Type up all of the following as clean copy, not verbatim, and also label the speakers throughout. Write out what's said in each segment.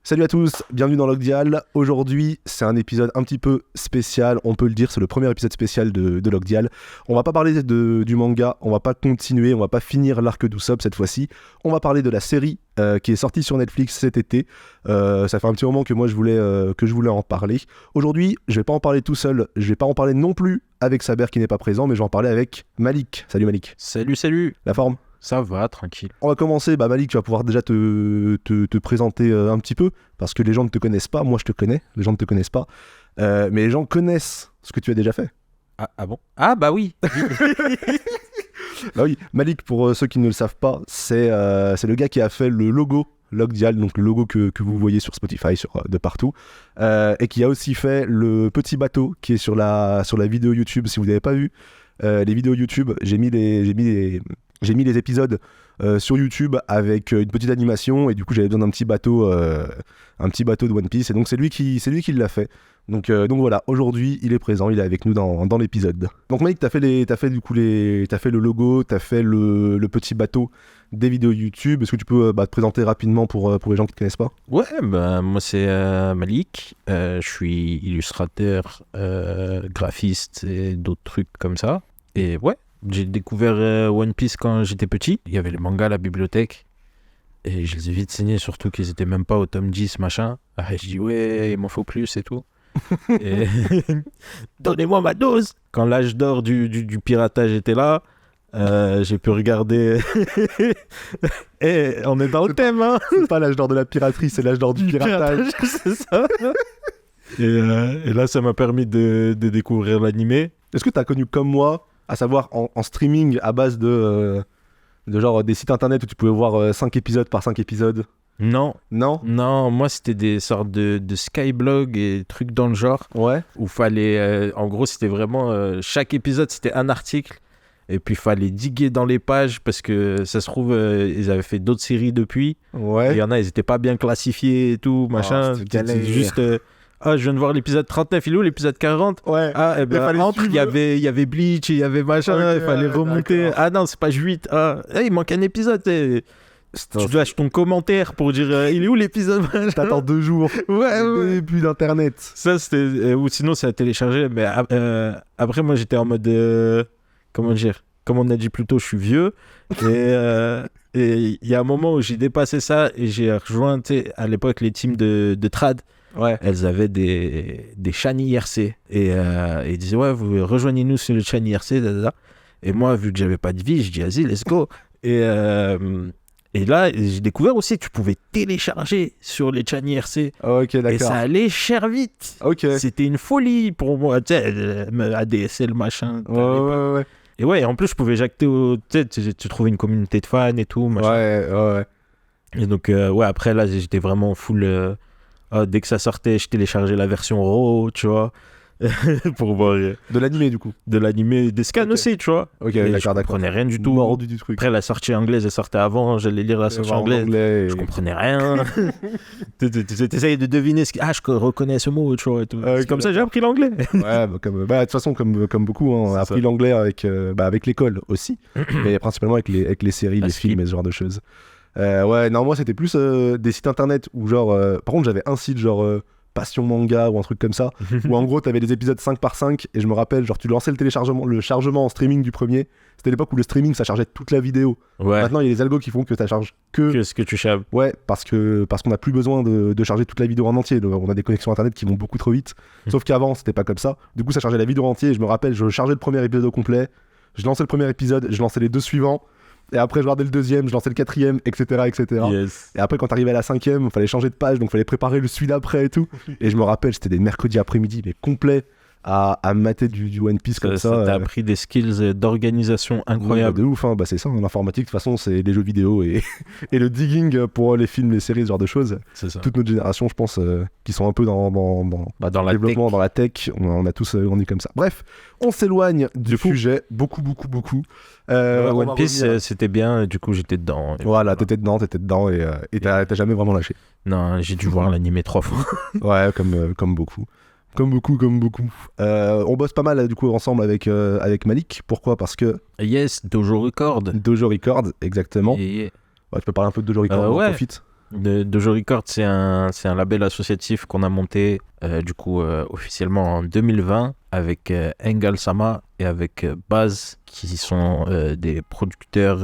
Speaker 1: Salut à tous, bienvenue dans Logdial. Aujourd'hui, c'est un épisode un petit peu spécial, on peut le dire, c'est le premier épisode spécial de Logdial. On va pas parler du manga, on va pas continuer, on va pas finir l'arc d'Usopp cette fois-ci. On va parler de la série qui est sortie sur Netflix cet été. Ça fait un petit moment que moi je voulais en parler. Aujourd'hui, je vais pas en parler tout seul, je vais pas en parler non plus avec Saber qui n'est pas présent, mais je vais en parler avec Malik. Salut Malik.
Speaker 2: Salut.
Speaker 1: La forme ?
Speaker 2: Ça va, tranquille.
Speaker 1: On va commencer, Malik, tu vas pouvoir déjà te présenter un petit peu, parce que les gens ne te connaissent pas, moi je te connais, les gens ne te connaissent pas, mais les gens connaissent ce que tu as déjà fait.
Speaker 2: Ah bon ? Ah bah oui.
Speaker 1: Bah oui, Malik, pour ceux qui ne le savent pas, c'est le gars qui a fait le logo Logdial, donc le logo que vous voyez sur Spotify, de partout, et qui a aussi fait le petit bateau qui est sur la vidéo YouTube. Si vous n'avez pas vu les vidéos YouTube, j'ai mis les épisodes sur YouTube avec une petite animation, et du coup j'avais besoin d'un petit bateau de One Piece, et donc c'est lui qui l'a fait. Donc voilà, aujourd'hui il est présent, il est avec nous dans l'épisode. Donc Malik, t'as fait le logo, t'as fait le petit bateau des vidéos YouTube. Est-ce que tu peux te présenter rapidement pour les gens qui te connaissent pas ?
Speaker 2: Ouais, bah moi c'est Malik. Je suis illustrateur, graphiste et d'autres trucs comme ça. Et ouais, j'ai découvert One Piece quand j'étais petit. Il y avait les mangas à la bibliothèque. Et je les ai vite signés, surtout qu'ils étaient même pas au tome 10, machin. Et je dis ouais, il m'en faut plus et tout. Et donnez-moi ma dose. Quand l'âge d'or du piratage était là, j'ai pu regarder. Et on est dans le thème, hein.
Speaker 1: C'est pas l'âge d'or de la piraterie, c'est l'âge d'or du piratage.
Speaker 2: C'est ça. Et là, ça m'a permis de découvrir l'animé.
Speaker 1: Est-ce que t'as connu comme moi, à savoir en streaming à base de genre des sites internet où tu pouvais voir 5 épisodes par 5 épisodes ?
Speaker 2: Non,
Speaker 1: Non,
Speaker 2: moi c'était des sortes de Skyblog et trucs dans le genre.
Speaker 1: Ouais.
Speaker 2: Où fallait, en gros, c'était vraiment chaque épisode c'était un article, et puis fallait diguer dans les pages parce que ça se trouve ils avaient fait d'autres séries depuis.
Speaker 1: Ouais.
Speaker 2: Il y en a, ils étaient pas bien classifiés et tout, machin.
Speaker 1: C'était
Speaker 2: juste je viens de voir l'épisode 39, il est où l'épisode 40 ?
Speaker 1: Ouais.
Speaker 2: Ah, et ben entre, il y avait Bleach et il y avait machin,
Speaker 1: Okay,
Speaker 2: il fallait remonter.
Speaker 1: d'accord.
Speaker 2: Ah non, c'est pas 8. Ah, il manque un épisode. Tu dois acheter ton commentaire pour dire il est où l'épisode ?
Speaker 1: T'attends 2 jours.
Speaker 2: Ouais.
Speaker 1: Début d'internet.
Speaker 2: Ça, c'était. Ou sinon, c'est à télécharger. Mais après, moi, j'étais en mode. Comment dire ? Comme on a dit plus tôt, je suis vieux. Et il y a un moment où j'ai dépassé ça et j'ai rejoint, à l'époque, les teams de trad.
Speaker 1: Ouais.
Speaker 2: Elles avaient des Chan IRC. Et ils disaient, ouais, vous rejoignez-nous sur le Chan IRC. Et moi, vu que j'avais pas de vie, je dis, vas-y, let's go. Et là, j'ai découvert aussi que tu pouvais télécharger sur les Chan IRC.
Speaker 1: Ok, d'accord.
Speaker 2: Et ça allait cher vite.
Speaker 1: Ok.
Speaker 2: C'était une folie pour moi. Tu sais, ADSL, machin.
Speaker 1: Ouais.
Speaker 2: Et ouais, en plus, je pouvais jacter tu trouvais une communauté de fans et tout, machin.
Speaker 1: Ouais.
Speaker 2: Et donc, après, là, j'étais vraiment full. Dès que ça sortait, je téléchargeais la version RAW, tu vois. Pour voir
Speaker 1: De l'animé, du coup.
Speaker 2: de l'animé, des scans aussi, tu vois.
Speaker 1: Ok,
Speaker 2: Et
Speaker 1: d'accord.
Speaker 2: je comprenais rien du tout.
Speaker 1: Mordu du truc.
Speaker 2: Après, la sortie anglaise, elle sortait avant. J'allais lire la sortie anglaise. Je comprenais rien. T'essayes de deviner ce que... Ah, je reconnais ce mot, tu vois. Et tout.
Speaker 1: Ah, okay,
Speaker 2: c'est comme ça que j'ai appris l'anglais.
Speaker 1: Ouais, de toute façon, comme beaucoup, hein, on a appris l'anglais avec l'école aussi, mais principalement avec les séries, les films et ce genre de choses. Ouais, non, moi c'était plus des sites internet où genre... par contre, j'avais un site genre Passion Manga ou un truc comme ça, où en gros t'avais des épisodes 5 par 5, et je me rappelle, genre tu lançais le chargement en streaming du premier. C'était l'époque où le streaming ça chargeait toute la vidéo.
Speaker 2: Ouais.
Speaker 1: Maintenant il y a des algos qui font que ça charge que
Speaker 2: ce que tu chapes.
Speaker 1: Ouais, parce qu'on n'a plus besoin de charger toute la vidéo en entier. Donc, on a des connexions internet qui vont beaucoup trop vite. Sauf qu'avant, c'était pas comme ça. Du coup, ça chargeait la vidéo entière. Et je me rappelle, je chargeais le premier épisode au complet. Je lançais le premier épisode, je lançais les 2 suivants. Et après, je regardais le deuxième, je lançais le 4e, etc.
Speaker 2: Yes.
Speaker 1: Et après, quand t'arrivais à la 5e, il fallait changer de page, donc il fallait préparer le celui d'après et tout. Et je me rappelle, c'était des mercredis après-midi, mais complets à mater du One Piece comme ça.
Speaker 2: T'as appris des skills d'organisation incroyables.
Speaker 1: Ouais, de ouf, hein. Bah, c'est ça, en informatique, de toute façon, c'est les jeux vidéo et le digging pour les films, les séries, ce genre de choses.
Speaker 2: C'est ça.
Speaker 1: Toute notre génération, je pense, qui sont un peu dans
Speaker 2: la
Speaker 1: le développement,
Speaker 2: tech.
Speaker 1: dans la tech, on a tous grandi comme ça. Bref, on s'éloigne du sujet, beaucoup.
Speaker 2: One Piece, c'était bien, du coup j'étais dedans.
Speaker 1: Voilà, t'étais dedans et t'as jamais vraiment lâché.
Speaker 2: Non, j'ai dû voir l'animé 3 fois.
Speaker 1: Ouais, comme beaucoup. On bosse pas mal du coup ensemble avec Malik. Pourquoi ? Parce que
Speaker 2: Yes, Dojo Record.
Speaker 1: Dojo Record, exactement.
Speaker 2: Et...
Speaker 1: Ouais, tu peux parler un peu de Dojo Record, on
Speaker 2: ouais.
Speaker 1: profite.
Speaker 2: Dojo Records, c'est un label associatif qu'on a monté officiellement en 2020 avec Engel Sama et avec Baz, qui sont des producteurs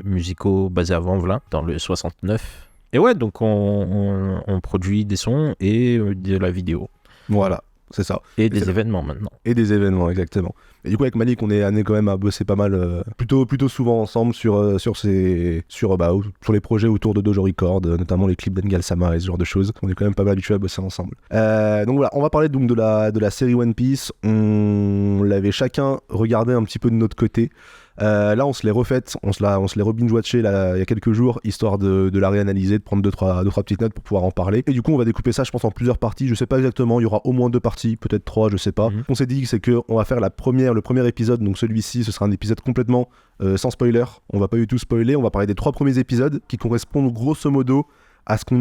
Speaker 2: musicaux basés à Vanvelin dans le 69. Et ouais, donc on produit des sons et de la vidéo.
Speaker 1: Voilà, c'est ça.
Speaker 2: Et des événements maintenant.
Speaker 1: Et des événements, exactement. Et du coup, avec Malik, on est amené quand même à bosser pas mal, plutôt souvent ensemble sur les projets autour de Dojo Records, notamment les clips d'Engel Sama et ce genre de choses. On est quand même pas mal habitués à bosser ensemble. Donc voilà, on va parler donc de la série One Piece. On l'avait chacun regardé un petit peu de notre côté. Là, on se l'est refaite, on se l'est rebinge-watché il y a quelques jours, histoire de la réanalyser, de prendre deux, trois petites notes pour pouvoir en parler. Et du coup, on va découper ça, je pense, en plusieurs parties. Je sais pas exactement, il y aura au moins 2 parties, peut-être 3, je sais pas. On s'est dit, c'est qu'on va faire le premier épisode, donc celui-ci, ce sera un épisode complètement sans spoiler. On va pas du tout spoiler, on va parler des 3 premiers épisodes qui correspondent grosso modo à ce qu'on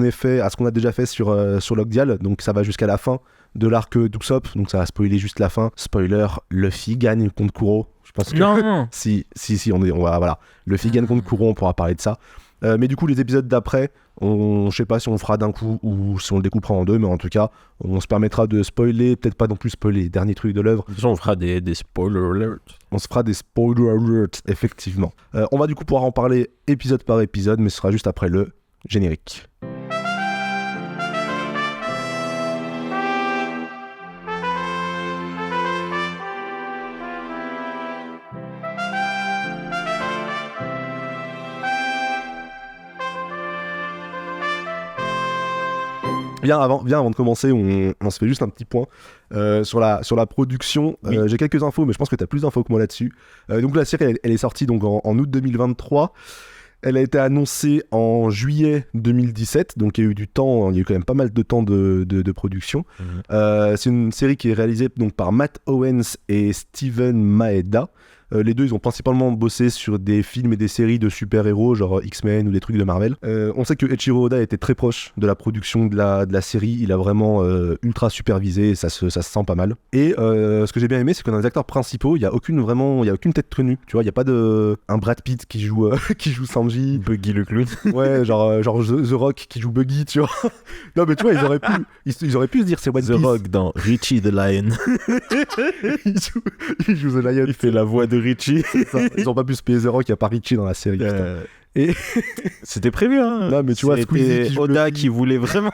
Speaker 1: a déjà fait sur Lockdial. Donc ça va jusqu'à la fin de l'arc d'Usopp, donc ça va spoiler juste la fin. Spoiler, Luffy gagne contre Kuro. Je pense que
Speaker 2: non.
Speaker 1: si on va voilà, Luffy gagne contre Kuro, on pourra parler de ça. Mais du coup, les épisodes d'après, je sais pas si on le fera d'un coup ou si on le découpera en 2, mais en tout cas, on se permettra de spoiler, peut-être pas non plus spoiler les derniers trucs de l'œuvre.
Speaker 2: De toute façon, on fera des spoiler alerts.
Speaker 1: On se fera des spoiler alerts, effectivement. On va du coup pouvoir en parler épisode par épisode, mais ce sera juste après le générique. Bien avant de commencer, on se fait juste un petit point sur la production.
Speaker 2: Oui.
Speaker 1: J'ai quelques infos, mais je pense que tu as plus d'infos que moi là-dessus. Donc la série, elle est sortie donc en août 2023. Elle a été annoncée en juillet 2017, donc il y a eu du temps, il y a eu quand même pas mal de temps de production. C'est une série qui est réalisée donc par Matt Owens et Steven Maeda. Les deux, ils ont principalement bossé sur des films et des séries de super-héros, genre X-Men ou des trucs de Marvel. On sait que Eiichiro Oda était très proche de la production de la série. Il a vraiment ultra supervisé, et ça se sent pas mal. Et ce que j'ai bien aimé, c'est que dans les acteurs principaux, il y a aucune tête tenue. Tu vois, il y a pas un Brad Pitt qui joue Sanji,
Speaker 2: Buggy le clown.
Speaker 1: Ouais, genre The Rock qui joue Buggy, tu vois. Non, mais tu vois, ils auraient pu se dire c'est One Piece.
Speaker 2: The Rock dans Richie the Lion.
Speaker 1: il joue The Lion.
Speaker 2: Il fait la voix de Richie.
Speaker 1: Ils ont pas pu se payer The Rock, il y a pas Richie dans la série. Et
Speaker 2: c'était prévu, hein.
Speaker 1: Non, mais tu vois, Squeezie qui joue
Speaker 2: Oda qui voulait vraiment.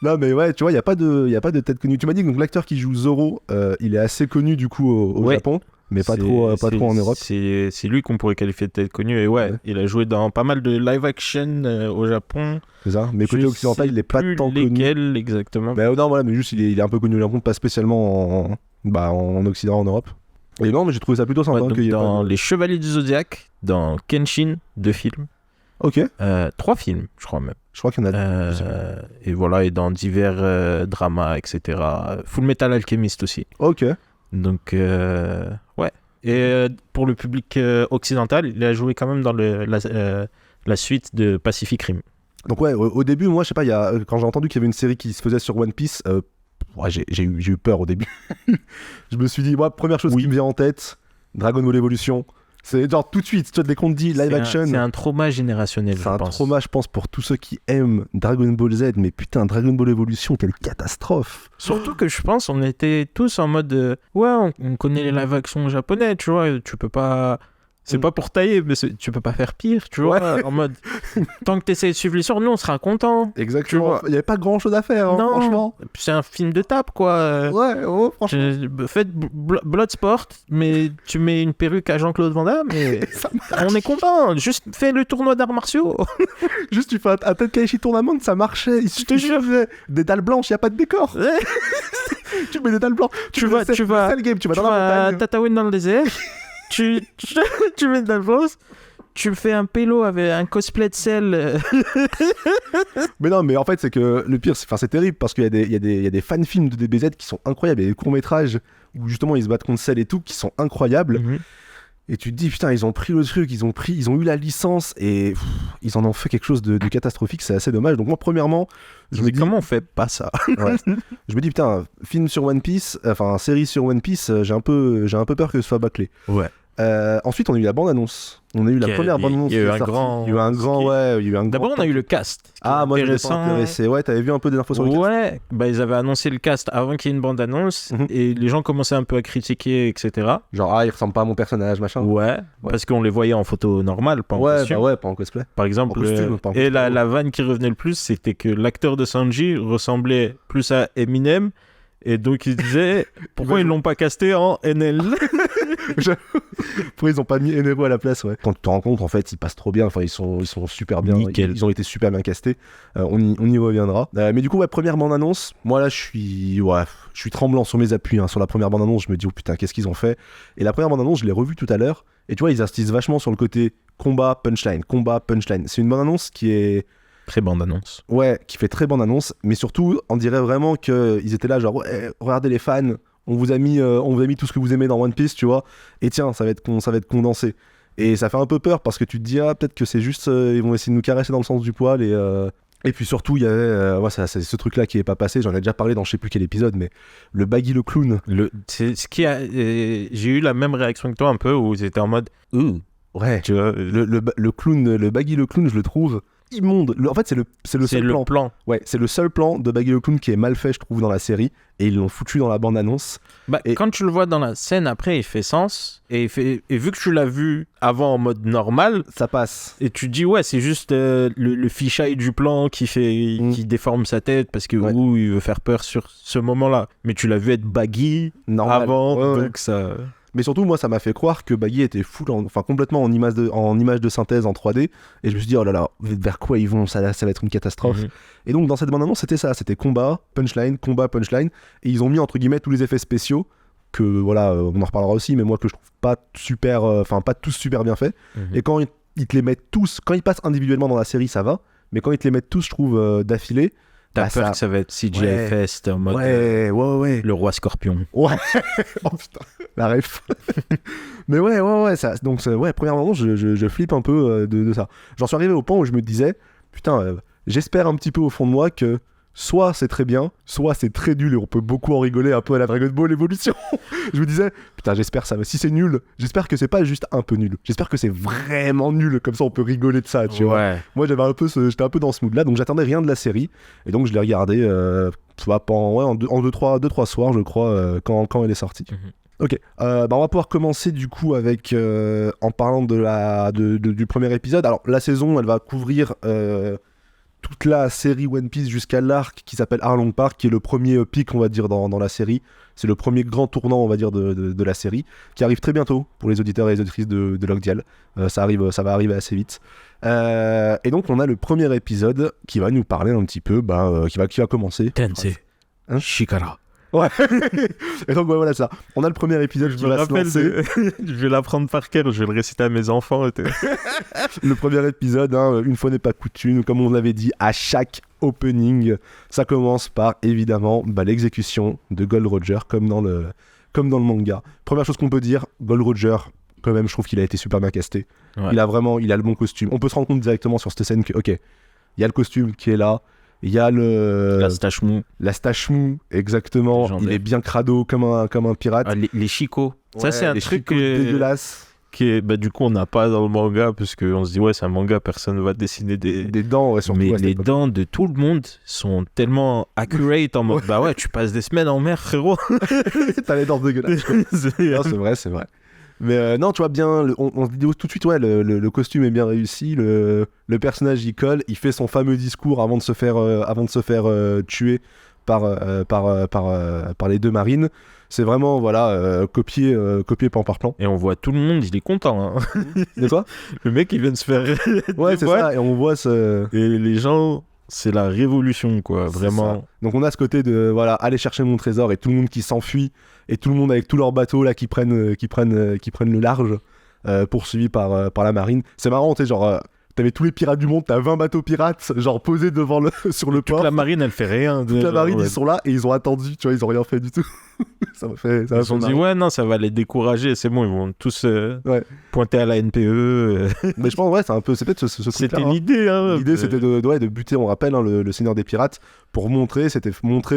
Speaker 1: Non, mais ouais, tu vois, il y a pas de tête connue. Tu m'as dit que donc l'acteur qui joue Zoro, il est assez connu du coup au Japon. Mais pas trop en Europe.
Speaker 2: C'est lui qu'on pourrait qualifier de tête connue. Et ouais, il a joué dans pas mal de live action au Japon.
Speaker 1: C'est ça. Mais côté occidental, il est pas tant connu.
Speaker 2: Lesquels exactement?
Speaker 1: Bah, non, voilà, mais juste il est un peu connu au Japon, pas spécialement en Occident, en Europe. Et non, mais j'ai trouvé ça plutôt sympa.
Speaker 2: Ouais, dans Les Chevaliers du Zodiac, dans Kenshin, 2 films.
Speaker 1: Ok.
Speaker 2: 3 films, je crois même.
Speaker 1: Je crois qu'il y en a.
Speaker 2: Et voilà, et dans divers dramas, etc. Full Metal Alchemist aussi.
Speaker 1: Ok.
Speaker 2: Donc, ouais. Et pour le public occidental, il a joué quand même dans la suite de Pacific Rim.
Speaker 1: Donc ouais, au début, moi, je sais pas, quand j'ai entendu qu'il y avait une série qui se faisait sur One Piece, j'ai eu peur au début. Je me suis dit, moi, première chose qui me vient en tête, Dragon Ball Evolution. C'est genre tout de suite, tu vois, dès qu'on te dit live action.
Speaker 2: C'est un trauma générationnel, je pense.
Speaker 1: C'est un trauma, je pense, pour tous ceux qui aiment Dragon Ball Z. Mais putain, Dragon Ball Evolution, quelle catastrophe!
Speaker 2: Surtout que je pense, on était tous en mode ouais, on connaît les live action japonais, tu vois, tu peux pas. C'est pas pour tailler, mais tu peux pas faire pire, tu vois. Ouais. En mode, tant que t'essayes de suivre l'histoire, nous on sera contents.
Speaker 1: Exactement. Il y avait pas grand chose à faire, hein,
Speaker 2: non,
Speaker 1: franchement.
Speaker 2: C'est un film de tape, quoi.
Speaker 1: Ouais, franchement.
Speaker 2: Faites Bloodsport, mais tu mets une perruque à Jean-Claude Van Damme, et on est content. Juste fais le tournoi d'arts martiaux.
Speaker 1: Juste tu fais un Tenkaichi Tournament, ça marchait.
Speaker 2: Je te jure.
Speaker 1: Des dalles blanches, il y a pas de décor. Tu mets des dalles blanches.
Speaker 2: Tu vas
Speaker 1: dans la montagne.
Speaker 2: Tatooine dans le désert. tu mets de la chose, tu fais un pélo avec un cosplay de sel.
Speaker 1: Mais non, mais en fait, c'est que le pire, c'est terrible parce qu'il y a des fan-films de DBZ qui sont incroyables. Il y a des courts-métrages où justement ils se battent contre Cell et tout qui sont incroyables. Et tu te dis, putain, ils ont pris le truc, ils ont eu la licence et ils en ont fait quelque chose de catastrophique, c'est assez dommage. Donc moi, premièrement,
Speaker 2: je me dis, comment on fait pas ça?
Speaker 1: Ouais. Je me dis, putain, film sur One Piece, enfin, série sur One Piece, j'ai un peu peur que ce soit bâclé.
Speaker 2: Ouais.
Speaker 1: Ensuite, on a eu la bande-annonce. On a eu la première bande-annonce.
Speaker 2: Il y a eu
Speaker 1: qui est
Speaker 2: un
Speaker 1: sortie.
Speaker 2: grand.
Speaker 1: Il y a eu un grand, ouais. Il y a eu un
Speaker 2: D'abord,
Speaker 1: grand
Speaker 2: on a eu le cast.
Speaker 1: Ah, moi, je n'étais pas
Speaker 2: Intéressant.
Speaker 1: intéressé. Ouais, t'avais vu un peu des infos sur le cast.
Speaker 2: Ouais, bah, ils avaient annoncé le cast avant qu'il y ait une bande-annonce et les gens commençaient un peu à critiquer, etc.
Speaker 1: Genre, il ressemble pas à mon personnage, machin.
Speaker 2: Ouais, parce qu'on les voyait en photo normale, pas en costume.
Speaker 1: Bah ouais, pas en cosplay.
Speaker 2: Par exemple,
Speaker 1: En costume, pas en
Speaker 2: et
Speaker 1: costume.
Speaker 2: la vanne qui revenait le plus, c'était que l'acteur de Sanji ressemblait plus à Eminem. Et donc il disait pourquoi ils l'ont pas casté en NL.
Speaker 1: Pourquoi ils ont pas mis Enero à la place, ouais. Quand tu te rends compte, en fait, ils passent trop bien. Enfin, ils sont super bien.
Speaker 2: Nickel.
Speaker 1: Ils ont été super bien castés. On y reviendra. Mais du coup, ouais, première bande-annonce. Moi, là, je suis tremblant sur mes appuis. Sur la première bande-annonce, je me dis, oh putain, qu'est-ce qu'ils ont fait? Et la première bande-annonce, je l'ai revue tout à l'heure. Et tu vois, ils insistent vachement sur le côté combat, punchline. C'est une bande-annonce qui est...
Speaker 2: Très bande-annonce.
Speaker 1: Ouais, qui fait très bande-annonce. Mais surtout, on dirait vraiment qu'ils étaient là, genre, ouais, regardez les fans. On vous a mis tout ce que vous aimez dans One Piece, tu vois. Et tiens, ça va être condensé. Et ça fait un peu peur parce que tu te dis, peut-être que c'est juste, ils vont essayer de nous caresser dans le sens du poil. Et puis surtout, il y avait, c'est ce truc-là qui est pas passé. J'en ai déjà parlé dans je sais plus quel épisode, mais le Baggy le clown.
Speaker 2: C'est ce qui a. J'ai eu la même réaction que toi un peu où j'étais en mode.
Speaker 1: Ouais.
Speaker 2: Tu vois.
Speaker 1: Le clown, le Baggy le clown, je le trouve immonde. En fait, c'est le seul plan. Ouais, c'est le seul plan de Baggy le clown qui est mal fait, je trouve, dans la série. Et ils l'ont foutu dans la bande-annonce.
Speaker 2: Quand tu le vois dans la scène, après, il fait sens. Et vu que tu l'as vu avant en mode normal,
Speaker 1: ça passe.
Speaker 2: Et tu te dis, ouais, c'est juste le fisheye du plan qui déforme sa tête parce que il veut faire peur sur ce moment-là. Mais tu l'as vu être Baggy normal. Avant, donc ça...
Speaker 1: Mais surtout, moi, ça m'a fait croire que Baggy était complètement en image de synthèse en 3D. Et je me suis dit, oh là là, vers quoi ils vont, ça va être une catastrophe. Et donc, dans cette bande-annonce, c'était ça. C'était combat, punchline. Et ils ont mis, entre guillemets, tous les effets spéciaux que, voilà, on en reparlera aussi, mais moi, que je trouve pas tous super bien faits. Et quand ils te les mettent tous, quand ils passent individuellement dans la série, ça va. Mais quand ils te les mettent tous, je trouve, d'affilée,
Speaker 2: t'as peur que ça va être CGI Fest en mode le roi scorpion.
Speaker 1: Ouais. Oh putain, la ref. Mais ouais, ça, donc première bande-annonce, je flippe un peu de ça. J'en suis arrivé au point où je me disais, putain, j'espère un petit peu au fond de moi que soit c'est très bien, soit c'est très nul et on peut beaucoup en rigoler un peu à la Dragon Ball Evolution. Je me disais, putain, j'espère ça. Si c'est nul, j'espère que c'est pas juste un peu nul. J'espère que c'est vraiment nul. Comme ça, on peut rigoler de ça, tu vois. Moi, j'étais un peu dans ce mood-là, donc j'attendais rien de la série. Et donc, je l'ai regardé en 2-3 soirs, je crois, quand elle est sortie. Ok, on va pouvoir commencer du coup avec en parlant du premier épisode. Alors, la saison, elle va couvrir... toute la série One Piece jusqu'à l'arc qui s'appelle Arlong Park, qui est le premier pic, on va dire, dans la série. C'est le premier grand tournant, on va dire, de la série, qui arrive très bientôt pour les auditeurs et les auditrices de Log Dial. Ça va arriver assez vite. Et donc, on a le premier épisode qui va nous parler un petit peu, qui va commencer.
Speaker 2: Tensei. Shikara.
Speaker 1: Ouais. Et donc voilà ça. On a le premier épisode.
Speaker 2: Je me rappelle je vais l'apprendre par cœur. Je vais le réciter à mes enfants.
Speaker 1: Le premier épisode, une fois n'est pas coutume, comme on l'avait dit à chaque opening, ça commence par évidemment l'exécution de Gold Roger, comme dans le manga. Première chose qu'on peut dire, Gold Roger, quand même, je trouve qu'il a été super bien casté. Ouais. Il a le bon costume. On peut se rendre compte directement sur cette scène que, ok, il y a le costume qui est là. Il y a
Speaker 2: la stache mou.
Speaker 1: La stache mou, exactement. Légendaire. Il est bien crado comme un pirate.
Speaker 2: Les chicots. Ouais, ça, c'est un truc
Speaker 1: dégueulasse.
Speaker 2: Qui est, du coup, on n'a pas dans le manga, parce qu'on se dit, ouais, c'est un manga, personne ne va dessiner des
Speaker 1: dents. Ouais,
Speaker 2: mais les dents de tout le monde sont tellement accurate en mode, bah ouais, tu passes des semaines en mer, frérot.
Speaker 1: T'as les dents dégueulasses. Non, c'est vrai. Mais non, tu vois bien, on se dit tout de suite, ouais, le costume est bien réussi, le personnage y colle, il fait son fameux discours avant de se faire tuer par les deux marines. C'est vraiment, voilà, copié plan par plan.
Speaker 2: Et on voit tout le monde, il est content. Hein.
Speaker 1: De quoi ?
Speaker 2: Le mec, il vient de se faire...
Speaker 1: Ouais, c'est ça, et on voit ce...
Speaker 2: Et les gens... C'est la révolution, quoi, vraiment.
Speaker 1: Donc on a ce côté de, voilà, aller chercher mon trésor et tout le monde qui s'enfuit et tout le monde avec tous leurs bateaux là qui prennent le large, poursuivis par la marine. C'est marrant, tu sais, genre, t'avais tous les pirates du monde, t'as 20 bateaux pirates, genre posés sur le port.
Speaker 2: Toute la marine, elle fait rien.
Speaker 1: Toute la marine, ils sont là et ils ont attendu, tu vois, ils ont rien fait du tout.
Speaker 2: Ils se sont dit, ouais, non, ça va les décourager, c'est bon, ils vont tous pointer à la NPE.
Speaker 1: Mais je pense, ouais, c'est peut-être ce
Speaker 2: C'était
Speaker 1: truc-là,
Speaker 2: l'idée. Hein,
Speaker 1: l'idée, c'était de buter, on rappelle, le Seigneur des Pirates, pour montrer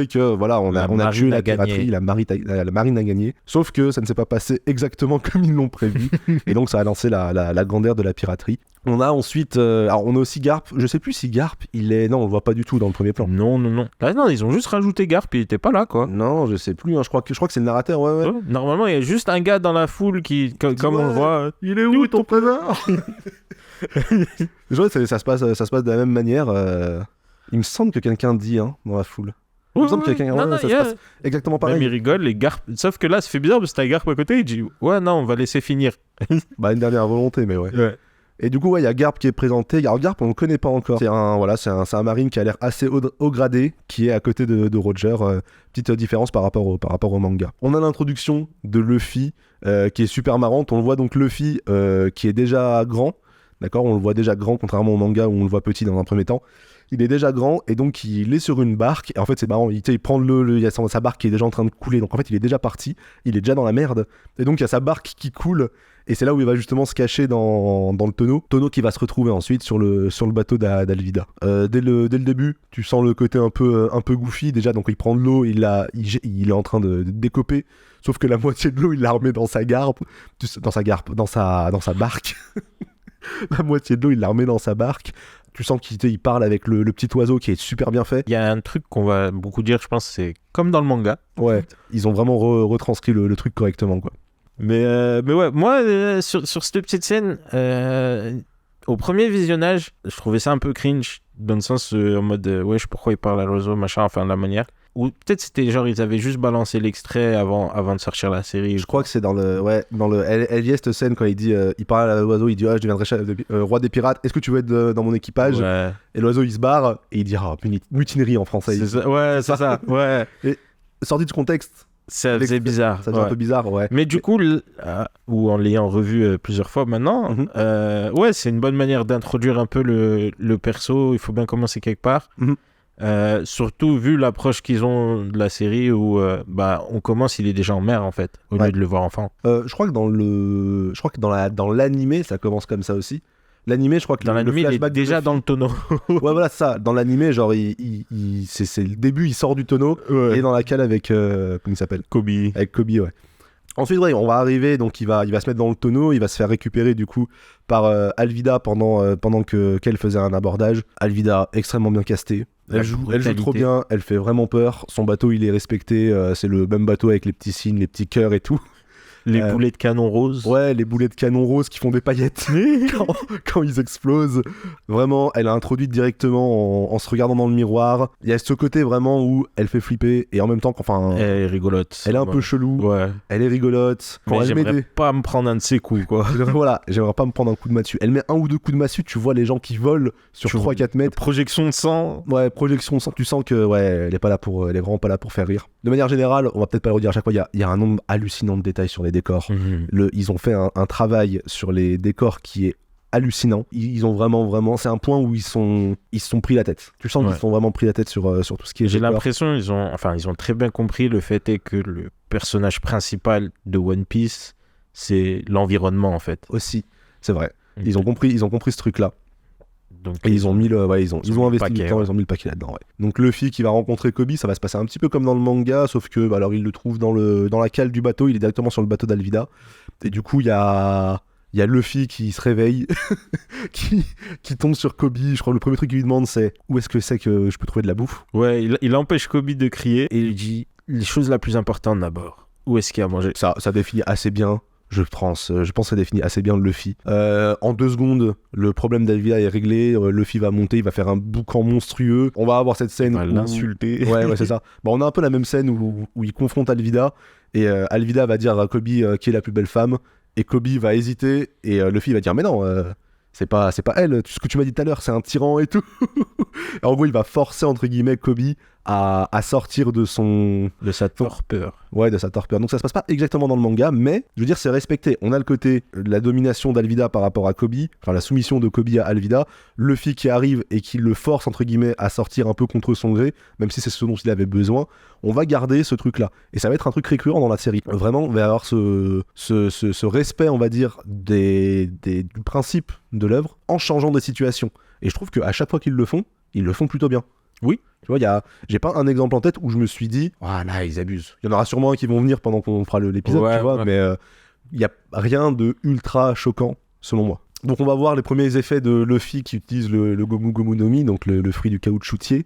Speaker 1: que voilà, on a tué la piraterie, la marine a gagné. Sauf que ça ne s'est pas passé exactement comme ils l'ont prévu. Et donc ça a lancé la grande ère de la piraterie. On a ensuite, alors on a aussi Garp. Je sais plus si Garp, non, on le voit pas du tout dans le premier plan.
Speaker 2: Non. Là, non, ils ont juste rajouté Garp, il était pas là, quoi.
Speaker 1: Non, je sais plus. Hein, je crois que c'est le narrateur. Ouais.
Speaker 2: Normalement, il y a juste un gars dans la foule qui, comme on le voit, il est où ton trésor?
Speaker 1: Ça se passe de la même manière. Il me semble que quelqu'un dit dans la foule. Il me semble que quelqu'un. Ça se passe exactement pareil.
Speaker 2: Même il rigole, les Garp. Sauf que là, ça fait bizarre parce que t'as Garp à côté. Il dit ouais, non, on va laisser finir.
Speaker 1: Une dernière volonté, mais ouais. Et du coup, il y a Garp qui est présenté. Alors, Garp, on ne le connaît pas encore. C'est un marine qui a l'air assez haut gradé, qui est à côté de Roger. Petite différence par rapport au manga. On a l'introduction de Luffy, qui est super marrante. On le voit donc Luffy, qui est déjà grand. D'accord, on le voit déjà grand, contrairement au manga où on le voit petit dans un premier temps. Il est déjà grand et donc il est sur une barque. Et en fait, c'est marrant, il prend il y a sa barque qui est déjà en train de couler. Donc en fait, il est déjà parti, il est déjà dans la merde. Et donc il y a sa barque qui coule. Et c'est là où il va justement se cacher dans le tonneau. Tonneau qui va se retrouver ensuite sur le bateau d'Alvida. Dès le début, tu sens le côté un peu goofy. Déjà, donc il prend de l'eau, il est en train de décoper. Sauf que la moitié de l'eau, il la remet dans sa barque. La moitié de l'eau, il la remet dans sa barque. Tu sens qu'il parle avec le petit oiseau qui est super bien fait.
Speaker 2: Il y a un truc qu'on va beaucoup dire, je pense, c'est comme dans le manga.
Speaker 1: Ouais, ils ont vraiment retranscrit le truc correctement, quoi.
Speaker 2: Mais ouais, moi, sur cette petite scène, au premier visionnage, je trouvais ça un peu cringe, dans le sens en mode, wesh, pourquoi il parle à l'oiseau, machin, enfin, de la manière. Ou peut-être c'était genre, ils avaient juste balancé l'extrait avant de sortir la série.
Speaker 1: Je crois que c'est dans le cette scène, quand il parle à l'oiseau, il dit je deviendrai roi des pirates, est-ce que tu veux être dans mon équipage?
Speaker 2: Ouais.
Speaker 1: Et l'oiseau il se barre et il dit mutinerie en français.
Speaker 2: C'est ça. Ouais.
Speaker 1: Et sorti du contexte,
Speaker 2: ça faisait bizarre.
Speaker 1: Ça faisait un peu bizarre, ouais.
Speaker 2: Mais du coup, ou en l'ayant revu plusieurs fois maintenant, c'est une bonne manière d'introduire un peu le perso. Il faut bien commencer quelque part. Surtout vu l'approche qu'ils ont de la série où on commence, il est déjà en mer en fait, au lieu de le voir enfant.
Speaker 1: Je crois que dans l'animé, ça commence comme ça aussi. L'animé, je crois que
Speaker 2: dans l'animé, il est déjà dans le tonneau.
Speaker 1: Ouais, voilà, ça. Dans l'animé, genre, c'est le début, il sort du tonneau et est dans la cale avec comment il s'appelle,
Speaker 2: Kobe.
Speaker 1: Avec Kobe, ouais. Ensuite, on va arriver, donc il va se mettre dans le tonneau, il va se faire récupérer du coup par Alvida pendant qu'elle faisait un abordage. Alvida, extrêmement bien castée. Elle joue trop bien, elle fait vraiment peur. Son bateau, il est respecté, c'est le même bateau avec les petits signes, les petits cœurs et tout.
Speaker 2: Les boulets de canon roses.
Speaker 1: Ouais, les boulets de canon roses qui font des paillettes quand ils explosent. Vraiment, elle a introduit directement en se regardant dans le miroir. Il y a ce côté vraiment où elle fait flipper et en même temps,
Speaker 2: elle est rigolote.
Speaker 1: Elle est un peu chelou.
Speaker 2: Ouais.
Speaker 1: Elle est rigolote.
Speaker 2: Quand mais j'aimerais pas me prendre un de ses coups, quoi.
Speaker 1: Voilà, j'aimerais pas me prendre un coup de massue. Elle met un ou deux coups de massue, tu vois les gens qui volent sur 3-4 mètres.
Speaker 2: Projection de sang.
Speaker 1: Ouais, projection de sang. Tu sens que elle est vraiment pas là pour faire rire. De manière générale, on va peut-être pas le redire à chaque fois, il y a un nombre hallucinant de détails sur les décors. Ils ont fait un travail sur les décors qui est hallucinant. Ils ont vraiment, c'est un point où ils se sont pris la tête. Tu sens qu'ils se sont vraiment pris la tête sur tout ce qui est
Speaker 2: J'ai
Speaker 1: décor.
Speaker 2: l'impression ils ont très bien compris. Le fait est que le personnage principal de One Piece, c'est l'environnement en fait.
Speaker 1: Aussi, c'est vrai. Ils ont compris ce truc-là.
Speaker 2: Donc,
Speaker 1: et ils ont investi du temps, ils ont mis le paquet là-dedans. Ouais. Donc Luffy qui va rencontrer Kobe, ça va se passer un petit peu comme dans le manga, sauf que alors il le trouve dans la cale du bateau, il est directement sur le bateau d'Alvida. Et du coup il y a Luffy qui se réveille, qui tombe sur Kobe. Je crois que le premier truc qu'il lui demande c'est où est-ce que je peux trouver de la bouffe.
Speaker 2: Ouais, il empêche Kobe de crier et il dit les choses la plus importante d'abord. Où est-ce qu'il y a à manger?
Speaker 1: Ça définit assez bien. Je pense que ça définit assez bien Luffy. En 2 secondes, le problème d'Alvida est réglé. Luffy va monter, il va faire un boucan monstrueux. On va avoir cette scène
Speaker 2: où l'insulter.
Speaker 1: Ouais, c'est ça. On a un peu la même scène où il confronte Alvida et Alvida va dire à Kobe qui est la plus belle femme et Kobe va hésiter et Luffy va dire mais non. C'est pas elle, ce que tu m'as dit tout à l'heure, c'est un tyran et tout. Et en gros, il va forcer, entre guillemets, Kobe à sortir de
Speaker 2: sa torpeur.
Speaker 1: Ouais, de sa torpeur. Donc ça se passe pas exactement dans le manga, mais je veux dire, c'est respecté. On a le côté de la domination d'Alvida par rapport à Kobe, enfin la soumission de Kobe à Alvida, Luffy qui arrive et qui le force, entre guillemets, à sortir un peu contre son gré, même si c'est ce dont il avait besoin. On va garder ce truc-là. Et ça va être un truc récurrent dans la série. Vraiment, on va avoir ce respect, on va dire, du principe de l'œuvre en changeant des situations. Et je trouve qu'à chaque fois qu'ils le font plutôt bien.
Speaker 2: Oui.
Speaker 1: Tu vois, j'ai pas un exemple en tête où je me suis dit, ah là, ils abusent. Il y en aura sûrement un qui vont venir pendant qu'on fera l'épisode,
Speaker 2: Ouais,
Speaker 1: tu vois,
Speaker 2: ouais.
Speaker 1: mais il y a rien de ultra choquant, selon moi. Donc on va voir les premiers effets de Luffy qui utilise le Gomu Gomu no Mi, donc le fruit du caoutchoutier.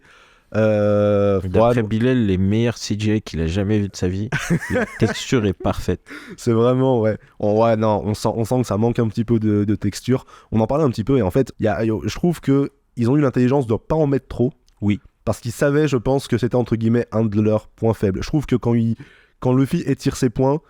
Speaker 2: D'après Bilal, les meilleurs CGI qu'il a jamais vu de sa vie. La texture est parfaite.
Speaker 1: C'est vraiment, ouais. Non, on sent que ça manque un petit peu de texture. On en parlait un petit peu, et en fait, je trouve qu'ils ont eu l'intelligence de ne pas en mettre trop.
Speaker 2: Oui.
Speaker 1: Parce qu'ils savaient, je pense, que c'était entre guillemets un de leurs points faibles. Je trouve que quand Luffy étire ses poings,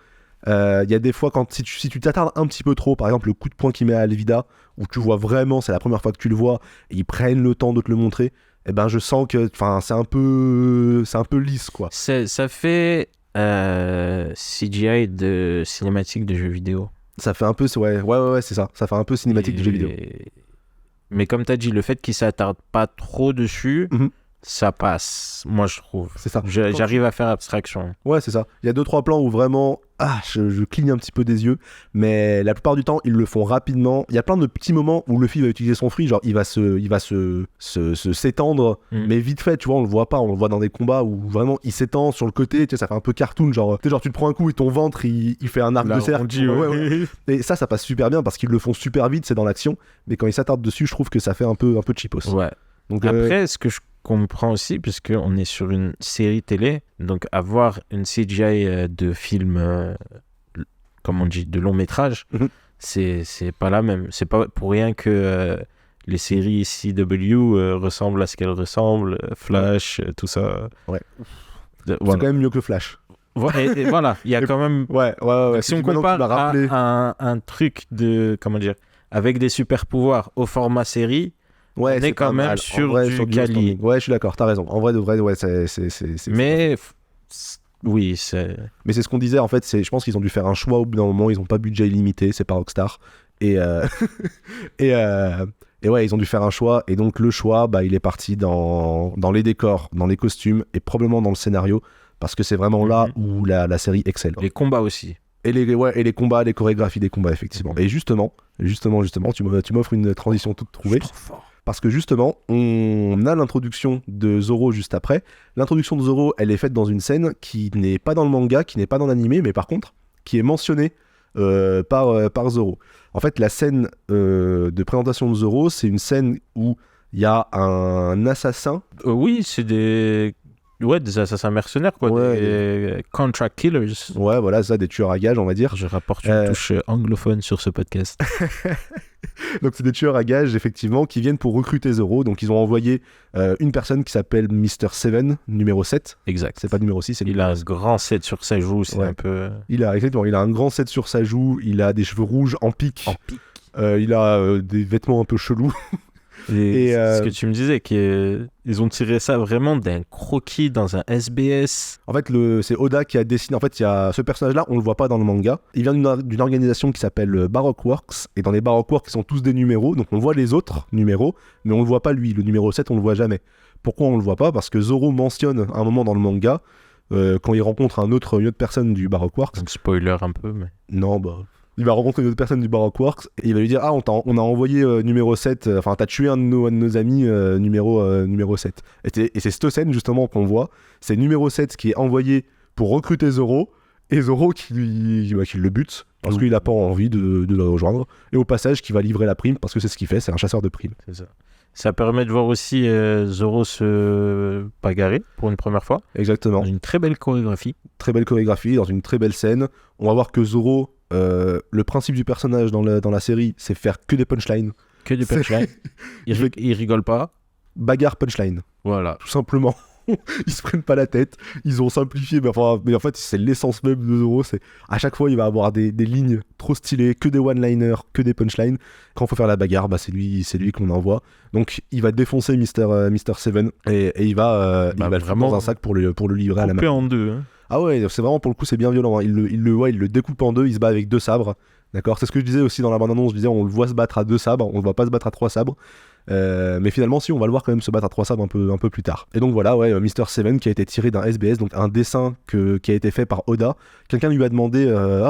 Speaker 1: il y a des fois, si tu t'attardes un petit peu trop, par exemple le coup de poing qu'il met à Alvida, où tu vois vraiment, c'est la première fois que tu le vois, et ils prennent le temps de te le montrer, et ben je sens que c'est un peu lisse, quoi.
Speaker 2: Ça fait CGI de cinématique de jeux vidéo.
Speaker 1: Ça fait un peu, ouais, c'est ça. Ça fait un peu cinématique de jeux vidéo.
Speaker 2: Mais comme tu as dit, le fait qu'il s'attarde pas trop dessus,
Speaker 1: Mhm.
Speaker 2: ça passe, moi je trouve.
Speaker 1: C'est ça.
Speaker 2: J'arrive à faire abstraction.
Speaker 1: Ouais, c'est ça. Il y a 2-3 plans où vraiment, je cligne un petit peu des yeux, mais la plupart du temps, ils le font rapidement. Il y a plein de petits moments où Luffy va utiliser son free, genre il va s'étendre, mais vite fait, tu vois, on le voit pas, on le voit dans des combats où vraiment il s'étend sur le côté, tu sais, ça fait un peu cartoon, genre tu te prends un coup et ton ventre, il fait un arc de cercle. Ouais. Et ça passe super bien parce qu'ils le font super vite, c'est dans l'action, mais quand ils s'attardent dessus, je trouve que ça fait un peu cheapos.
Speaker 2: Ouais. Donc, après, ce que je comprends aussi, puisqu'on est sur une série télé, donc avoir une CGI de film, comme on dit, de long métrage, c'est pas la même. C'est pas pour rien que les séries CW ressemblent à ce qu'elles ressemblent, Flash, tout ça.
Speaker 1: Ouais.
Speaker 2: Voilà.
Speaker 1: C'est quand même mieux que Flash.
Speaker 2: Et voilà, il y a quand même...
Speaker 1: Ouais.
Speaker 2: Si on compare à un truc de... Comment dire, avec des super pouvoirs au format série...
Speaker 1: Ouais,
Speaker 2: on est quand même sur du quali.
Speaker 1: Ouais, je suis d'accord, t'as raison. En vrai, de vrai, ouais, c'est...
Speaker 2: Mais oui, c'est...
Speaker 1: Mais c'est ce qu'on disait, en fait, je pense qu'ils ont dû faire un choix au bout d'un moment, ils n'ont pas budget illimité, c'est pas Rockstar. Et ouais, ils ont dû faire un choix, et donc le choix, il est parti dans les décors, dans les costumes, et probablement dans le scénario, parce que c'est vraiment là où la série excelle.
Speaker 2: Les combats aussi.
Speaker 1: Et les combats, les chorégraphies des combats, effectivement. Et justement, tu m'offres une transition toute trouvée.
Speaker 2: Trop fort.
Speaker 1: Parce que justement, on a l'introduction de Zoro juste après. L'introduction de Zoro, elle est faite dans une scène qui n'est pas dans le manga, qui n'est pas dans l'animé, mais par contre, qui est mentionnée par Zoro. En fait, la scène de présentation de Zoro, c'est une scène où il y a un assassin.
Speaker 2: Oui, c'est des assassins mercenaires, quoi.
Speaker 1: Ouais,
Speaker 2: des contract killers.
Speaker 1: Ouais, voilà, ça, des tueurs à gages, on va dire.
Speaker 2: Je rapporte une touche anglophone sur ce podcast.
Speaker 1: Donc c'est des tueurs à gages, effectivement, qui viennent pour recruter Zoro. Donc ils ont envoyé une personne qui s'appelle Mr. Seven, numéro 7.
Speaker 2: Exact.
Speaker 1: C'est pas numéro 6, c'est
Speaker 2: il a un grand 7 sur sa joue, c'est un peu...
Speaker 1: Exactement, il a un grand 7 sur sa joue, il a des cheveux rouges en pique. Il a des vêtements un peu chelous.
Speaker 2: Et ce que tu me disais, qu'ils ont tiré ça vraiment d'un croquis dans un SBS.
Speaker 1: En fait, c'est Oda qui a dessiné. En fait, il y a ce personnage-là, on le voit pas dans le manga. Il vient d'une organisation qui s'appelle Baroque Works. Et dans les Baroque Works, ils sont tous des numéros. Donc on voit les autres numéros, mais on le voit pas lui. Le numéro 7, on le voit jamais. Pourquoi on le voit pas ? Parce que Zoro mentionne à un moment dans le manga, quand il rencontre une autre personne du Baroque Works.
Speaker 2: Donc spoiler un peu, mais...
Speaker 1: Non, il va rencontrer une autre personne du Baroque Works et il va lui dire on a envoyé numéro 7, enfin t'as tué un de nos amis numéro 7. Et c'est cette scène justement qu'on voit, c'est numéro 7 qui est envoyé pour recruter Zoro et Zoro qui le bute parce qu'il a pas envie de le rejoindre et au passage qui va livrer la prime parce que c'est ce qu'il fait, c'est un chasseur de primes.
Speaker 2: C'est ça. Ça permet de voir aussi Zoro se bagarrer pour une première fois.
Speaker 1: Exactement.
Speaker 2: Dans une très belle chorégraphie.
Speaker 1: Très belle chorégraphie, dans une très belle scène. On va voir que Zoro, le principe du personnage dans la série, c'est faire que des punchlines.
Speaker 2: Que des punchlines. Il rigole pas.
Speaker 1: Bagarre punchline.
Speaker 2: Voilà.
Speaker 1: Tout simplement. Ils se prennent pas la tête, ils ont simplifié, mais en fait c'est l'essence même de Zoro. C'est à chaque fois il va avoir des lignes trop stylées, que des one-liners, que des punchlines. Quand il faut faire la bagarre, c'est lui qu'on envoie. Donc il va défoncer Mr. Seven et il va le vraiment dans un sac pour le livrer à la main.
Speaker 2: Coupé en deux. Hein.
Speaker 1: Ah ouais, c'est vraiment pour le coup c'est bien violent. Hein. Il le découpe en deux, il se bat avec 2 sabres. D'accord, c'est ce que je disais aussi dans la bande-annonce. Je disais on le voit se battre à 2 sabres, on le voit pas se battre à 3 sabres. Mais finalement si on va le voir quand même se battre à 3 sabres un peu plus tard. Et donc voilà, Mr. Seven qui a été tiré d'un SBS, donc un dessin qui a été fait par Oda. Quelqu'un lui a demandé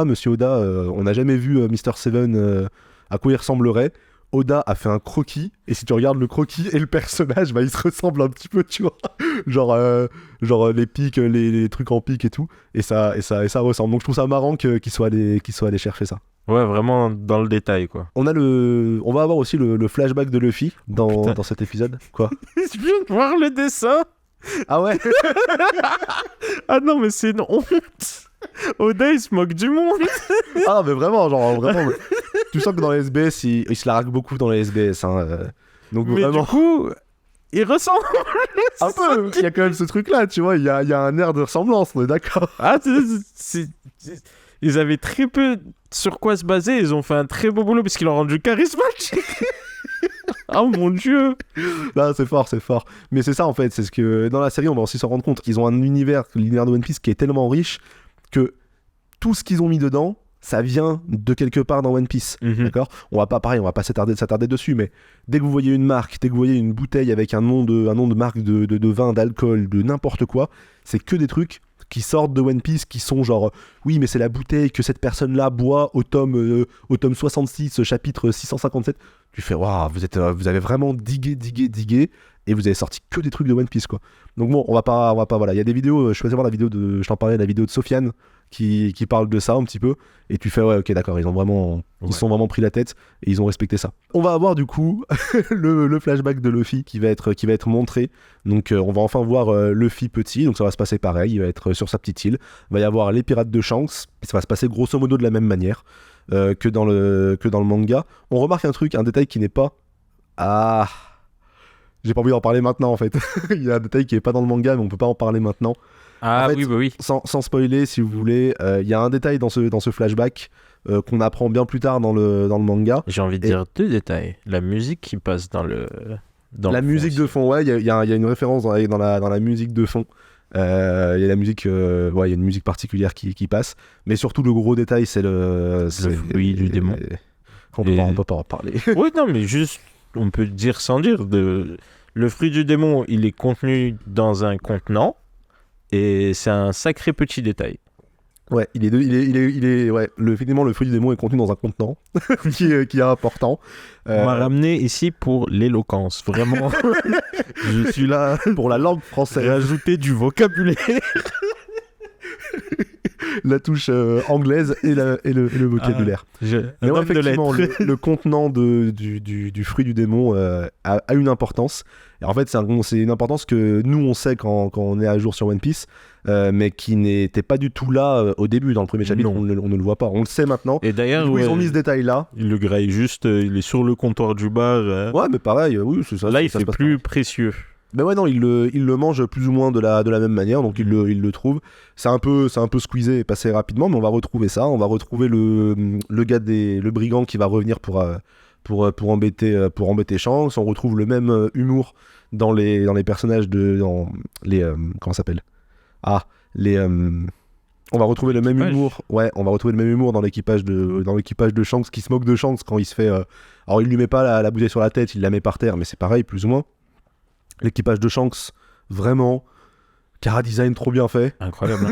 Speaker 1: monsieur Oda, on n'a jamais vu Mr. Seven, à quoi il ressemblerait. Oda a fait un croquis, et si tu regardes le croquis et le personnage, bah, ils se ressemblent un petit peu, tu vois. genre les pics, les trucs en pic et tout, et ça ressemble. Donc je trouve ça marrant qu'ils soient allés chercher ça.
Speaker 2: Ouais, vraiment dans le détail, quoi.
Speaker 1: On va avoir aussi le flashback de Luffy dans cet épisode. Quoi?
Speaker 2: Je viens de voir le dessin.
Speaker 1: Ah ouais?
Speaker 2: Ah non, mais c'est une honte. Oda, il se moque du monde.
Speaker 1: Ah, mais vraiment, vraiment. Tu sens que dans les SBS, il se la raque beaucoup dans les SBS. Hein, donc
Speaker 2: Mais
Speaker 1: vraiment.
Speaker 2: du coup, il ressemble.
Speaker 1: Un peu, il y a quand même ce truc-là, tu vois, il y a un air de ressemblance, on est d'accord.
Speaker 2: Ah, ils avaient très peu sur quoi se baser. Ils ont fait un très beau boulot parce qu'ils l'ont rendu charismatique. Oh mon dieu.
Speaker 1: Là, c'est fort. Mais c'est ça, en fait, c'est ce que dans la série, on va aussi s'en rendre compte. Ils ont l'univers de One Piece qui est tellement riche que tout ce qu'ils ont mis dedans, ça vient de quelque part dans One Piece, d'accord ? On va pas s'attarder dessus, mais dès que vous voyez une marque, dès que vous voyez une bouteille avec un nom de marque de vin, d'alcool, de n'importe quoi, c'est que des trucs qui sortent de One Piece, qui sont genre, oui, mais c'est la bouteille que cette personne-là boit au tome 66, chapitre 657. Tu fais, waouh, vous avez vraiment digué, et vous avez sorti que des trucs de One Piece, quoi. Donc bon, on va pas, voilà. Il y a des vidéos, je faisais voir je t'en parlais, la vidéo de Sofiane, qui parle de ça un petit peu, et tu fais, ouais, ok, d'accord, ils sont vraiment pris la tête, et ils ont respecté ça. On va avoir, du coup, le flashback de Luffy qui va être montré. Donc on va enfin voir Luffy petit, donc ça va se passer pareil, il va être sur sa petite île. Il va y avoir les pirates de Shanks, ça va se passer grosso modo de la même manière que dans le manga. On remarque un détail qui n'est pas... Ah... J'ai pas envie d'en parler maintenant, en fait. Il y a un détail qui est pas dans le manga, mais on peut pas en parler maintenant.
Speaker 2: Ah en fait, oui.
Speaker 1: Sans spoiler, si vous voulez, il y a un détail dans ce flashback qu'on apprend bien plus tard dans le manga.
Speaker 2: J'ai envie de dire deux détails. La musique qui passe dans
Speaker 1: la musique de fond, ouais, il y a une référence dans la musique de fond. Il y a la musique, il y a une musique particulière qui passe. Mais surtout, le gros détail, c'est le
Speaker 2: fruit du démon.
Speaker 1: On peut pas en parler.
Speaker 2: Oui, non, mais juste, on peut dire sans dire, le fruit du démon, il est contenu dans un contenant. Et c'est un sacré petit détail.
Speaker 1: Ouais, effectivement, le fruit du démon est contenu dans un contenant qui est important.
Speaker 2: On m'a ramené ici pour l'éloquence, vraiment.
Speaker 1: Je suis là pour la langue française.
Speaker 2: Rajouter du vocabulaire.
Speaker 1: La touche anglaise et le vocabulaire. Mais ouais, effectivement, le contenant du fruit du démon a une importance. Et en fait, c'est une importance que nous, on sait quand on est à jour sur One Piece, mais qui n'était pas du tout là au début, dans le premier chapitre, on ne le voit pas. On le sait maintenant.
Speaker 2: Et d'ailleurs,
Speaker 1: du coup, ils ont mis ce détail-là.
Speaker 2: Il le graille juste, il est sur le comptoir du bar.
Speaker 1: Ouais, mais pareil, oui, c'est ça.
Speaker 2: Là, il fait plus précieux.
Speaker 1: Mais ouais, non, il le mange plus ou moins de la même manière, donc il le trouve. C'est un peu squeezé et passé rapidement, mais on va retrouver ça. On va retrouver le brigand qui va revenir pour embêter Shanks. On retrouve le même humour dans les personnages comment ça s'appelle ? On va retrouver le même humour. Ouais, on va retrouver le même humour dans l'équipage de Shanks qui se moque de Shanks quand il se fait. Alors il lui met pas la bouteille sur la tête, il la met par terre, mais c'est pareil plus ou moins. L'équipage de Shanks, vraiment, Chara design trop bien fait.
Speaker 2: Incroyable.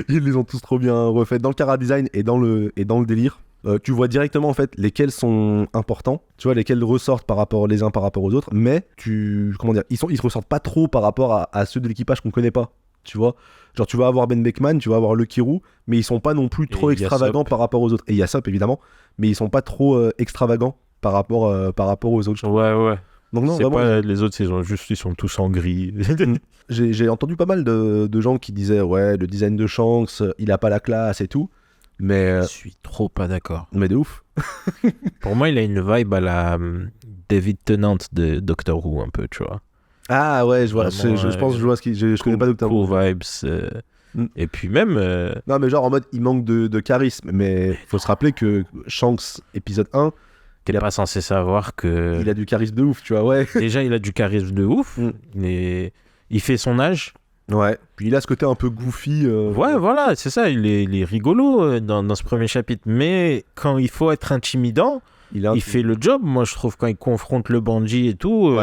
Speaker 1: Ils les ont tous trop bien refaits dans le Chara design et dans le délire. Tu vois directement en fait lesquels sont importants, tu vois lesquels ressortent les uns par rapport aux autres, mais ils se ressortent pas trop par rapport à ceux de l'équipage qu'on connaît pas, tu vois. Genre tu vas avoir Ben Beckman, tu vas avoir le Kirou, mais ils sont pas non plus trop extravagants par rapport aux autres. Et Yasopp évidemment, mais ils sont pas trop extravagants par rapport aux autres.
Speaker 2: Ouais.
Speaker 1: Donc non,
Speaker 2: c'est
Speaker 1: vraiment,
Speaker 2: pas les autres, ils sont tous en gris.
Speaker 1: J'ai entendu pas mal de gens qui disaient ouais, le design de Shanks, il a pas la classe et tout. Mais
Speaker 2: je suis trop pas d'accord.
Speaker 1: Mais de ouf.
Speaker 2: Pour moi, il a une vibe à la David Tennant de Doctor Who un peu, tu vois.
Speaker 1: Ah ouais, je vois. Vraiment, je pense que je vois ce qui. Je connais pas Doctor Who.
Speaker 2: Cool vibes. Et puis même.
Speaker 1: Non, mais genre en mode, il manque de charisme. Mais faut se rappeler que Shanks épisode 1.
Speaker 2: Qu'elle est pas censé savoir que.
Speaker 1: Il a du charisme de ouf, tu vois, ouais.
Speaker 2: Déjà, il a du charisme de ouf. Mais il fait son âge.
Speaker 1: Ouais, puis il a ce côté un peu goofy.
Speaker 2: Ouais, voilà, c'est ça, il est rigolo dans ce premier chapitre. Mais quand il faut être intimidant, il fait le job. Moi, je trouve quand il confronte le bandit et tout,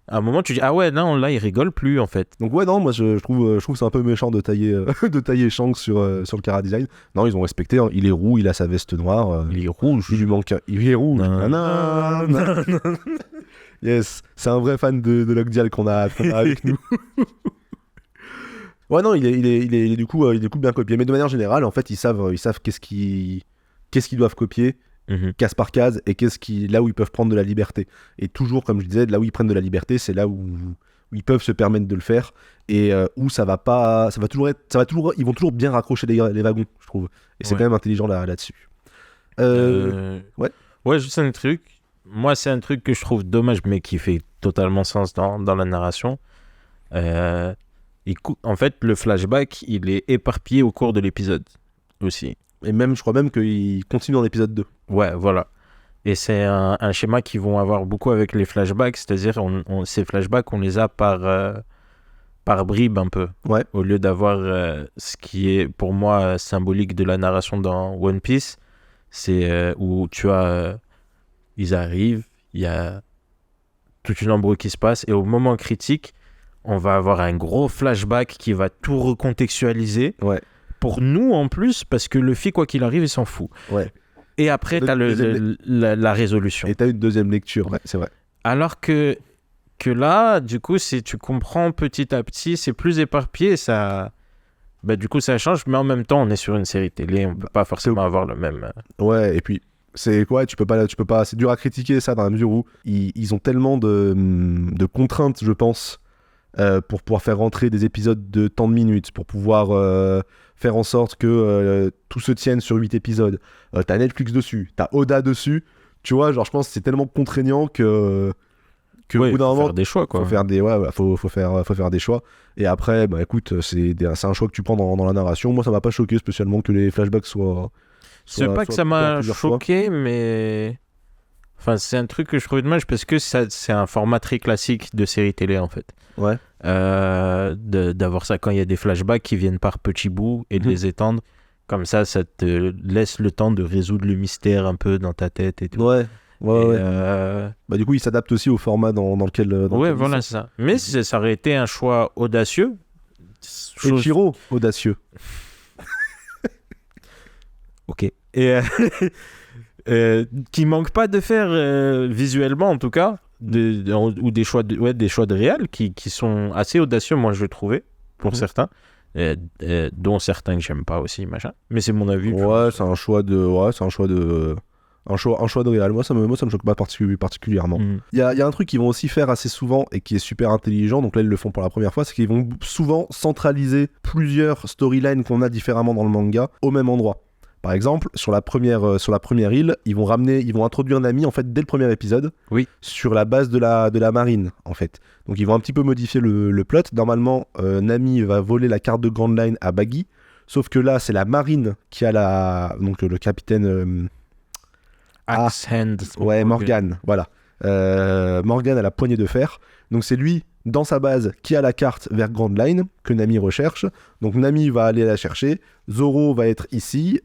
Speaker 2: À un moment, tu dis, ah ouais, non, là, il rigole plus, en fait.
Speaker 1: Donc ouais, non, moi je trouve que c'est un peu méchant de tailler, de tailler Shanks sur le chara-design. Non, ils ont respecté, hein. Il est roux, il a sa veste noire.
Speaker 2: Il est rouge.
Speaker 1: Il lui manque il est rouge.
Speaker 2: Non.
Speaker 1: Nanana. Yes, c'est un vrai fan de Lockdial qu'on a avec nous. Ouais, non, il est du coup bien copié. Mais de manière générale, en fait, ils savent qu'est-ce qu'ils doivent copier, case par case, et là où ils peuvent prendre de la liberté. Et toujours, comme je disais, là où ils prennent de la liberté, c'est là où ils peuvent se permettre de le faire, et où ils vont toujours bien raccrocher les wagons, je trouve. Et c'est quand même intelligent là-dessus. Ouais.
Speaker 2: Ouais, juste un truc. Moi, c'est un truc que je trouve dommage, mais qui fait totalement sens dans la narration. En fait, le flashback, il est éparpillé au cours de l'épisode aussi.
Speaker 1: Et même, je crois même qu'il continue dans l'épisode 2.
Speaker 2: Ouais, voilà. Et c'est un schéma qu'ils vont avoir beaucoup avec les flashbacks, c'est-à-dire ces flashbacks, on les a par bribes un peu.
Speaker 1: Ouais.
Speaker 2: Au lieu d'avoir ce qui est pour moi symbolique de la narration dans One Piece, c'est où tu as... ils arrivent, il y a toute une embrouille qui se passe, et au moment critique, on va avoir un gros flashback qui va tout recontextualiser.
Speaker 1: Ouais.
Speaker 2: Pour nous en plus, parce que Luffy, quoi qu'il arrive, il s'en fout.
Speaker 1: Ouais.
Speaker 2: Et après, t'as la résolution.
Speaker 1: Et t'as une deuxième lecture, ouais, c'est vrai.
Speaker 2: Alors que là, du coup, tu comprends petit à petit, c'est plus éparpillé, ça... Bah, du coup, ça change, mais en même temps, on est sur une série télé, on peut pas forcément avoir le même...
Speaker 1: Ouais, et puis, c'est quoi, tu peux pas, c'est dur à critiquer ça, dans la mesure où ils ont tellement de contraintes, je pense, pour pouvoir faire rentrer des épisodes de tant de minutes, pour pouvoir faire en sorte que tout se tienne sur 8 épisodes. T'as Netflix dessus, t'as Oda dessus, tu vois, genre je pense que c'est tellement contraignant que
Speaker 2: ouais,
Speaker 1: au bout d'un moment,
Speaker 2: faut faire des choix, quoi.
Speaker 1: Faut faire des choix. Et après, bah écoute, c'est un choix que tu prends dans la narration. Moi, ça m'a pas choqué spécialement que les flashbacks soient
Speaker 2: c'est pas que ça m'a choqué, mais... Enfin, c'est un truc que je trouvais dommage parce que c'est un format très classique de série télé, en fait.
Speaker 1: Ouais.
Speaker 2: D'avoir ça quand il y a des flashbacks qui viennent par petits bouts et de les étendre. Comme ça te laisse le temps de résoudre le mystère un peu dans ta tête et tout.
Speaker 1: Ouais. Bah, du coup, il s'adapte aussi au format dans lequel.
Speaker 2: Ouais, voilà, c'est ça. Mais ça aurait été un choix audacieux.
Speaker 1: Eiichiro, audacieux.
Speaker 2: Ok. Et qui manque pas de faire visuellement, en tout cas, ou des choix de réal qui sont assez audacieux, moi, je le trouvais, pour certains. Dont certains que j'aime pas aussi, machin. Mais c'est mon avis.
Speaker 1: Ouais, c'est un choix de réal. Moi, ça me choque pas particulièrement. Il y a un truc qu'ils vont aussi faire assez souvent et qui est super intelligent, donc là ils le font pour la première fois, c'est qu'ils vont souvent centraliser plusieurs storylines qu'on a différemment dans le manga au même endroit. Par exemple, sur la première île, ils vont introduire Nami en fait dès le premier épisode.
Speaker 2: Oui.
Speaker 1: Sur la base de la marine en fait. Donc ils vont un petit peu modifier le plot. Normalement, Nami va voler la carte de Grand Line à Baggy, sauf que là c'est la marine qui a donc le capitaine
Speaker 2: Axe Hand.
Speaker 1: Ouais, Morgan, voilà. Morgan a la poignée de fer. Donc c'est lui, dans sa base, qui a la carte vers Grand Line, que Nami recherche. Donc Nami va aller la chercher. Zoro va être ici.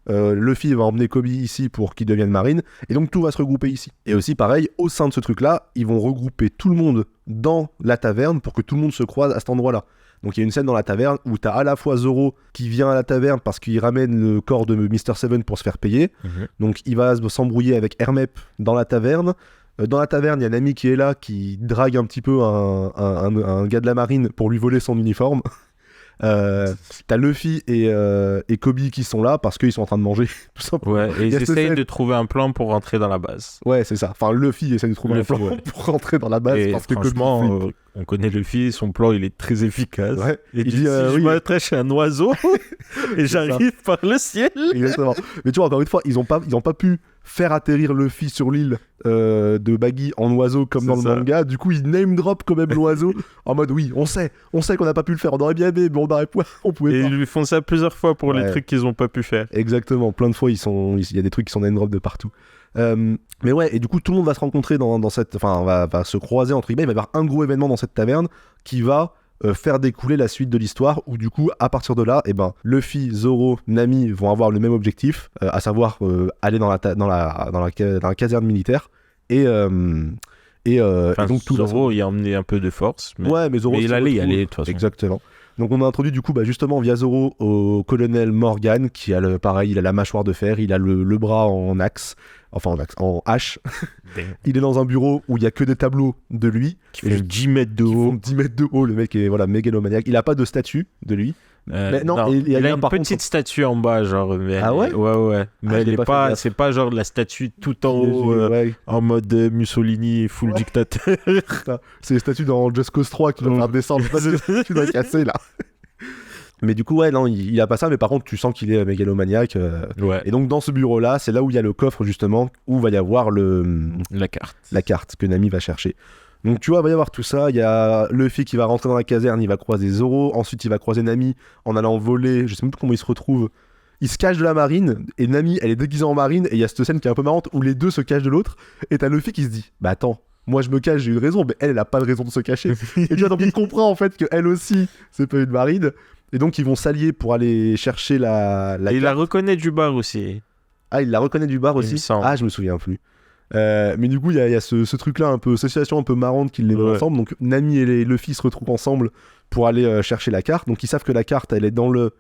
Speaker 1: Luffy va emmener Kobe ici pour qu'il devienne marine. Et donc tout va se regrouper ici. Et aussi, pareil, au sein de ce truc-là, ils vont regrouper tout le monde dans la taverne pour que tout le monde se croise à cet endroit-là. Donc il y a une scène dans la taverne où t'as à la fois Zoro qui vient à la taverne parce qu'il ramène le corps de Mr. Seven pour se faire payer. Donc il va s'embrouiller avec Hermep dans la taverne. Dans la taverne, il y a Nami qui est là, qui drague un petit peu un gars de la marine pour lui voler son uniforme. T'as Luffy et Kobe qui sont là parce qu'ils sont en train de manger, tout simplement.
Speaker 2: Ouais, et ils essayent de trouver un plan pour rentrer dans la base.
Speaker 1: Ouais, c'est ça. Enfin, Luffy essaie de trouver un plan pour rentrer dans la base
Speaker 2: et
Speaker 1: parce que
Speaker 2: franchement, on connaît Luffy, son plan il est très efficace.
Speaker 1: Ouais.
Speaker 2: Il dit je m'attache à un oiseau et j'arrive par le ciel.
Speaker 1: Exactement. Mais tu vois, encore une fois, ils ont pas pu faire atterrir Luffy sur l'île de Baggy en oiseau comme dans le manga. Du coup, ils name drop quand même l'oiseau en mode oui, on sait qu'on n'a pas pu le faire, on aurait bien aimé, mais on pouvait pas.
Speaker 2: Et ils lui font ça plusieurs fois pour les trucs qu'ils ont pas pu faire.
Speaker 1: Exactement, plein de fois il y a des trucs qui sont name drop de partout. Mais ouais, et du coup tout le monde va se rencontrer dans cette, enfin va se croiser entre guillemets. Il va y avoir un gros événement dans cette taverne qui va faire découler la suite de l'histoire, où du coup à partir de là, Luffy, Zoro, Nami vont avoir le même objectif, à savoir aller dans la caserne militaire et Et
Speaker 2: Enfin,
Speaker 1: donc tout
Speaker 2: Zoro, il a emmené un peu de force. Mais,
Speaker 1: mais Zoro
Speaker 2: mais il
Speaker 1: s'y
Speaker 2: allait y
Speaker 1: retrouve.
Speaker 2: aller, de toute façon.
Speaker 1: Exactement. Donc on a introduit du coup justement via Zoro au colonel Morgan qui a pareil, il a la mâchoire de fer, il a le bras en axe, en hache. Il est dans un bureau où il y a que des tableaux de lui
Speaker 2: Qui fait 10 mètres de
Speaker 1: qui font
Speaker 2: haut.
Speaker 1: 10 mètres de haut. Le mec est mégalomaniaque. Il a pas de statue de lui. Mais non, il y a
Speaker 2: une
Speaker 1: par
Speaker 2: petite
Speaker 1: contre-
Speaker 2: statue en bas, genre. Mais
Speaker 1: Ah ouais?
Speaker 2: Ouais. Mais
Speaker 1: je
Speaker 2: elle
Speaker 1: l'ai
Speaker 2: est
Speaker 1: pas fait
Speaker 2: pas,
Speaker 1: gaffe.
Speaker 2: c'est pas genre la statue tout en haut,
Speaker 1: Ouais,
Speaker 2: en mode Mussolini, full dictateur.
Speaker 1: putain. C'est les statues dans Just Cause 3 qui doivent faire descendre. Tu dois casser là. Mais du coup, ouais, non, il a pas ça, mais par contre, tu sens qu'il est mégalomaniaque.
Speaker 2: Ouais.
Speaker 1: Et donc, dans ce bureau-là, c'est là où il y a le coffre, justement, où va y avoir
Speaker 2: La carte.
Speaker 1: la carte que Nami va chercher. Donc, tu vois, il va y avoir tout ça. Il y a Luffy qui va rentrer dans la caserne, il va croiser Zoro. Ensuite, il va croiser Nami en allant voler. Je sais même plus comment il se retrouve. Il se cache de la marine, et Nami, elle est déguisée en marine, et il y a cette scène qui est un peu marrante où les deux se cachent de l'autre, et t'as Luffy qui se dit, bah attends, moi je me cache, j'ai une raison, mais elle a pas de raison de se cacher. Et tu vois, donc il comprend en fait qu'elle aussi, c'est pas une marine, et donc ils vont s'allier pour aller chercher la
Speaker 2: Et il la
Speaker 1: carte.
Speaker 2: reconnaît du bar aussi.
Speaker 1: Ah, il la reconnaît du bar
Speaker 2: Il me
Speaker 1: aussi.
Speaker 2: semble.
Speaker 1: Ah, je me souviens plus. Mais du coup, il y a ce truc-là, un peu, cette situation un peu marrante qu'ils les mettent
Speaker 2: Ouais.
Speaker 1: ensemble. Donc Nami et Luffy se retrouvent ensemble pour aller chercher la carte. Donc ils savent que la carte, elle est dans le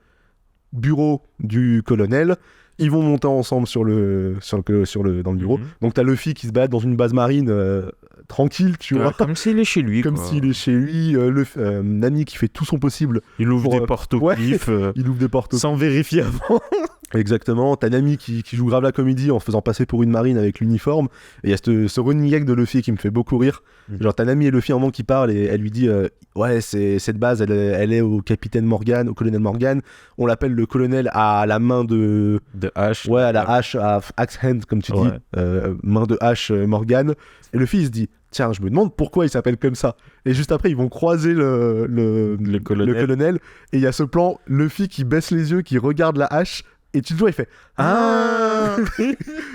Speaker 1: bureau du colonel. Ils vont monter ensemble dans le bureau.
Speaker 2: Mhm.
Speaker 1: Donc t'as Luffy qui se balade dans une base marine tranquille, tu vois.
Speaker 2: Comme s'il est chez lui.
Speaker 1: Comme
Speaker 2: quoi.
Speaker 1: s'il est chez lui. Nami qui fait tout son possible.
Speaker 2: Il ouvre
Speaker 1: pour,
Speaker 2: des portes au
Speaker 1: ouais.
Speaker 2: pif,
Speaker 1: Il ouvre des portes.
Speaker 2: sans vérifier avant.
Speaker 1: Exactement, t'as Nami qui joue grave la comédie en se faisant passer pour une marine avec l'uniforme, et il y a ce running gag de Luffy qui me fait beaucoup rire. Genre t'as Nami et Luffy à un moment qui parlent et elle lui dit ouais, cette base elle est au capitaine Morgan, au colonel Morgan, on l'appelle le colonel à la main de...
Speaker 2: De hache.
Speaker 1: Ouais, à la hache, à axe hand comme tu
Speaker 2: Ouais.
Speaker 1: dis, main de hache Morgan, et Luffy il se dit tiens, je me demande pourquoi il s'appelle comme ça. Et juste après, ils vont croiser le colonel. Et il y a ce plan, Luffy qui baisse les yeux, qui regarde la hache. Et tu le vois, il fait ah.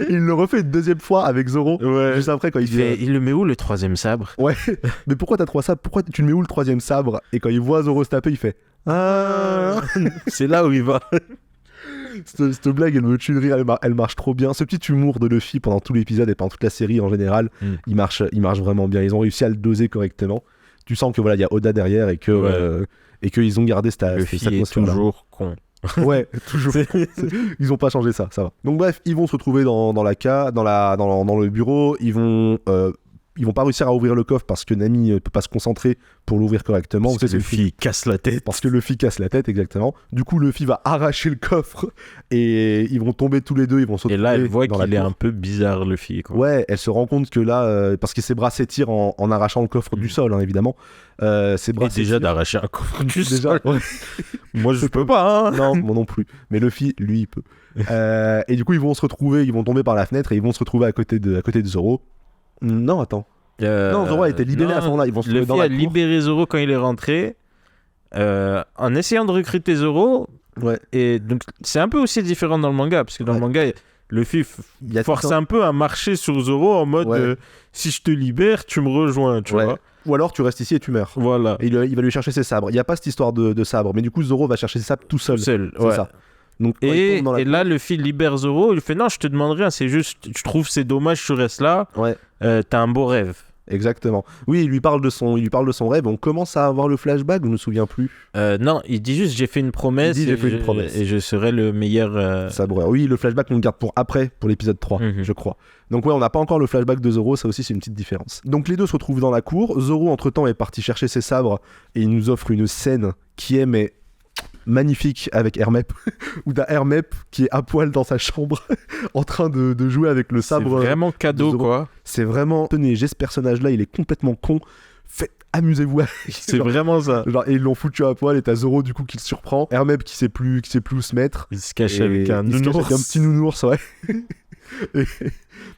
Speaker 1: Il le refait une deuxième fois avec Zoro.
Speaker 2: Ouais.
Speaker 1: Juste après, quand il dit
Speaker 2: Il le met où le troisième sabre?
Speaker 1: ouais, mais pourquoi t'as 3 sabres? Pourquoi tu le mets où le troisième sabre? Et quand il voit Zoro se taper, il fait ah.
Speaker 2: C'est là où il va.
Speaker 1: Cette blague, elle me tue de rire, elle marche trop bien. Ce petit humour de Luffy pendant tout l'épisode et pendant toute la série en général, il marche vraiment bien. Ils ont réussi à le doser correctement. Tu sens que voilà, il y a Oda derrière et que qu'ils ont gardé cette
Speaker 2: Luffy est
Speaker 1: atmosphère-là.
Speaker 2: toujours con.
Speaker 1: Ouais, toujours. Ils ont pas changé ça va. Donc bref, ils vont se retrouver dans le bureau. Ils vont pas réussir à ouvrir le coffre parce que Nami peut pas se concentrer pour l'ouvrir correctement.
Speaker 2: Parce que
Speaker 1: C'est
Speaker 2: Luffy casse la tête.
Speaker 1: parce que Luffy casse la tête, exactement. Du coup, Luffy va arracher le coffre et ils vont tomber tous les deux. Ils vont se
Speaker 2: Et là, elle voit
Speaker 1: dans la
Speaker 2: qu'il est
Speaker 1: cour.
Speaker 2: un peu bizarre, Luffy. Quoi.
Speaker 1: Ouais, elle se rend compte que là, parce que ses bras s'étirent en arrachant le coffre du sol, hein, évidemment. Ses bras
Speaker 2: Et déjà
Speaker 1: s'étirent.
Speaker 2: d'arracher un coffre du
Speaker 1: Déjà,
Speaker 2: sol.
Speaker 1: ouais.
Speaker 2: Moi, je peux pas. Hein.
Speaker 1: Non, moi non plus. Mais Luffy, lui, il peut. Et du coup, ils vont se retrouver, ils vont tomber par la fenêtre et ils vont se retrouver à côté de Zoro. Non, attends. Non, Zoro a été libéré à ce moment-là. Ils vont se retrouver
Speaker 2: Luffy
Speaker 1: dans la
Speaker 2: a
Speaker 1: cour.
Speaker 2: libéré Zoro quand il est rentré. En essayant de recruter Zoro.
Speaker 1: Ouais.
Speaker 2: Et donc, c'est un peu aussi différent dans le manga. Parce que dans le manga, Luffy
Speaker 1: Il y a
Speaker 2: force
Speaker 1: tout
Speaker 2: un peu à marcher sur Zoro en mode
Speaker 1: Ouais.
Speaker 2: si je te libère, tu me rejoins. Tu
Speaker 1: Ouais.
Speaker 2: vois.
Speaker 1: Ou alors tu restes ici et tu meurs.
Speaker 2: Voilà.
Speaker 1: Et il va lui chercher ses sabres. Il n'y a pas cette histoire de sabre. Mais du coup, Zoro va chercher ses sabres tout seul.
Speaker 2: Seul.
Speaker 1: C'est
Speaker 2: Ouais.
Speaker 1: ça. Donc, quand il
Speaker 2: Et,
Speaker 1: tombe dans la
Speaker 2: et là, Luffy libère Zoro. Il fait non, je te demande rien. C'est juste, je trouve c'est dommage, tu restes là.
Speaker 1: Ouais.
Speaker 2: T'as un beau rêve.
Speaker 1: Exactement. Oui, il lui parle de son rêve. On commence à avoir le flashback, je me souviens plus.
Speaker 2: Non, il dit juste j'ai fait une promesse.
Speaker 1: Il dit, j'ai
Speaker 2: et
Speaker 1: fait une
Speaker 2: je-
Speaker 1: promesse.
Speaker 2: Et je serai le meilleur.
Speaker 1: Sabreur. Oui, le flashback, on le garde pour après, pour l'épisode 3,
Speaker 2: Mhm.
Speaker 1: je crois. Donc ouais, on n'a pas encore le flashback de Zoro, ça aussi c'est une petite différence. Donc les deux se retrouvent dans la cour. Zoro, entre-temps, est parti chercher ses sabres et il nous offre une scène qui est, mais magnifique avec Hermep, où t'as Hermep qui est à poil dans sa chambre en train de jouer avec le
Speaker 2: C'est
Speaker 1: sabre.
Speaker 2: vraiment cadeau,
Speaker 1: Zoro.
Speaker 2: quoi.
Speaker 1: C'est vraiment, tenez, j'ai ce personnage-là, il est complètement con. Amusez-vous avec.
Speaker 2: C'est
Speaker 1: Genre-
Speaker 2: vraiment ça.
Speaker 1: Genre, et ils l'ont foutu à poil et t'as Zoro du coup qui le surprend. Hermep qui sait plus où se mettre.
Speaker 2: Il se cache
Speaker 1: Et
Speaker 2: avec un
Speaker 1: il se cache
Speaker 2: nounours.
Speaker 1: avec un petit nounours, ouais.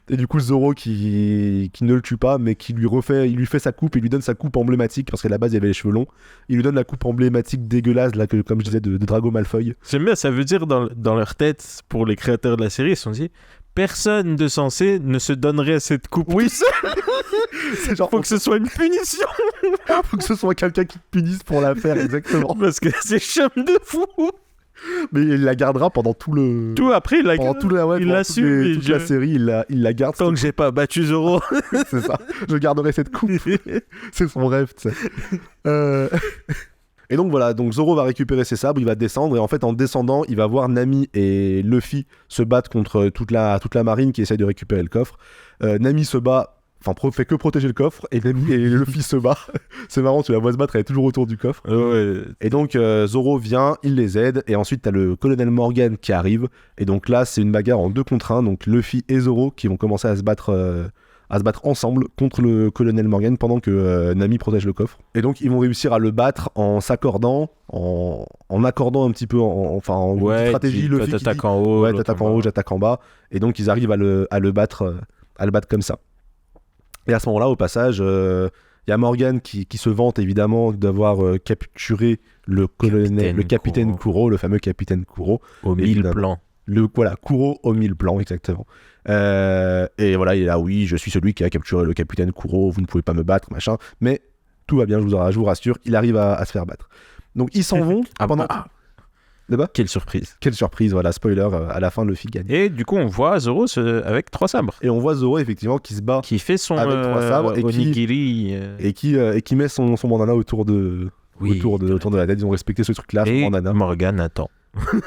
Speaker 1: et du coup, Zoro qui ne le tue pas, mais il lui fait sa coupe, il lui donne sa coupe emblématique, parce qu'à la base, il avait les cheveux longs. Il lui donne la coupe emblématique dégueulasse, là, comme je disais, de Drago Malfoy.
Speaker 2: J'aime bien, ça veut dire dans leur tête, pour les créateurs de la série, ils se sont dit personne de censé ne se donnerait cette coupe.
Speaker 1: Oui, c'est genre,
Speaker 2: Faut que ce soit une punition.
Speaker 1: faut que ce soit quelqu'un qui te punisse pour la faire, exactement.
Speaker 2: Parce que c'est chum de fou.
Speaker 1: Mais il la gardera pendant tout le...
Speaker 2: Tout après, il
Speaker 1: pendant tout le... ouais,
Speaker 2: il
Speaker 1: pendant
Speaker 2: l'assume.
Speaker 1: toute la série, il la garde.
Speaker 2: Tant que j'ai pas battu Zoro.
Speaker 1: C'est ça. Je garderai cette coupe. C'est son rêve, tu sais. Et donc voilà, donc Zoro va récupérer ses sabres, il va descendre, et en fait en descendant, il va voir Nami et Luffy se battre contre toute la marine qui essaye de récupérer le coffre. Nami se bat, enfin fait que protéger le coffre, et Nami et Luffy se bat. C'est marrant, tu la vois se battre, elle est toujours autour du coffre.
Speaker 2: Ouais.
Speaker 1: Et donc Zoro vient, il les aide, et ensuite t'as le colonel Morgan qui arrive, et donc là c'est une bagarre en 2 contre 1, donc Luffy et Zoro qui vont commencer à se battre ensemble contre le colonel Morgan pendant que Nami protège le coffre. Et donc ils vont réussir à le battre en s'accordant, en accordant un petit peu, en stratégie. Luffy qui
Speaker 2: t'attaques
Speaker 1: dit,
Speaker 2: en haut,
Speaker 1: ouais, t'attaques en haut, j'attaque en bas. Et donc ils arrivent à le battre comme ça. Et à ce moment-là, au passage, il y a Morgan qui se vante évidemment d'avoir capturé le capitaine Kuro, le fameux capitaine Kuro.
Speaker 2: Aux 1000 plans.
Speaker 1: Kuro aux 1000 plans, exactement. Et voilà, il est là, oui, je suis celui qui a capturé le capitaine Kuro, vous ne pouvez pas me battre, machin. Mais tout va bien, je vous rassure, il arrive à se faire battre. Donc ils s'en vont pendant... Là-bas ?
Speaker 2: Quelle surprise.
Speaker 1: Quelle surprise, voilà, spoiler, à la fin, Luffy gagne.
Speaker 2: Et du coup, on voit Zoro avec 3 sabres.
Speaker 1: Et on voit Zoro, effectivement, qui se bat
Speaker 2: qui fait son
Speaker 1: avec 3 sabres
Speaker 2: onigiri.
Speaker 1: Et qui met son bandana autour de la tête. Ils ont respecté ce truc-là, son
Speaker 2: Et
Speaker 1: bandana.
Speaker 2: Morgan attend.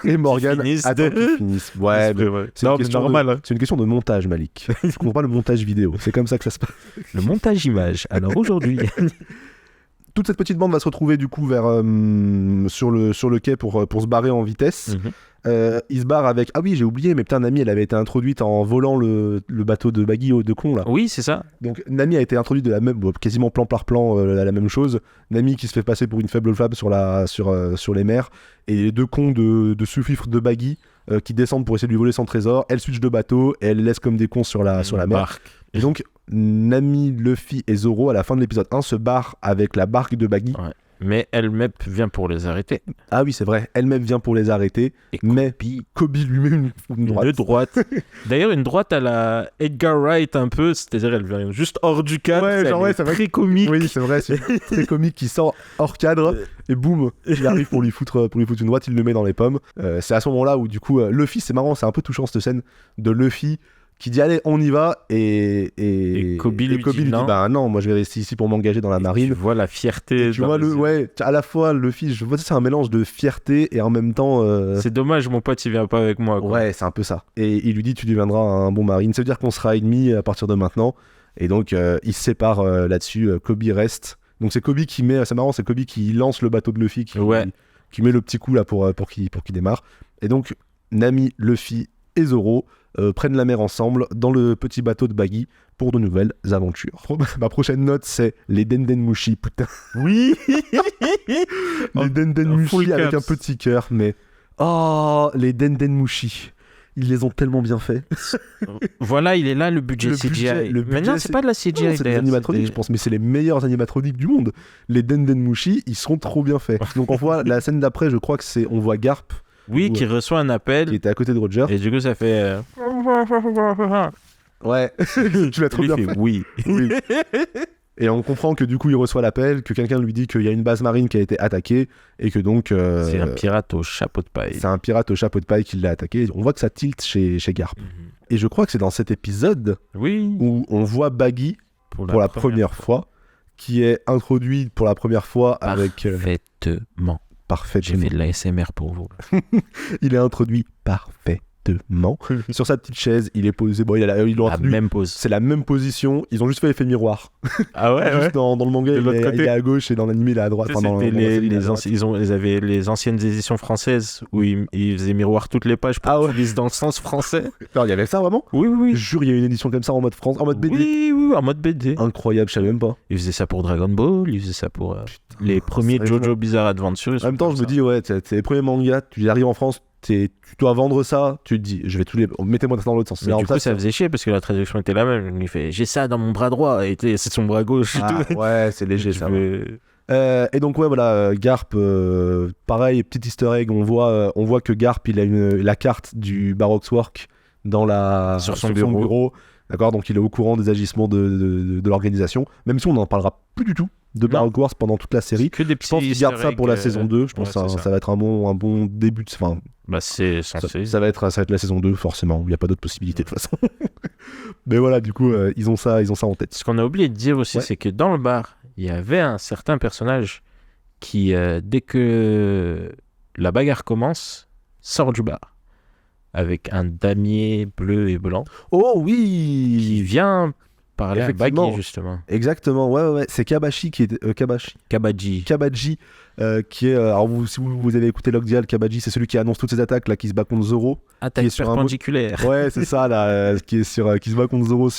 Speaker 1: Et Morgan attend qu'ils finissent. Ouais, mais c'est
Speaker 2: normal.
Speaker 1: C'est une question de montage, Malik. Je comprends pas le montage vidéo. C'est comme ça que ça se passe.
Speaker 2: Le montage image. Alors aujourd'hui...
Speaker 1: Toute cette petite bande va se retrouver du coup sur le quai pour se barrer en vitesse. Il se barre avec... Ah oui, j'ai oublié, mais putain, Nami, elle avait été introduite en volant le bateau de Baggy de con, là.
Speaker 2: Oui, c'est ça.
Speaker 1: Donc Nami a été introduite de la même... quasiment plan par plan, la même chose. Nami qui se fait passer pour une faible femme sur les mers. Et les 2 cons de sous-fifre de Baggy qui descendent pour essayer de lui voler son trésor. Elle switch de bateau et elle laisse comme des cons sur la mer. Et donc, Nami, Luffy et Zoro, à la fin de l'épisode 1, se barrent avec la barque de Baggy.
Speaker 2: Ouais. Mais elle-même vient pour les arrêter.
Speaker 1: Ah oui, c'est vrai. Elle-même vient pour les arrêter.
Speaker 2: Et
Speaker 1: mais Kobe lui met une droite.
Speaker 2: D'ailleurs, une droite à la Edgar Wright un peu. C'est-à-dire, elle vient juste hors du cadre.
Speaker 1: Ouais,
Speaker 2: c'est très comique.
Speaker 1: Oui, c'est vrai. C'est très comique qui sort hors cadre. Et boum, il arrive pour lui foutre une droite. Il le met dans les pommes. C'est à ce moment-là où, du coup, Luffy, c'est marrant. C'est un peu touchant cette scène de Luffy qui dit allez on y va et
Speaker 2: Kobe lui dit
Speaker 1: bah non, moi je vais rester ici pour m'engager dans la marine.
Speaker 2: Tu vois la fierté.
Speaker 1: Tu vois à la fois Luffy, je vois que c'est un mélange de fierté et en même temps
Speaker 2: c'est dommage mon pote il vient pas avec moi quoi.
Speaker 1: Ouais, c'est un peu ça. Et il lui dit tu deviendras un bon marine, ça veut dire qu'on sera ennemis à partir de maintenant. Et donc ils se séparent là-dessus. Kobe reste. Donc c'est Kobe qui met, c'est marrant, c'est Kobe qui lance le bateau de Luffy qui met le petit coup là pour qu'il démarre. Et donc Nami, Luffy et Zoro prennent la mer ensemble dans le petit bateau de Baggy pour de nouvelles aventures. Ma prochaine note, c'est les Dendenmushi, putain.
Speaker 2: Oui.
Speaker 1: Les Dendenmushi avec un petit cœur, mais... Oh, les Dendenmushi. Ils les ont tellement bien fait.
Speaker 2: Voilà, il est là le budget CGI. Maintenant, c'est pas de la CGI.
Speaker 1: Non, c'est des animatroniques, je pense, mais c'est les meilleurs animatroniques du monde. Les Dendenmushi, ils sont trop bien faits. Donc on voit la scène d'après, je crois que c'est... On voit Garp.
Speaker 2: Oui, qui reçoit un appel.
Speaker 1: Qui était à côté de Roger.
Speaker 2: Et du coup, ça fait...
Speaker 1: Ouais, tu l'as trop bien fait.
Speaker 2: Oui.
Speaker 1: Et on comprend que du coup, il reçoit l'appel, que quelqu'un lui dit qu'il y a une base marine qui a été attaquée, et que donc...
Speaker 2: c'est un pirate au chapeau de paille.
Speaker 1: C'est un pirate au chapeau de paille qui l'a attaqué. On voit que ça tilte chez Garp. Et je crois que c'est dans cet épisode où on voit Baggy pour la première fois, qui est introduit pour la première fois avec... Parfaitement.
Speaker 2: J'ai fait de l'ASMR pour vous.
Speaker 1: Il est introduit parfaitement. Sur sa petite chaise, il est posé. Bon, la
Speaker 2: même pose.
Speaker 1: C'est la même position. Ils ont juste fait l'effet miroir.
Speaker 2: Ah ouais,
Speaker 1: juste dans le manga, il est à gauche et dans l'anime, il est à droite.
Speaker 2: Ils avaient les anciennes éditions françaises où ils faisaient miroir toutes les pages pour qu'ils lisent dans le sens français.
Speaker 1: Alors, il y avait ça vraiment ?
Speaker 2: Oui.
Speaker 1: Je jure, il y a une édition comme ça en mode France, en mode BD.
Speaker 2: Oui, en mode BD.
Speaker 1: Incroyable, je savais même pas.
Speaker 2: Ils faisaient ça pour Dragon Ball, ils faisaient ça pour les premiers JoJo Bizarre Adventure.
Speaker 1: En même temps, je me dis, ouais, c'est les premiers mangas, tu arrives en France, tu dois vendre ça, tu te dis, je vais tous les... Mettez-moi ça dans l'autre sens.
Speaker 2: Mais du coup, ça faisait chier parce que la traduction était la même. Il fait, j'ai ça dans mon bras droit, et c'est son bras gauche.
Speaker 1: Ouais, c'est léger ça. Et donc, ouais, voilà, Garp, pareil, petit easter egg, on voit que Garp, il a la carte du Baroque Work sur son bureau. D'accord, donc il est au courant des agissements de l'organisation, même si on n'en parlera plus du tout de Baroque Wars pendant toute la série.
Speaker 2: Que des
Speaker 1: Je pense qu'ils gardent ça pour la saison 2. Je pense que ça va être un bon début. Enfin,
Speaker 2: c'est censé.
Speaker 1: Ça va être la saison 2, forcément. Il n'y a pas d'autre possibilité de toute façon. Mais voilà, du coup, ils ont ça en tête.
Speaker 2: Ce qu'on a oublié de dire aussi, c'est que dans le bar, il y avait un certain personnage qui, dès que la bagarre commence, sort du bar. Avec un damier bleu et blanc.
Speaker 1: Oh oui!
Speaker 2: Qui vient parler à Baggy, justement.
Speaker 1: Exactement, ouais. C'est Kabashi qui est...
Speaker 2: Kabaji.
Speaker 1: Qui est... alors, si vous avez écouté Lockdial, Kabaji, c'est celui qui annonce toutes ses attaques, là, qui se bat contre Zoro.
Speaker 2: Attaque perpendiculaire.
Speaker 1: Ouais, c'est ça, là, qui se bat contre Zoro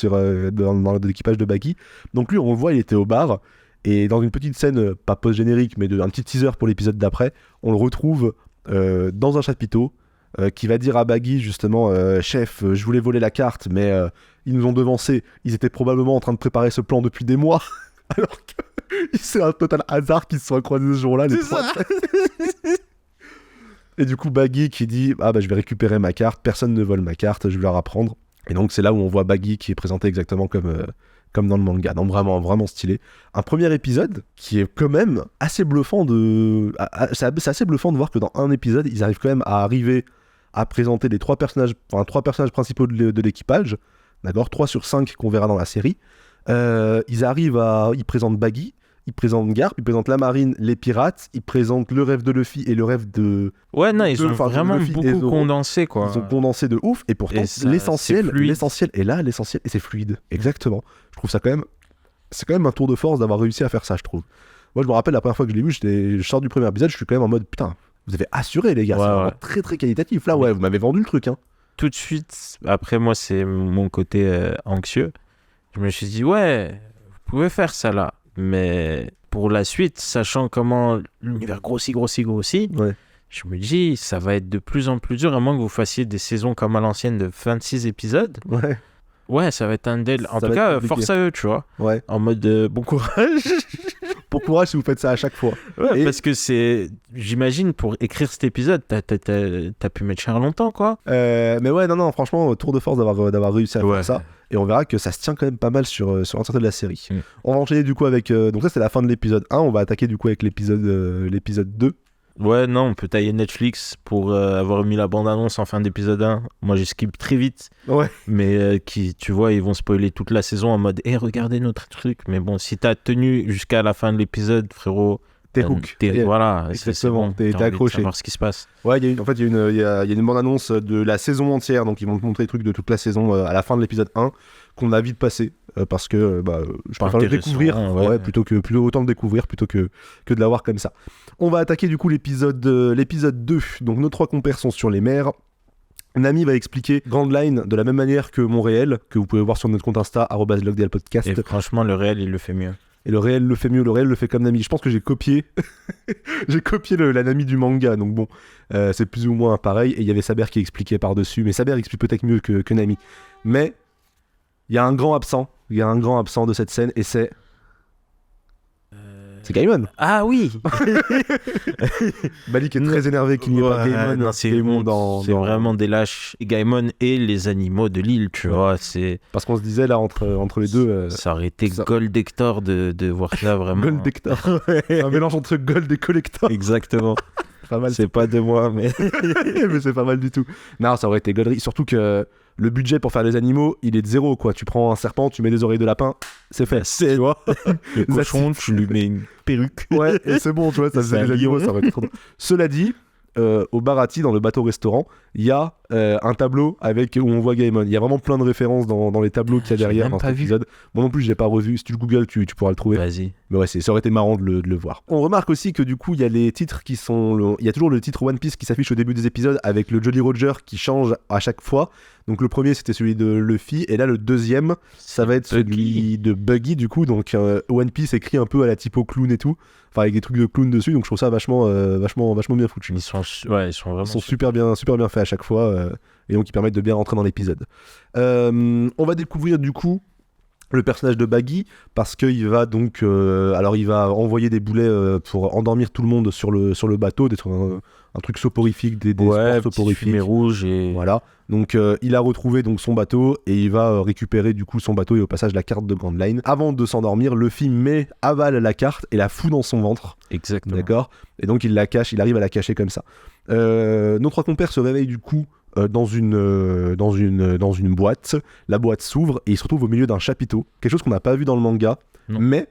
Speaker 1: dans l'équipage de Baggy. Donc lui, on le voit, il était au bar. Et dans une petite scène, pas post-générique, mais un petit teaser pour l'épisode d'après, on le retrouve dans un chapiteau. Qui va dire à Baggy justement chef, je voulais voler la carte mais ils nous ont devancés, ils étaient probablement en train de préparer ce plan depuis des mois alors que c'est un total hasard qu'ils se sont croisés ce jour-là les trois. Et du coup Baggy qui dit je vais récupérer ma carte, personne ne vole ma carte, je vais leur apprendre. Et donc c'est là où on voit Baggy qui est présenté exactement comme dans le manga, donc vraiment stylé. Un premier épisode qui est quand même assez bluffant c'est assez bluffant de voir que dans un épisode ils arrivent quand même à présenter les trois personnages principaux de l'équipage, d'accord, 3 sur 5 qu'on verra dans la série. Ils présentent Baggy, ils présentent Garp, ils présentent la marine, les pirates, ils présentent le rêve de Luffy et le rêve de...
Speaker 2: Ouais, non, ils ont vraiment beaucoup condensé, quoi.
Speaker 1: Ils ont condensé de ouf, et pourtant, l'essentiel est là, et c'est fluide. Exactement. Je trouve ça quand même... C'est quand même un tour de force d'avoir réussi à faire ça, je trouve. Moi, je me rappelle la première fois que je l'ai vu, je sors du premier épisode, je suis quand même en mode, putain, vous avez assuré, les gars, c'est vraiment très très qualitatif. Là, vous m'avez vendu le truc, hein.
Speaker 2: Tout de suite, après moi, c'est mon côté anxieux. Je me suis dit, ouais, vous pouvez faire ça là. Mais pour la suite, sachant comment l'univers grossit, je me dis, ça va être de plus en plus dur, à moins que vous fassiez des saisons comme à l'ancienne de 26 épisodes. Ouais, ça va être un deal. En tout cas, force à eux, tu vois.
Speaker 1: Ouais.
Speaker 2: En mode bon courage.
Speaker 1: Bon courage si vous faites ça à chaque fois.
Speaker 2: Ouais, parce que j'imagine, pour écrire cet épisode, t'as pu mettre cher longtemps, quoi.
Speaker 1: Mais ouais, non, franchement, tour de force d'avoir réussi à faire ça. Et on verra que ça se tient quand même pas mal sur l'entièreté de la série. On va enchaîner du coup avec... donc ça, c'est la fin de l'épisode 1. On va attaquer du coup avec l'épisode 2.
Speaker 2: Ouais, non, on peut tailler Netflix pour avoir mis la bande-annonce en fin d'épisode 1. Moi, j'ai skip très vite.
Speaker 1: Ouais.
Speaker 2: Mais tu vois, ils vont spoiler toute la saison en mode regardez notre truc. Mais bon, si t'as tenu jusqu'à la fin de l'épisode, frérot...
Speaker 1: T'es hook.
Speaker 2: Voilà,
Speaker 1: exactement, t'es accroché.
Speaker 2: Savoir ce qui se passe.
Speaker 1: Ouais, il y a une bande-annonce de la saison entière. Donc, ils vont te montrer les trucs de toute la saison à la fin de l'épisode 1 qu'on a vite passé. Parce que je préfère le découvrir plutôt autant le découvrir plutôt que de l'avoir comme ça. On va attaquer du coup l'épisode 2. Donc nos 3 compères sont sur les mers. Nami va expliquer Grand Line de la même manière que mon réel, que vous pouvez voir sur notre compte Insta @logdlpodcast.
Speaker 2: Et franchement, le réel il le fait mieux.
Speaker 1: Et le réel le fait mieux, le réel le fait comme Nami. Je pense que j'ai copié la Nami du manga, donc bon, c'est plus ou moins pareil. Et il y avait Saber qui expliquait par-dessus, mais Saber explique peut-être mieux que Nami. Mais il y a un grand absent de cette scène, et c'est Gaimon.
Speaker 2: Ah oui.
Speaker 1: Malik est très énervé qu'il n'y ait pas Gaimon.
Speaker 2: Non, c'est vraiment des lâches. Gaimon et les animaux de l'île, tu vois.
Speaker 1: Parce qu'on se disait là entre les deux.
Speaker 2: Ça aurait été Gold Hector de voir ça vraiment.
Speaker 1: Gold Hector. Un mélange entre Gold et Collector.
Speaker 2: Exactement.
Speaker 1: Pas mal.
Speaker 2: C'est pas de moi, mais.
Speaker 1: Mais c'est pas mal du tout. Non, ça aurait été Golderie. Surtout que le budget pour faire des animaux, il est de 0, quoi. Tu prends un serpent, tu mets des oreilles de lapin, c'est fait. Tu vois.
Speaker 2: Le cochon, tu lui mets une perruque.
Speaker 1: Ouais, et c'est bon, tu vois, ça faisait des animaux, ça aurait été trop drôle. Cela dit, au Barati, dans le bateau-restaurant, il y a un tableau où on voit Gaimon. Il y a vraiment plein de références dans les tableaux qu'il y a derrière dans cet épisode. Moi non plus, je l'ai pas revu. Si tu le googles, tu pourras le trouver.
Speaker 2: Vas-y.
Speaker 1: Mais ouais, ça aurait été marrant de le voir. On remarque aussi que du coup, il y a les titres qui sont... Il y a toujours le titre One Piece qui s'affiche au début des épisodes avec le Jolly Roger qui change à chaque fois. Donc le premier, c'était celui de Luffy. Et là, le deuxième, ça va être celui de Buggy, du coup. Donc One Piece écrit un peu à la typo clown et tout. Enfin, avec des trucs de clown dessus. Donc je trouve ça vachement bien foutu.
Speaker 2: Ils sont vraiment
Speaker 1: super bien faits à chaque fois. Et donc ils permettent de bien rentrer dans l'épisode. On va découvrir du coup le personnage de Baggy, parce qu'il va donc il va envoyer des boulets pour endormir tout le monde sur le bateau, d'être un truc soporifique, des
Speaker 2: Ouais,
Speaker 1: sports
Speaker 2: petite
Speaker 1: soporifiques.
Speaker 2: fumée rouge et...
Speaker 1: Voilà. Donc il a retrouvé donc son bateau et il va récupérer du coup son bateau et au passage la carte de Grand Line. Avant de s'endormir, Luffy avale la carte et la fout dans son ventre.
Speaker 2: Exactement.
Speaker 1: D'accord. Et donc il la cache, il arrive à la cacher comme ça. Nos trois compères se réveillent du coup dans une boîte. La boîte s'ouvre et ils se retrouvent au milieu d'un chapiteau. Quelque chose qu'on n'a pas vu dans le manga,
Speaker 2: Non.
Speaker 1: mais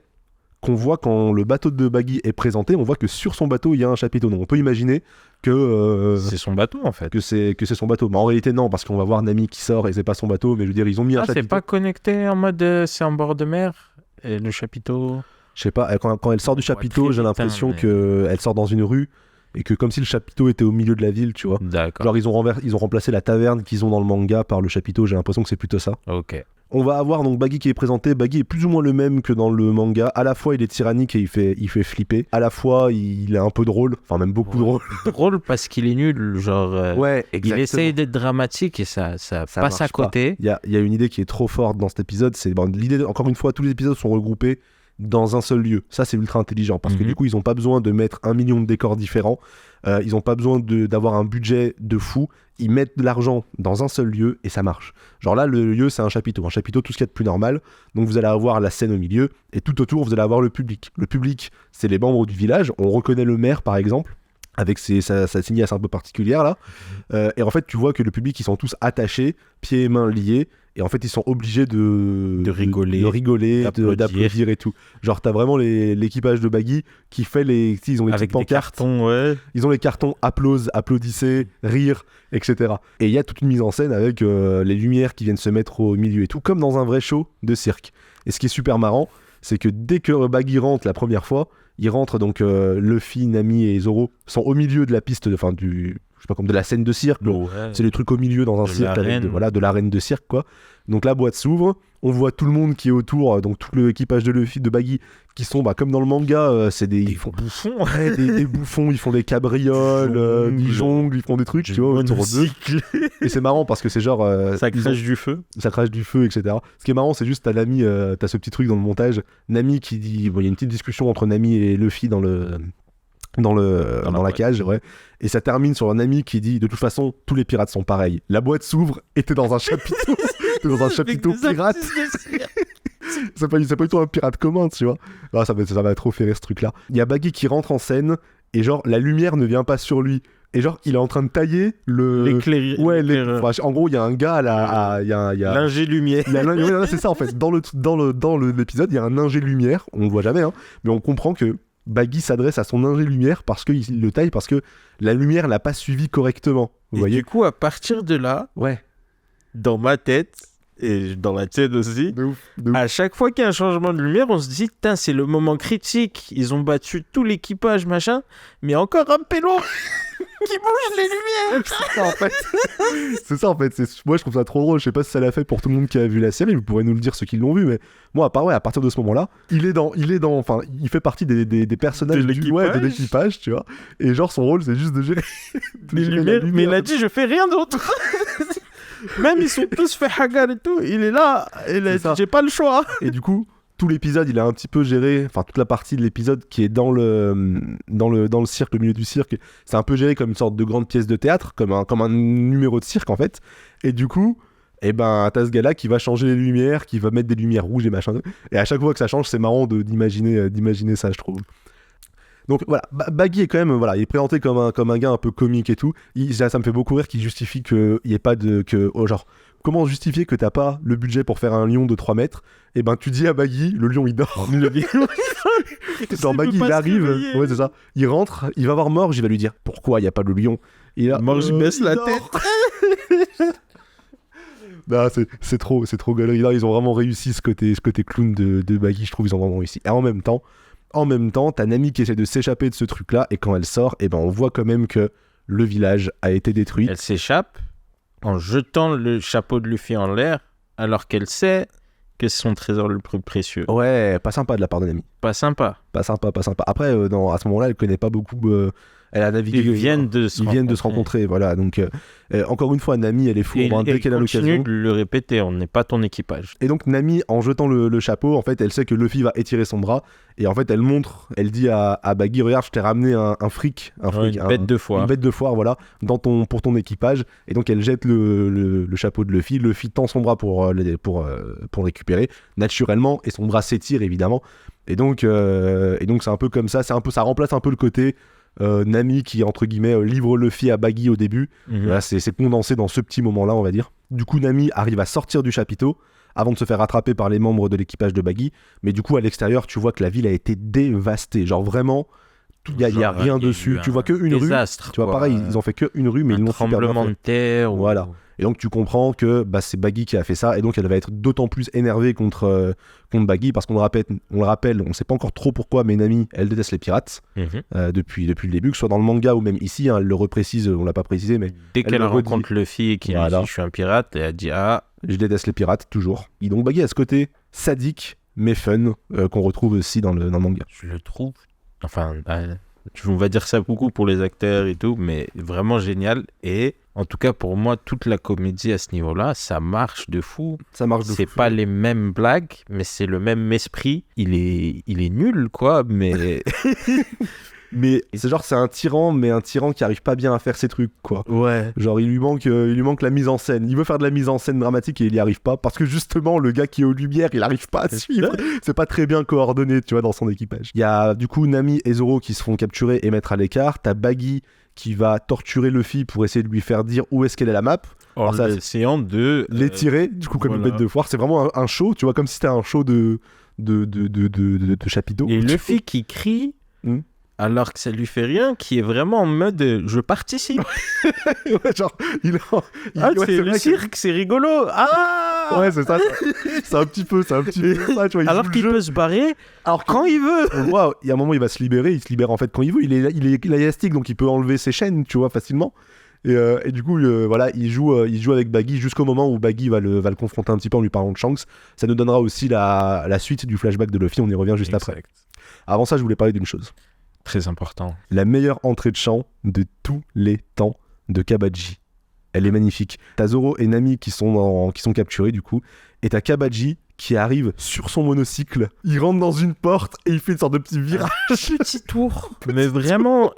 Speaker 1: qu'on voit quand le bateau de Baggy est présenté. On voit que sur son bateau il y a un chapiteau. Donc on peut imaginer que
Speaker 2: C'est son bateau en fait.
Speaker 1: que c'est son bateau. Mais en réalité non, parce qu'on va voir Nami qui sort et c'est pas son bateau. Mais je veux dire, ils ont mis un
Speaker 2: Ah,
Speaker 1: chapiteau.
Speaker 2: c'est pas connecté en mode c'est en bord de mer et le chapiteau.
Speaker 1: Je sais pas, quand elle sort du
Speaker 2: On voit
Speaker 1: chapiteau,
Speaker 2: très
Speaker 1: j'ai
Speaker 2: vite,
Speaker 1: l'impression
Speaker 2: hein, mais-
Speaker 1: qu'elle sort dans une rue et que comme si le chapiteau était au milieu de la ville, tu vois.
Speaker 2: D'accord.
Speaker 1: Genre ils ont remplacé la taverne qu'ils ont dans le manga par le chapiteau, j'ai l'impression que c'est plutôt ça.
Speaker 2: Ok.
Speaker 1: On va avoir donc Baggy qui est présenté. Baggy est plus ou moins le même que dans le manga. À la fois il est tyrannique et il fait flipper. À la fois il est un peu drôle, enfin même beaucoup
Speaker 2: Ouais.
Speaker 1: drôle.
Speaker 2: Drôle parce qu'il est nul, genre.
Speaker 1: Ouais,
Speaker 2: Il essaye d'être dramatique et ça passe à
Speaker 1: marche pas.
Speaker 2: côté.
Speaker 1: Il y a une idée qui est trop forte dans cet épisode. C'est l'idée, encore une fois, tous les épisodes sont regroupés dans un seul lieu. Ça, c'est ultra intelligent parce que
Speaker 2: Mhm.
Speaker 1: du coup, ils n'ont pas besoin de mettre 1 million de décors différents. Ils n'ont pas besoin d'avoir un budget de fou. Ils mettent de l'argent dans un seul lieu et ça marche. Genre là, le lieu, c'est un chapiteau. Un chapiteau, tout ce qu'il y a de plus normal. Donc vous allez avoir la scène au milieu et tout autour, vous allez avoir le public. Le public, c'est les membres du village. On reconnaît le maire, par exemple, avec sa signasse un peu particulière là. Et en fait, tu vois que le public, ils sont tous attachés, pieds et mains liés. Et en fait, ils sont obligés de
Speaker 2: rigoler,
Speaker 1: d'applaudir et tout. Genre, t'as vraiment l'équipage de Baggy qui fait ils ont les
Speaker 2: Avec
Speaker 1: petites
Speaker 2: des
Speaker 1: pancartes.
Speaker 2: cartons, ouais.
Speaker 1: Ils ont les cartons applaudissez, rire, etc. Et il y a toute une mise en scène avec les lumières qui viennent se mettre au milieu et tout, comme dans un vrai show de cirque. Et ce qui est super marrant, c'est que dès que Baggy rentre la première fois, il rentre donc Luffy, Nami et Zoro sont au milieu de la piste, enfin je sais pas, comme de la scène de cirque.
Speaker 2: Ouais.
Speaker 1: C'est les trucs au milieu dans un
Speaker 2: De
Speaker 1: cirque avec
Speaker 2: l'arène.
Speaker 1: de l'arène de cirque quoi. Donc la boîte s'ouvre, on voit tout le monde qui est autour, donc tout l'équipage de Luffy, de Baggy, qui sont comme dans le manga, c'est ils font
Speaker 2: bouffons.
Speaker 1: ouais, des bouffons, ils font des cabrioles, ils jonglent, ils font des trucs, tu vois, autour d'eux. Et c'est marrant parce que c'est genre
Speaker 2: Ça
Speaker 1: ils ont-
Speaker 2: crache du feu.
Speaker 1: ça crache du feu, etc. Ce qui est marrant, c'est juste t'as Nami, t'as ce petit truc dans le montage, Nami qui dit, bon, il y a une petite discussion entre Nami et Luffy dans la
Speaker 2: boîte.
Speaker 1: cage, ouais. Et ça termine sur un ami qui dit de toute façon tous les pirates sont pareils. La boîte s'ouvre et t'es dans un chapiteau, t'es dans un chapiteau pirate. C'est pas du tout un pirate commun, tu vois. Ah, ça m'a trop fait rire ce truc là. Il y a Baggy qui rentre en scène et genre la lumière ne vient pas sur lui. Et genre il est en train de tailler
Speaker 2: L'éclaireur.
Speaker 1: ouais, enfin, en gros il y a un gars là, il y a
Speaker 2: L'ingé lumière.
Speaker 1: ouais, c'est ça en fait. Dans l'épisode, il y a un ingé lumière. On le voit jamais, hein, mais on comprend que Baggy s'adresse à son ingé lumière parce qu'il le taille parce que la lumière l'a pas suivi correctement. Vous
Speaker 2: Et
Speaker 1: voyez
Speaker 2: du coup, à partir de là,
Speaker 1: Ouais.
Speaker 2: dans ma tête, et dans la tienne aussi,
Speaker 1: De ouf. De ouf.
Speaker 2: à chaque fois qu'il y a un changement de lumière, on se dit, putain, c'est le moment critique. Ils ont battu tout l'équipage, machin, mais encore un pélo qui bouge les lumières.
Speaker 1: C'est ça en fait. C'est ça en fait. Moi je trouve ça trop drôle. Je sais pas si ça l'a fait pour tout le monde qui a vu la série. Vous pourrez nous le dire ceux qui l'ont vu. Mais moi à partir de ce moment-là, enfin, il fait partie des personnages
Speaker 2: De
Speaker 1: de l'équipage, tu vois. Et genre son rôle c'est juste de gérer
Speaker 2: Les
Speaker 1: gérer la
Speaker 2: lumières. Mais il
Speaker 1: lumière.
Speaker 2: a dit, je fais rien d'autre. Même ils sont tous fait hagar et tout. Il est là. Il a
Speaker 1: C'est ça.
Speaker 2: dit, j'ai pas le choix.
Speaker 1: Et du coup, tout l'épisode, il a un petit peu géré, enfin toute la partie de l'épisode qui est dans le cirque, le milieu du cirque, c'est un peu géré comme une sorte de grande pièce de théâtre, comme un numéro de cirque en fait. Et du coup, t'as ce gars-là qui va changer les lumières, qui va mettre des lumières rouges et machin. Et à chaque fois que ça change, c'est marrant d'imaginer ça, je trouve. Donc voilà, Baggy est quand même, il est présenté comme un gars un peu comique et tout. Ça me fait beaucoup rire qu'il justifie qu'il n'y ait pas de... genre, comment justifier que t'as pas le budget pour faire un lion de 3 mètres? Et tu dis à Baggy, le lion il dort. Genre Baggy il arrive, ouais c'est ça, il rentre, il va voir Morge, il va lui dire pourquoi il n'y a pas le lion. Et là,
Speaker 2: Morge, il baisse la
Speaker 1: dort.
Speaker 2: tête.
Speaker 1: Non, c'est trop galerie. Là, ils ont vraiment réussi ce côté clown de Baggy, je trouve, ils ont vraiment réussi. Et en même temps, t'as Nami qui essaie de s'échapper de ce truc-là, et quand elle sort, on voit quand même que le village a été détruit.
Speaker 2: Elle s'échappe en jetant le chapeau de Luffy en l'air, alors qu'elle sait que c'est son trésor le plus précieux.
Speaker 1: Ouais, pas sympa de la part de Nami.
Speaker 2: Pas sympa.
Speaker 1: Pas sympa. Après, à ce moment-là, elle connaît pas beaucoup Elle a navigué.
Speaker 2: Ils viennent de se
Speaker 1: rencontrer. Voilà. Donc, encore une fois, Nami, elle est fourbe dès qu'elle a l'occasion.
Speaker 2: Continue de le répéter, on n'est pas ton équipage.
Speaker 1: Et donc, Nami, en jetant le chapeau, en fait, elle sait que Luffy va étirer son bras. Et en fait, elle dit à Baggy, regarde, je t'ai ramené un fric.
Speaker 2: Une bête de foire.
Speaker 1: Une bête de foire, voilà, pour ton équipage. Et donc, elle jette le chapeau de Luffy. Luffy tend son bras pour récupérer, naturellement, et son bras s'étire, évidemment. Et donc, c'est un peu comme ça. Ça remplace un peu le côté Nami qui, entre guillemets, livre Luffy à Baggy au début. Voilà, c'est condensé dans ce petit moment-là, on va dire. Du coup, Nami arrive à sortir du chapiteau avant de se faire rattraper par les membres de l'équipage de Baggy. Mais du coup, à l'extérieur, tu vois que la ville a été dévastée. Genre vraiment, il n'y a rien dessus. Tu vois qu'une rue. Tu vois, pareil, ils ont fait qu'une rue, mais ils l'ont super bien fait.
Speaker 2: Tremblement de terre.
Speaker 1: Voilà. Et donc, tu comprends que c'est Baggy qui a fait ça. Et donc, elle va être d'autant plus énervée contre Baggy. Parce qu'on le rappelle, on ne sait pas encore trop pourquoi, mais Nami, elle déteste les pirates. Depuis le début, que ce soit dans le manga ou même ici. Elle le reprécise, on ne l'a pas précisé. Mais
Speaker 2: dès qu'elle rencontre Luffy et qu'il lui dit « je suis un pirate », elle dit « ah ».
Speaker 1: Je déteste les pirates, toujours. Et donc, Baggy a ce côté sadique, mais fun, qu'on retrouve aussi dans le manga.
Speaker 2: Je le trouve... Enfin... on va dire ça beaucoup pour les acteurs et tout, mais vraiment génial. Et en tout cas, pour moi, toute la comédie à ce niveau-là, ça marche de fou. C'est pas les mêmes blagues, mais c'est le même esprit. Il est nul, quoi, mais...
Speaker 1: Mais c'est un tyran, mais un tyran qui arrive pas bien à faire ses trucs, quoi.
Speaker 2: Ouais.
Speaker 1: Genre, il lui manque la mise en scène. Il veut faire de la mise en scène dramatique et il y arrive pas. Parce que justement, le gars qui est aux lumières, il arrive pas à suivre. C'est pas très bien coordonné, tu vois, dans son équipage. Il y a du coup Nami et Zoro qui se font capturer et mettre à l'écart. T'as Baggy qui va torturer Luffy pour essayer de lui faire dire où est-ce qu'elle est la map.
Speaker 2: En essayant de
Speaker 1: l'étirer, du coup, comme une bête de foire. C'est vraiment un show, tu vois, comme si c'était un show de chapiteau.
Speaker 2: Et Luffy qui crie. Alors que ça lui fait rien, qui est vraiment en mode je participe.
Speaker 1: Ouais, genre,
Speaker 2: c'est le cirque, c'est rigolo. Ah
Speaker 1: ouais, c'est ça. C'est un petit peu ça, tu vois.
Speaker 2: Alors qu'il peut se barrer quand il veut.
Speaker 1: Wow, il y a un moment, il va se libérer. Il se libère en fait quand il veut. Il est élastique, donc il peut enlever ses chaînes, tu vois, facilement. Et du coup, voilà, il joue avec Baggy jusqu'au moment où Baggy va le confronter un petit peu en lui parlant de Shanks. Ça nous donnera aussi la suite du flashback de Luffy. On y revient juste après. Avant ça, je voulais parler d'une chose.
Speaker 2: Très important.
Speaker 1: La meilleure entrée de chant de tous les temps de Kabaji. Elle est magnifique. T'as Zoro et Nami qui sont capturés du coup. Et t'as Kabaji qui arrive sur son monocycle. Il rentre dans une porte et il fait une sorte de petit virage.
Speaker 2: Petit tour. Mais vraiment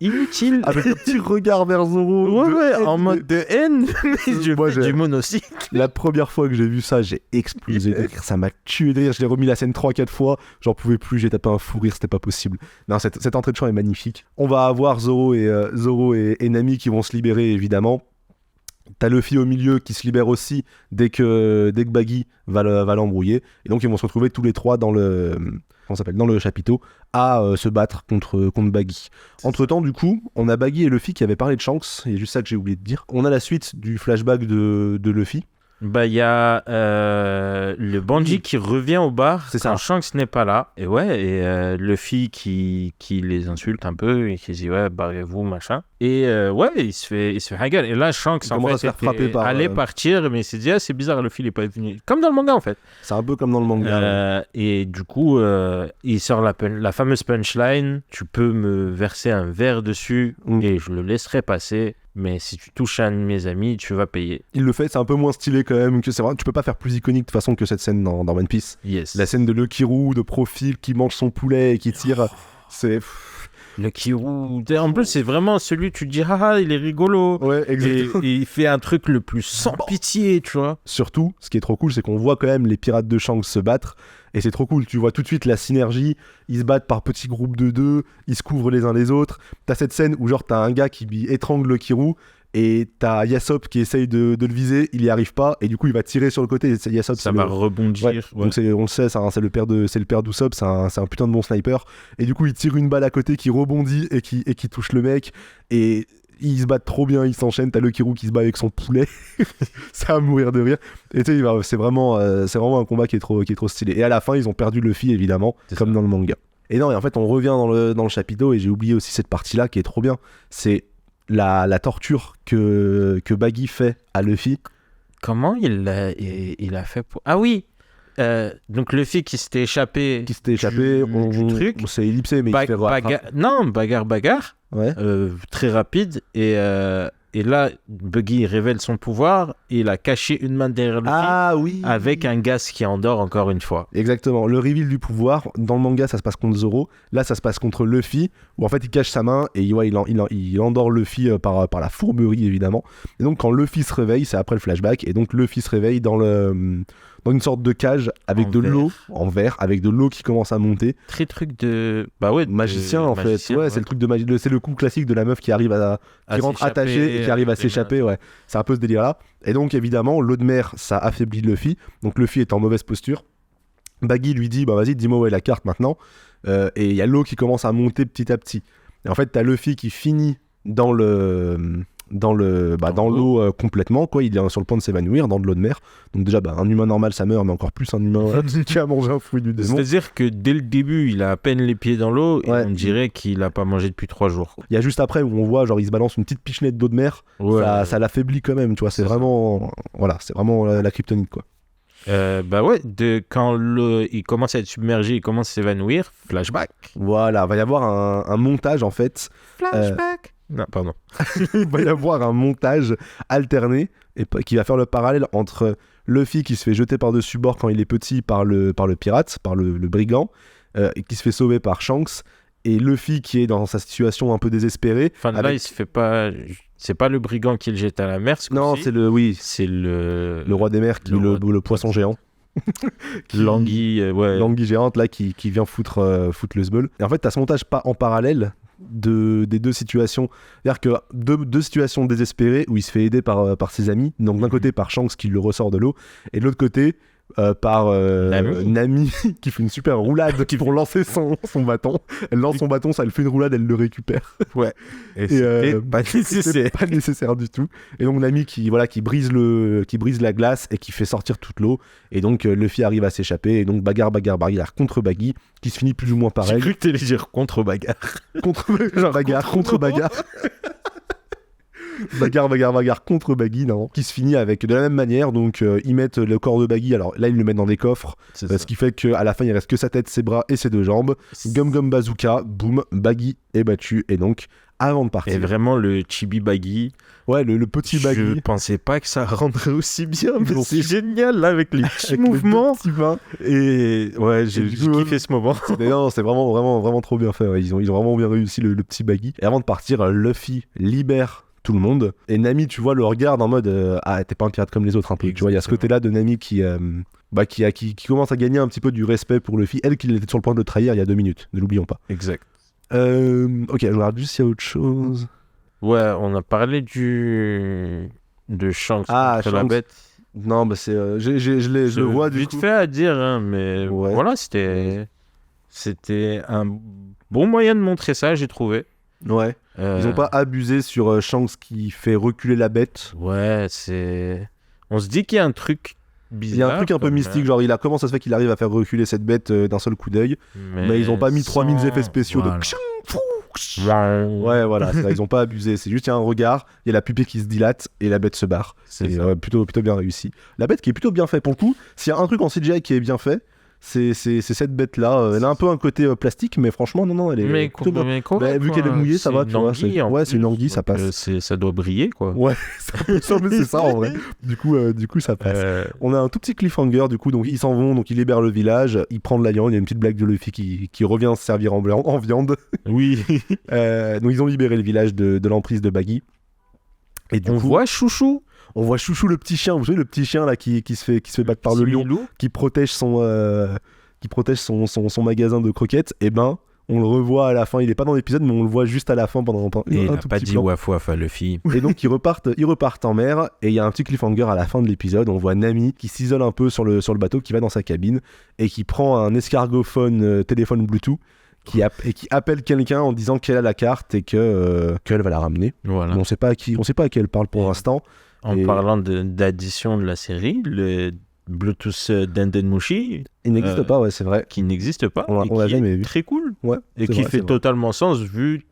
Speaker 2: inutile.
Speaker 1: Avec un petit regard vers Zoro.
Speaker 2: Ouais, en mode de haine. Du monocycle.
Speaker 1: La première fois que j'ai vu ça, j'ai explosé de rire. Ça m'a tué de rire. Je l'ai remis la scène 3-4 fois. J'en pouvais plus. J'ai tapé un fou rire. C'était pas possible. Non, cette entrée de chant est magnifique. On va avoir Zoro et Nami qui vont se libérer évidemment. T'as Luffy au milieu qui se libère aussi dès que Baggy va l'embrouiller. Et donc ils vont se retrouver tous les trois dans le chapiteau à se battre contre Baggy. Entre temps, du coup, on a Baggy et Luffy qui avaient parlé de Shanks. Il y a juste ça que j'ai oublié de dire. On a la suite du flashback de Luffy.
Speaker 2: Il y a le bandit qui revient au bar quand Shanks n'est pas là. Et Luffy qui les insulte un peu et qui dit ouais, barrez-vous, machin. Et il se fait hagar. Et là, Shanks allait partir, mais il s'est dit c'est bizarre, Luffy il est pas venu. Comme dans le manga en fait.
Speaker 1: C'est un peu comme dans le manga.
Speaker 2: Et du coup, il sort la fameuse punchline, tu peux me verser un verre dessus et je le laisserai passer. Mais si tu touches à un de mes amis, tu vas payer.
Speaker 1: Il le fait, c'est un peu moins stylé quand même. C'est vrai, tu peux pas faire plus iconique de toute façon que cette scène dans One Piece.
Speaker 2: Yes.
Speaker 1: La scène de Lucky-Roo, de profil, qui mange son poulet et qui tire. C'est.
Speaker 2: Lucky-Roo. En plus, c'est vraiment celui, tu te dis, il est rigolo.
Speaker 1: Ouais, exactement.
Speaker 2: Et il fait un truc le plus sans pitié, tu vois.
Speaker 1: Surtout, ce qui est trop cool, c'est qu'on voit quand même les pirates de Shanks se battre. Et c'est trop cool, tu vois tout de suite la synergie. Ils se battent par petits groupes de 2, ils se couvrent les uns les autres. T'as cette scène où genre t'as un gars qui étrangle Lucky-Roo et t'as Yasop qui essaye de le viser, il y arrive pas et du coup il va tirer sur le côté. Et Yasop,
Speaker 2: ça va rebondir.
Speaker 1: Ouais. Donc on le sait, c'est le père d'Usopp, c'est un putain de bon sniper. Et du coup il tire une balle à côté qui rebondit et qui touche le mec. Et ils se battent trop bien, ils s'enchaînent. T'as Lucky-Roo qui se bat avec son poulet. C'est à mourir de rire. Et tu sais, c'est vraiment un combat qui est trop stylé. Et à la fin, ils ont perdu Luffy, évidemment, comme dans le manga. Et non, et en fait, on revient dans le chapiteau, et j'ai oublié aussi cette partie-là qui est trop bien. C'est la torture que Baggy fait à Luffy.
Speaker 2: Comment il a fait pour... Ah oui, donc Luffy qui s'était échappé.
Speaker 1: du truc. On s'est ellipsé, mais il se fait
Speaker 2: bagarre.
Speaker 1: Ouais.
Speaker 2: Très rapide. Et là, Buggy révèle son pouvoir. Et il a caché une main derrière Luffy.
Speaker 1: Ah oui.
Speaker 2: Avec un gaz qui endort encore une fois.
Speaker 1: Exactement. Le reveal du pouvoir, dans le manga, ça se passe contre Zoro. Là, ça se passe contre Luffy, où en fait, il cache sa main et il endort Luffy par la fourberie, évidemment. Et donc, quand Luffy se réveille, c'est après le flashback. Et donc, Luffy se réveille dans une sorte de cage avec l'eau en verre, avec de l'eau qui commence à monter.
Speaker 2: Très truc de... Bah ouais,
Speaker 1: magicien en fait. Ouais, c'est le truc de magie. C'est le coup classique de la meuf qui arrive qui rentre attachée et qui arrive à s'échapper. Ouais, c'est un peu ce délire là. Et donc évidemment, l'eau de mer, ça affaiblit Luffy. Donc Luffy est en mauvaise posture. Baggy lui dit, bah vas-y, dis-moi où est la carte maintenant. Et il y a l'eau qui commence à monter petit à petit. Et en fait, t'as Luffy qui finit dans l'eau complètement, quoi. Il est sur le point de s'évanouir dans de l'eau de mer. Donc déjà, un humain normal ça meurt, mais encore plus un humain qui a mangé un fruit du démon.
Speaker 2: C'est-à-dire que dès le début, il a à peine les pieds dans l'eau et on dirait qu'il a pas mangé depuis 3 jours.
Speaker 1: Il y a juste après où on voit, genre, il se balance une petite pichenette d'eau de mer. Ça l'affaiblit quand même, tu vois. C'est vraiment la kryptonite, quoi.
Speaker 2: Quand il commence à être submergé, il commence à s'évanouir, flashback.
Speaker 1: Voilà, va y avoir un montage en fait.
Speaker 2: Flashback. Non, pardon.
Speaker 1: Il va y avoir un montage alterné et qui va faire le parallèle entre Luffy qui se fait jeter par-dessus bord quand il est petit par le pirate, par le brigand, et qui se fait sauver par Shanks, et Luffy qui est dans sa situation un peu désespérée.
Speaker 2: Enfin, là, il se fait pas... C'est pas le brigand qui le jette à la mer,
Speaker 1: non, c'est le roi des mers, le poisson géant.
Speaker 2: L'anguille,
Speaker 1: l'anguille géante là qui vient foutre le sbeul. Et en fait, t'as ce montage pas en parallèle des deux situations. C'est-à-dire que deux situations désespérées où il se fait aider par ses amis. Donc d'un côté par Shanks qui le ressort de l'eau, et de l'autre côté par Nami qui fait une super roulade pour lancer son bâton. Elle lance son bâton, ça elle fait une roulade, elle le récupère.
Speaker 2: Ouais.
Speaker 1: Et c'était pas nécessaire du tout. Et donc Nami qui brise la glace et qui fait sortir toute l'eau. Et donc Luffy arrive à s'échapper. Et donc bagarre contre Baggy qui se finit plus ou moins pareil.
Speaker 2: J'ai cru que t'allais dire contre bagarre.
Speaker 1: contre bagarre. Bagarre contre Baggy, non, qui se finit avec de la même manière. Donc ils mettent le corps de Baggy, alors là ils le mettent dans des coffres, ce qui fait qu'à la fin il reste que sa tête, ses bras et ses 2 jambes. Gum bazooka, boum, Baggy est battu. Et donc avant de partir,
Speaker 2: et vraiment le chibi Baggy,
Speaker 1: ouais, le petit Baggy,
Speaker 2: je pensais pas que ça rendrait aussi bien, mais c'est génial là avec les petits mouvements, et ouais, j'ai kiffé ce moment.
Speaker 1: C'est vraiment trop bien fait, ouais. Ils ont vraiment bien réussi le petit Baggy. Et avant de partir, Luffy libère tout le monde, et Nami, tu vois, le regarde en mode t'es pas un pirate comme les autres un peu. Exactement. Tu vois, il y a ce côté là de Nami qui commence à gagner un petit peu du respect pour Luffy, elle qui était sur le point de le trahir il y a 2 minutes, ne l'oublions pas.
Speaker 2: Exact.
Speaker 1: Ok, je regarde juste s'il y a autre chose.
Speaker 2: Ouais, on a parlé de Shanks contre la bête.
Speaker 1: Non, bah c'est je le vois du
Speaker 2: vite
Speaker 1: coup.
Speaker 2: Fait à dire, hein, mais voilà, c'était un bon moyen de montrer ça, j'ai trouvé.
Speaker 1: Ouais. Ils ont pas abusé sur Shanks qui fait reculer la bête.
Speaker 2: Ouais, on se dit qu'il y a un truc bizarre. Il y a
Speaker 1: un truc un peu mystique, genre comment ça se fait qu'il arrive à faire reculer cette bête d'un seul coup d'œil. Mais ils ont pas mis 3000 effets spéciaux de... Ouais, voilà, ils ont pas abusé. C'est juste, il y a un regard, il y a la pupille qui se dilate et la bête se barre. C'est plutôt bien réussi. La bête qui est plutôt bien fait pour le coup. S'il y a un truc en CGI qui est bien fait, c'est cette bête là. Elle a un peu un côté plastique, mais franchement non, elle est plutôt bien. Vu qu'elle est mouillée, ça va, tu vois. C'est une anguille, ça passe.
Speaker 2: Ça doit briller, quoi.
Speaker 1: Ouais, c'est ça en vrai. Du coup ça passe. On a un tout petit cliffhanger, du coup, donc ils s'en vont, donc ils libèrent le village, ils prennent la viande. Il y a une petite blague de Luffy qui revient se servir en viande.
Speaker 2: Oui.
Speaker 1: Donc ils ont libéré le village de l'emprise de Baggy. Et du coup,
Speaker 2: voit Chouchou.
Speaker 1: On voit Chouchou, le petit chien, vous savez, le petit chien là qui se fait battre par le lion, qui protège son magasin de croquettes. Et on le revoit à la fin. Il est pas dans l'épisode, mais on le voit juste à la fin pendant
Speaker 2: et
Speaker 1: un
Speaker 2: il a
Speaker 1: tout
Speaker 2: pas
Speaker 1: petit
Speaker 2: dit
Speaker 1: plan.
Speaker 2: waf waf à Luffy.
Speaker 1: Et donc ils repartent en mer. Et il y a un petit cliffhanger à la fin de l'épisode. On voit Nami qui s'isole un peu sur le bateau, qui va dans sa cabine et qui prend un escargophone téléphone Bluetooth. Qui appelle quelqu'un en disant qu'elle a la carte et qu'elle va la ramener.
Speaker 2: Voilà.
Speaker 1: Mais on sait pas à qui elle parle pour l'instant.
Speaker 2: Parlant d'addition de la série, le Bluetooth Dendenmushi,
Speaker 1: il n'existe pas, ouais, c'est vrai.
Speaker 2: Qui n'existe pas.
Speaker 1: On l'a jamais vu.
Speaker 2: Très cool.
Speaker 1: Ouais.
Speaker 2: Et qui fait totalement sens vu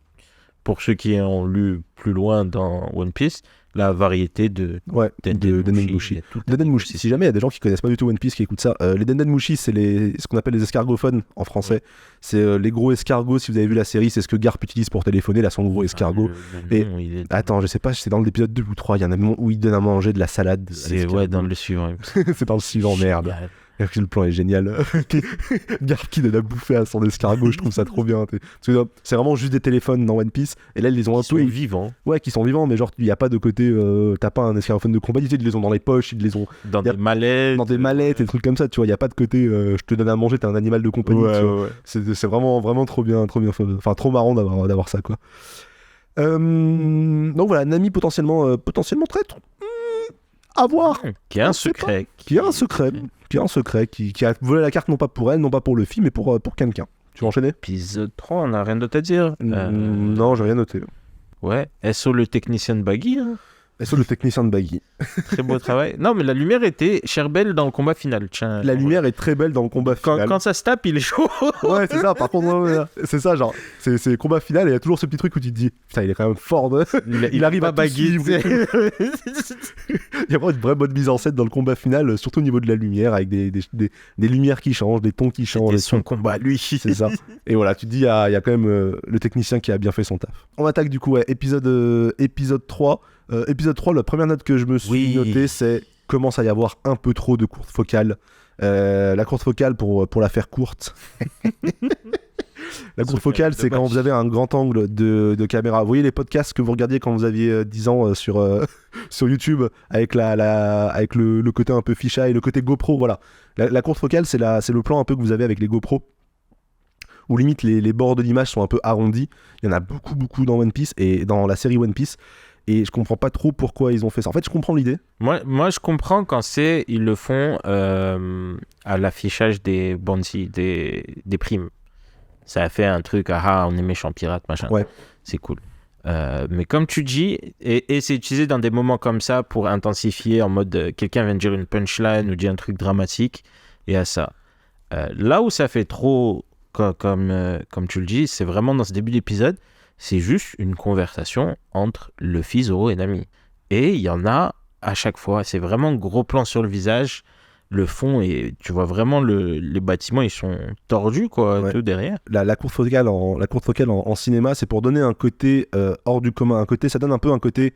Speaker 2: pour ceux qui ont lu plus loin dans One Piece, la variété de
Speaker 1: Dendenmushi. Dendenmushi, si jamais il y a des gens qui connaissent pas du tout One Piece qui écoutent ça, les Dendenmushi, c'est ce qu'on appelle les escargophones en français. Ouais. C'est les gros escargots, si vous avez vu la série, c'est ce que Garp utilise pour téléphoner, là, son gros escargot. Attends, je sais pas, c'est dans l'épisode 2 ou 3, il y en a un moment où il donne à manger de la salade.
Speaker 2: C'est dans le suivant.
Speaker 1: C'est dans le suivant, merde. Le plan est génial. Garp qui donne à bouffer à son escargot, je trouve ça trop bien. Parce que c'est vraiment juste des téléphones dans One Piece. Et là, ils les ont un peu.
Speaker 2: Ils sont vivants.
Speaker 1: Ouais, qui sont vivants, mais genre, il n'y a pas de côté. T'as pas un escargophone de combat, ils les ont dans les poches, ils les ont.
Speaker 2: Dans des mallettes.
Speaker 1: Dans des mallettes et des trucs comme ça, tu vois. Il n'y a pas de côté je te donne à manger, t'es un animal de compagnie.
Speaker 2: Ouais.
Speaker 1: C'est vraiment, vraiment trop bien. Enfin, trop marrant d'avoir ça, quoi. Donc voilà, Nami potentiellement très. À voir.
Speaker 2: Qui a un secret.
Speaker 1: Qui a volé la carte non pas pour elle, non pas pour le film, mais pour quelqu'un. Tu veux enchaîner ?
Speaker 2: Épisode 3, on n'a rien d'autre à dire.
Speaker 1: Non, j'ai rien noté.
Speaker 2: Ouais, SO le technicien de Baggy.
Speaker 1: SO le technicien de Baggy.
Speaker 2: Très beau travail. Non, mais la lumière était belle dans le combat final. Tiens,
Speaker 1: la lumière est très belle dans le combat final.
Speaker 2: Quand ça se tape, il est chaud.
Speaker 1: Ouais, c'est ça. Par contre, c'est ça, genre, c'est le combat final et il y a toujours ce petit truc où tu te dis, putain, il est quand même fort. Il arrive à Baggy. Il y a vraiment une vraie bonne mise en scène dans le combat final, surtout au niveau de la lumière, avec des lumières qui changent, des tons qui changent.
Speaker 2: Et son combat, lui.
Speaker 1: C'est ça. Et voilà, tu te dis, il y a quand même le technicien qui a bien fait son taf. On attaque du coup, épisode 3. Épisode 3, la première note que je me suis notée, c'est commence à y avoir un peu trop de courtes focales. La courte focale, pour la faire courte. La courte focale, c'est quand vous avez un grand angle de caméra. Vous voyez les podcasts que vous regardiez quand vous aviez 10 ans sur YouTube, avec le côté un peu fisheye, le côté GoPro, voilà. La courte focale, c'est le plan un peu que vous avez avec les GoPro, où limite les bords de l'image sont un peu arrondis. Il y en a beaucoup, beaucoup dans One Piece, et dans la série One Piece. Et je comprends pas trop pourquoi ils ont fait ça. En fait, je comprends l'idée.
Speaker 2: Moi je comprends quand ils le font à l'affichage des bounty, des primes. Ça a fait un truc, on est méchant pirate, machin.
Speaker 1: Ouais.
Speaker 2: C'est cool. Mais comme tu dis, et c'est utilisé dans des moments comme ça pour intensifier, en mode quelqu'un vient de dire une punchline ou dire un truc dramatique, et à ça. Là où ça fait trop, comme tu le dis, c'est vraiment dans ce début d'épisode. C'est juste une conversation entre Luffy, Zoro et Nami. Et il y en a à chaque fois. C'est vraiment gros plan sur le visage, le fond, et tu vois vraiment les bâtiments, ils sont tordus, quoi,
Speaker 1: ouais.
Speaker 2: Tout derrière.
Speaker 1: La courte focale en cinéma, c'est pour donner un côté hors du commun. Ça donne un peu un côté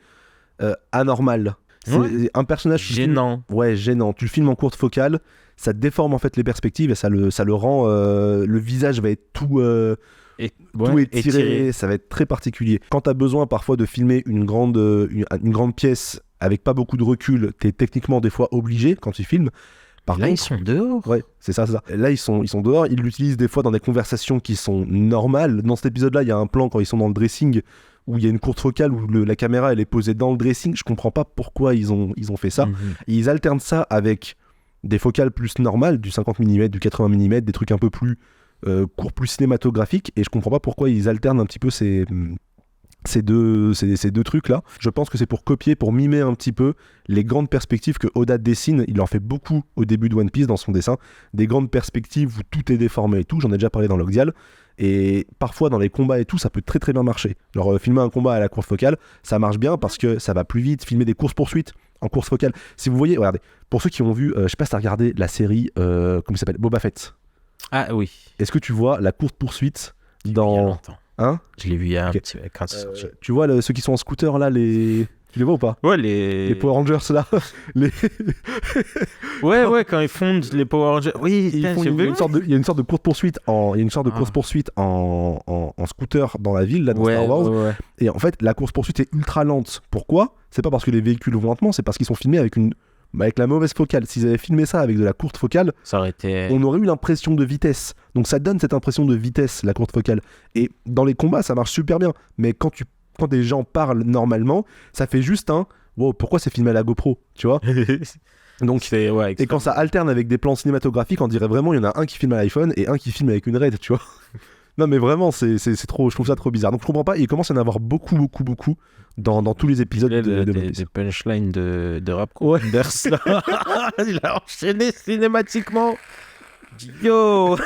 Speaker 1: anormal. C'est un personnage
Speaker 2: gênant.
Speaker 1: Gênant. Tu le filmes en courte focale, ça déforme en fait les perspectives et ça le rend. Le visage va être tout étiré, ça va être très particulier. Quand tu as besoin parfois de filmer une grande pièce avec pas beaucoup de recul, tu es techniquement des fois obligé quand tu filmes.
Speaker 2: Là, ils sont dehors.
Speaker 1: Ouais, c'est ça. Là, ils sont dehors. Ils l'utilisent des fois dans des conversations qui sont normales. Dans cet épisode-là, il y a un plan quand ils sont dans le dressing où il y a une courte focale où la caméra elle est posée dans le dressing. Je comprends pas pourquoi ils ont fait ça. Et ils alternent ça avec des focales plus normales, du 50 mm, du 80 mm, des trucs un peu plus courts, plus cinématographiques. Et je comprends pas pourquoi ils alternent un petit peu ces deux trucs là. Je pense que c'est pour mimer un petit peu les grandes perspectives que Oda dessine. Il en fait beaucoup au début de One Piece dans son dessin, des grandes perspectives où tout est déformé et tout. J'en ai déjà parlé dans Logdial. Et parfois dans les combats et tout, ça peut très très bien marcher. Genre filmer un combat à la course focale, ça marche bien parce que ça va plus vite. Filmer des courses poursuites en course focale, si vous voyez, regardez, pour ceux qui ont vu, je sais pas si t'as regardé la série comment ça s'appelle, Boba Fett.
Speaker 2: Ah oui.
Speaker 1: Est-ce que tu vois la course poursuite dans...
Speaker 2: Il y a longtemps.
Speaker 1: Hein?
Speaker 2: Je l'ai vu il y a un petit quand c'est sorti.
Speaker 1: Tu vois ceux qui sont en scooter là, tu les vois ou pas?
Speaker 2: Ouais,
Speaker 1: les Power Rangers là.
Speaker 2: ouais, quand ils fondent les Power Rangers. Oui,
Speaker 1: il y a une sorte de course poursuite en scooter dans la ville là, dans Star Wars.
Speaker 2: Ouais.
Speaker 1: Et en fait, la course poursuite est ultra lente. Pourquoi? C'est pas parce que les véhicules vont lentement, c'est parce qu'ils sont filmés avec la mauvaise focale. S'ils avaient filmé ça avec de la courte focale,
Speaker 2: ça aurait été...
Speaker 1: on aurait eu l'impression de vitesse. Donc ça donne cette impression de vitesse, la courte focale. Et dans les combats, ça marche super bien. Mais quand des gens parlent normalement, ça fait juste un « Wow, pourquoi c'est filmé à la GoPro ?» Tu vois. Donc, et quand ça alterne avec des plans cinématographiques, on dirait vraiment il y en a un qui filme à l'iPhone et un qui filme avec une RED, tu vois. Non mais vraiment, c'est trop, je trouve ça trop bizarre. Donc je comprends pas, il commence à en avoir beaucoup dans tous les épisodes
Speaker 2: des punchlines de Rap Commanders. Il a enchaîné cinématiquement. Yo.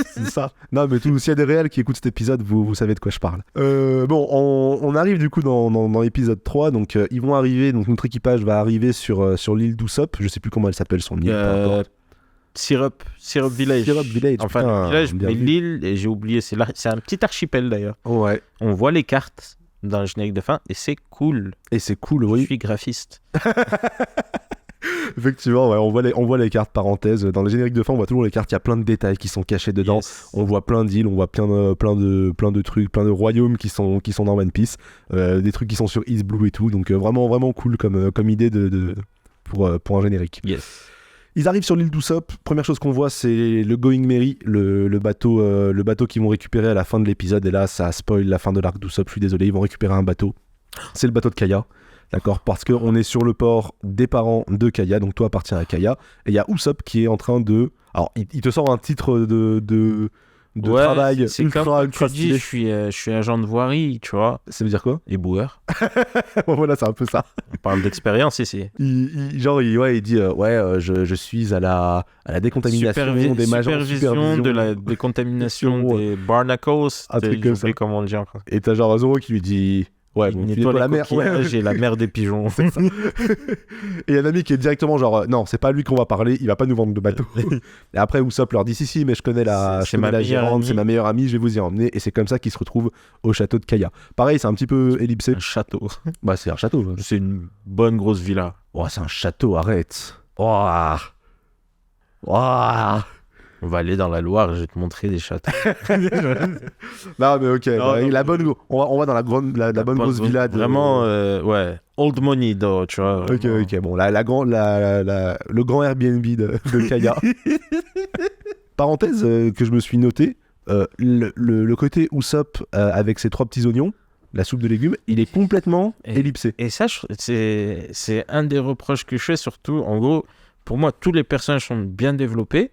Speaker 1: C'est ça. Non, mais s'il y a des réels qui écoutent cet épisode, vous savez de quoi je parle. Bon, on arrive du coup dans l'épisode 3. Donc, ils vont arriver. Donc, notre équipage va arriver sur l'île d'Usopp. Je sais plus comment elle s'appelle, son île.
Speaker 2: Syrup Village.
Speaker 1: Syrup Village.
Speaker 2: Enfin,
Speaker 1: putain,
Speaker 2: village,
Speaker 1: bien
Speaker 2: mais
Speaker 1: vu.
Speaker 2: l'île, et j'ai oublié, c'est un petit archipel d'ailleurs.
Speaker 1: Ouais.
Speaker 2: On voit les cartes dans le générique de fin et c'est cool.
Speaker 1: Et c'est cool,
Speaker 2: Je
Speaker 1: oui.
Speaker 2: suis graphiste.
Speaker 1: Effectivement, ouais, on voit les cartes parenthèses. Dans le générique de fin, on voit toujours les cartes. Il y a plein de détails qui sont cachés dedans.
Speaker 2: Yes.
Speaker 1: On voit plein d'îles, on voit plein de trucs, plein de royaumes qui sont dans One Piece. Des trucs qui sont sur East Blue et tout. Donc, vraiment cool comme idée pour un générique.
Speaker 2: Yes.
Speaker 1: Ils arrivent sur l'île d'Usopp. Première chose qu'on voit, c'est le Going Merry, le bateau qu'ils vont récupérer à la fin de l'épisode. Et là, ça spoil la fin de l'arc d'Usopp. Je suis désolé, ils vont récupérer un bateau. C'est le bateau de Kaya. D'accord, parce qu'on est sur le port des parents de Kaya, donc toi appartiens à Kaya. Et il y a Usopp qui est en train de... Alors, il te sort un titre de
Speaker 2: Ouais,
Speaker 1: travail
Speaker 2: c'est
Speaker 1: ultra,
Speaker 2: comme
Speaker 1: ultra
Speaker 2: tu dis,
Speaker 1: stylé.
Speaker 2: je suis agent de voirie, tu vois,
Speaker 1: Ça veut dire quoi?
Speaker 2: et boueur.
Speaker 1: Voilà, c'est un peu ça.
Speaker 2: On parle d'expérience ici.
Speaker 1: Il dit je suis à la décontamination des majors,
Speaker 2: supervision de la décontamination des barnacles.
Speaker 1: Un truc comme ça.
Speaker 2: Comment on dit en français.
Speaker 1: Et t'as genre Zoro qui lui dit... Ouais,
Speaker 2: Il
Speaker 1: bon,
Speaker 2: nettoie
Speaker 1: file-toi la
Speaker 2: les
Speaker 1: mer. Ouais.
Speaker 2: coquillages et la mer des pigeons.
Speaker 1: Et il y a un ami qui est directement genre non, c'est pas à lui qu'on va parler, il va pas nous vendre de bateau. Et après Usopp leur dit si, mais je connais la gérante,
Speaker 2: amie.
Speaker 1: c'est ma meilleure amie, je vais vous y emmener. Et c'est comme ça qu'ils se retrouvent au château de Kaya. Pareil, c'est un petit peu ellipsé.
Speaker 2: Un château.
Speaker 1: Bah, c'est un château.
Speaker 2: C'est une bonne grosse villa.
Speaker 1: Oh, c'est un château, arrête. Oh. Oh.
Speaker 2: On va aller dans la Loire, je vais te montrer des châteaux.
Speaker 1: Non, mais ok,
Speaker 2: Non, non.
Speaker 1: la bonne, on va dans la bonne grosse villa.
Speaker 2: Vraiment, ouais. Old money, though, tu vois.
Speaker 1: Ok,
Speaker 2: vraiment.
Speaker 1: ok, bon, le grand Airbnb de Kaya. Parenthèse que je me suis noté, le côté Usopp avec ses 3 petits oignons, la soupe de légumes, il est complètement ellipsé.
Speaker 2: Et ça, c'est un des reproches que je fais, surtout. En gros, pour moi, tous les personnages sont bien développés.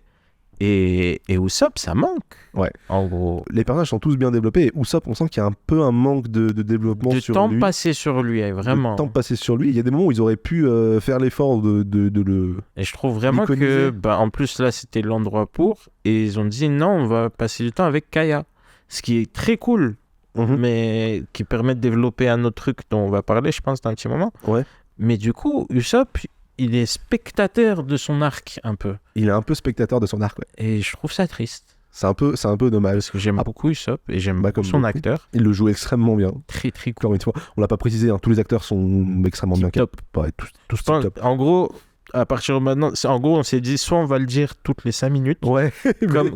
Speaker 2: Et Usopp, ça manque.
Speaker 1: Ouais.
Speaker 2: En gros.
Speaker 1: Les personnages sont tous bien développés et Usopp, on sent qu'il y a un peu un manque de développement
Speaker 2: De
Speaker 1: sur
Speaker 2: temps
Speaker 1: lui.
Speaker 2: passé sur lui, vraiment.
Speaker 1: De temps passé sur lui. Il y a des moments où ils auraient pu faire l'effort de le...
Speaker 2: Et je trouve vraiment
Speaker 1: l'iconiser.
Speaker 2: que, en plus, là, c'était l'endroit pour. Et ils ont dit, non, on va passer du temps avec Kaya. Ce qui est très cool, mais qui permet de développer un autre truc dont on va parler, je pense, dans un petit moment.
Speaker 1: Ouais.
Speaker 2: Mais du coup, Usopp, il est spectateur de son arc, un peu.
Speaker 1: Il est un peu spectateur de son arc, ouais.
Speaker 2: Et je trouve ça triste.
Speaker 1: C'est un peu dommage.
Speaker 2: Parce que j'aime beaucoup Usopp et j'aime beaucoup
Speaker 1: comme
Speaker 2: son
Speaker 1: beaucoup.
Speaker 2: acteur.
Speaker 1: Il le joue extrêmement bien.
Speaker 2: Très, très cool.
Speaker 1: Encore une fois, on l'a pas précisé, hein, tous les acteurs sont extrêmement bien
Speaker 2: Top.
Speaker 1: Ouais, tous
Speaker 2: Enfin,
Speaker 1: top.
Speaker 2: en gros, à partir de maintenant, en gros, on s'est dit, soit on va le dire toutes les 5 minutes,
Speaker 1: Ouais.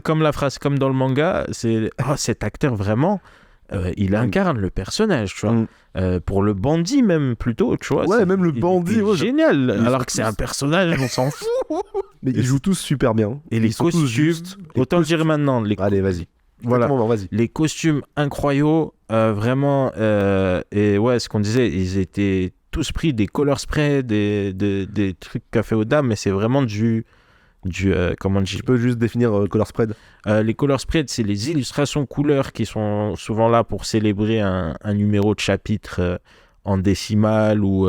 Speaker 2: comme la phrase, comme dans le manga, c'est cet acteur vraiment, il incarne le personnage, tu vois. Pour le bandit même plutôt, tu vois.
Speaker 1: Ouais, même le bandit, ouais,
Speaker 2: génial.
Speaker 1: ils
Speaker 2: Alors
Speaker 1: sont
Speaker 2: que c'est
Speaker 1: tous-
Speaker 2: un personnage, on s'en fout.
Speaker 1: Mais ils jouent tous super bien.
Speaker 2: Et les
Speaker 1: Ils sont tous
Speaker 2: costumes,
Speaker 1: justes.
Speaker 2: autant le dire maintenant,
Speaker 1: Allez, vas-y.
Speaker 2: voilà.
Speaker 1: Exactement, vas-y.
Speaker 2: Les costumes incroyables, vraiment. Et ouais, ce qu'on disait, ils étaient tous pris des color spray, des trucs café aux dames, mais c'est vraiment comment dire.
Speaker 1: Je peux juste définir Color Spread.
Speaker 2: Les color spreads, c'est les illustrations couleurs qui sont souvent là pour célébrer un numéro de chapitre en décimale ou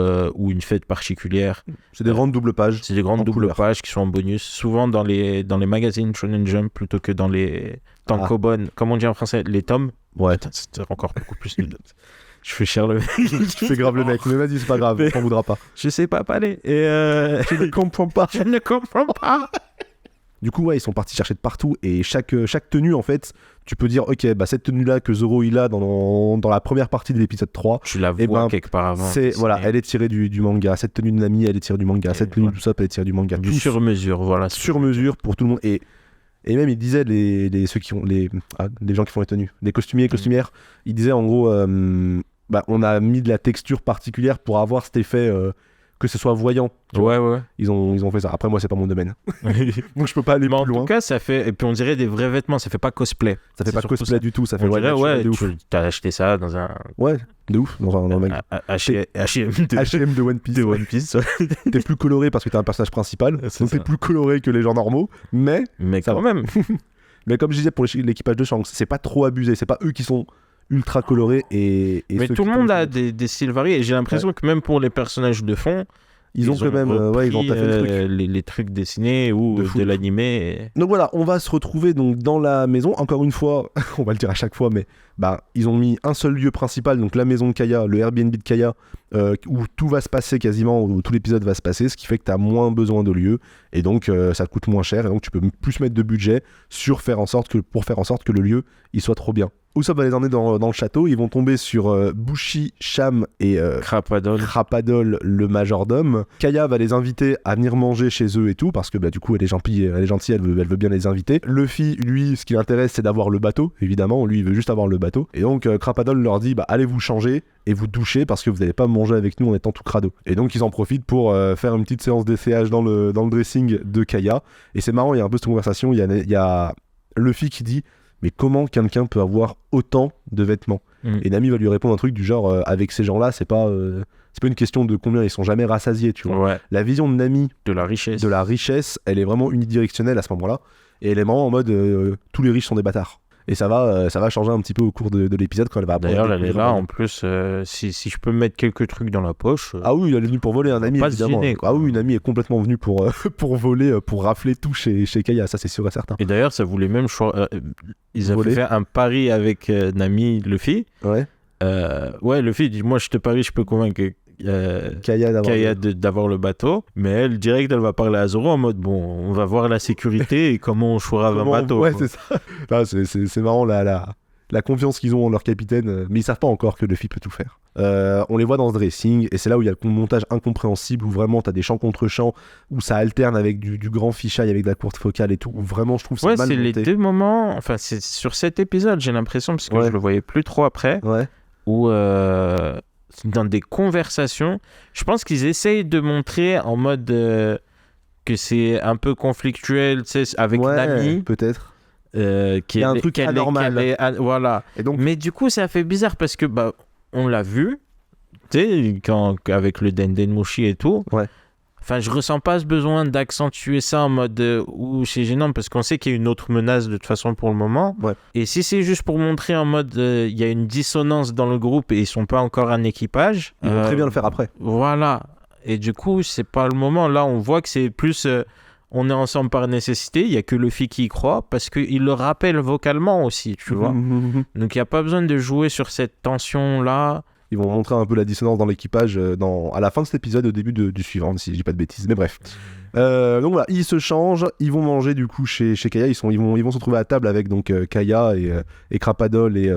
Speaker 2: une fête particulière.
Speaker 1: C'est des grandes doubles pages.
Speaker 2: C'est des grandes
Speaker 1: En
Speaker 2: doubles
Speaker 1: couleur.
Speaker 2: pages qui sont en bonus, souvent dans les magazines Shonen Jump plutôt que dans les tankobon, comme on dit en français, les tomes.
Speaker 1: Ouais.
Speaker 2: Putain, c'est encore beaucoup plus. Je fais cher le mec.
Speaker 1: Tu fais grave le mec, mais vas-y, c'est pas grave,
Speaker 2: Mais-
Speaker 1: on t'en voudra pas.
Speaker 2: Je sais pas parler. Et
Speaker 1: Je ne comprends pas.
Speaker 2: je ne comprends pas.
Speaker 1: Du coup, ouais, ils sont partis chercher de partout et chaque tenue, en fait, tu peux dire, ok, bah cette tenue-là que Zoro il a dans la première partie de l'épisode 3,
Speaker 2: Tu la
Speaker 1: Eh
Speaker 2: vois
Speaker 1: ben,
Speaker 2: quelque part avant.
Speaker 1: voilà, elle est tirée du manga. Cette tenue de Nami, elle est tirée du manga.
Speaker 2: Et
Speaker 1: Cette tenue
Speaker 2: voilà.
Speaker 1: d'Usopp, elle est tirée du manga.
Speaker 2: du
Speaker 1: Tout
Speaker 2: sur mesure, voilà.
Speaker 1: sur mesure pour tout le monde. Et même, ils disaient, ceux qui ont les gens qui font les tenues, les costumiers et costumières, ils disaient en gros, on a mis de la texture particulière pour avoir cet effet que ce soit voyant. Tu vois.
Speaker 2: Ouais.
Speaker 1: Ils ont fait ça. Après, moi, c'est pas mon domaine. Donc, je peux pas aller
Speaker 2: Mais en
Speaker 1: plus loin.
Speaker 2: tout cas, ça fait. Et puis on dirait des vrais vêtements, ça fait pas cosplay.
Speaker 1: Ça fait
Speaker 2: c'est
Speaker 1: pas
Speaker 2: surtout
Speaker 1: cosplay
Speaker 2: ça.
Speaker 1: du tout. Ça fait
Speaker 2: On dirait,
Speaker 1: naturel
Speaker 2: ouais,
Speaker 1: de ouf.
Speaker 2: tu as acheté ça dans un.
Speaker 1: Ouais, de ouf. Dans un magasin.
Speaker 2: H&M de
Speaker 1: H&M de One Piece.
Speaker 2: de
Speaker 1: ouais.
Speaker 2: One Piece.
Speaker 1: T'es plus coloré parce que t'es un personnage principal.
Speaker 2: C'est
Speaker 1: Donc, t'es
Speaker 2: ça.
Speaker 1: plus coloré que les gens normaux. Mais
Speaker 2: Mais
Speaker 1: Ça
Speaker 2: quand
Speaker 1: va.
Speaker 2: même.
Speaker 1: Mais comme je disais pour l'équipage de Shanks, c'est pas trop abusé, c'est pas eux qui sont ultra colorés et
Speaker 2: Mais
Speaker 1: ceux
Speaker 2: tout
Speaker 1: qui
Speaker 2: le monde
Speaker 1: font-
Speaker 2: a des styles variés. Et j'ai l'impression que même pour les personnages de fond,
Speaker 1: Ils ont quand même ils ont taffé le truc.
Speaker 2: les trucs dessinés ou de l'animé.
Speaker 1: Donc voilà, on va se retrouver donc dans la maison. Encore une fois, on va le dire à chaque fois, mais ils ont mis un seul lieu principal, donc la maison de Kaya, le Airbnb de Kaya, où tout va se passer quasiment, où tout l'épisode va se passer, ce qui fait que tu as moins besoin de lieux, et donc ça te coûte moins cher, et donc tu peux plus mettre de budget pour faire en sorte que le lieu il soit trop bien. Usopp va les emmener dans le château, ils vont tomber sur Bushi, Cham et Krapadol, le majordome. Kaya va les inviter à venir manger chez eux et tout, parce que du coup elle est gentille, elle veut bien les inviter. Luffy, lui, ce qui l'intéresse c'est d'avoir le bateau, évidemment, lui il veut juste avoir le bateau. Et donc Krapadol leur dit allez vous changer et vous doucher parce que vous n'allez pas manger avec nous en étant tout crado. Et donc ils en profitent pour faire une petite séance d'essayage dans le dressing de Kaya. Et c'est marrant, il y a un peu cette conversation, il y a Luffy qui dit mais comment quelqu'un peut avoir autant de vêtements ? Et Nami va lui répondre un truc du genre avec ces gens-là, c'est pas une question de combien, ils sont jamais rassasiés, tu vois.
Speaker 2: Ouais.
Speaker 1: La vision de Nami
Speaker 2: de la richesse,
Speaker 1: elle est vraiment unidirectionnelle à ce moment-là, et elle est vraiment en mode tous les riches sont des bâtards. Et ça va changer un petit peu au cours de l'épisode quand elle va
Speaker 2: D'ailleurs, elle est là en plus. Si je peux mettre quelques trucs dans la poche.
Speaker 1: Ah oui, elle est venue pour voler, un ami évidemment.
Speaker 2: Gêner,
Speaker 1: ah oui, une amie est complètement venue pour voler, pour rafler tout chez Kaya, ça c'est sûr et certain.
Speaker 2: Et d'ailleurs, ça voulait même ils avaient fait un pari avec Nami, Luffy.
Speaker 1: Ouais.
Speaker 2: Luffy dit moi je te parie, je peux convaincre Kaya d'avoir le bateau, mais elle direct elle va parler à Zoro en mode on va voir la sécurité et comment on chourave un bateau.
Speaker 1: Ouais, c'est ça. Là, c'est marrant la confiance qu'ils ont en leur capitaine, mais ils savent pas encore que Luffy peut tout faire. On les voit dans ce dressing et c'est là où il y a le montage incompréhensible où vraiment t'as des champs contre champs où ça alterne avec du grand fisheye avec de la courte focale et tout, où vraiment je trouve c'est mal monté.
Speaker 2: Ouais, c'est les deux moments, enfin c'est sur cet épisode j'ai l'impression parce que je le voyais plus trop après, où dans des conversations, je pense qu'ils essayent de montrer en mode que c'est un peu conflictuel, tu sais, avec Nami.
Speaker 1: Peut-être.
Speaker 2: Qui est
Speaker 1: un truc anormal.
Speaker 2: Voilà. Et donc... Mais du coup, ça fait bizarre parce que on l'a vu, tu sais, avec le Dendenmushi et tout.
Speaker 1: Ouais.
Speaker 2: Enfin, je ressens pas ce besoin d'accentuer ça en mode où c'est gênant parce qu'on sait qu'il y a une autre menace de toute façon pour le moment.
Speaker 1: Ouais.
Speaker 2: Et si c'est juste pour montrer en mode il y a une dissonance dans le groupe et ils sont pas encore un équipage.
Speaker 1: Ils vont très bien le faire après.
Speaker 2: Voilà. Et du coup, c'est pas le moment. Là, on voit que c'est plus on est ensemble par nécessité. Il y a que Luffy qui y croit parce qu'il le rappelle vocalement aussi, tu vois. Donc il y a pas besoin de jouer sur cette tension là.
Speaker 1: Ils vont montrer un peu la dissonance dans l'équipage à la fin de cet épisode, au début du suivant, si je dis pas de bêtises. Mais bref. Donc voilà, ils se changent, ils vont manger du coup chez Kaya. Ils vont se retrouver à table avec donc Kaya et Krapadol et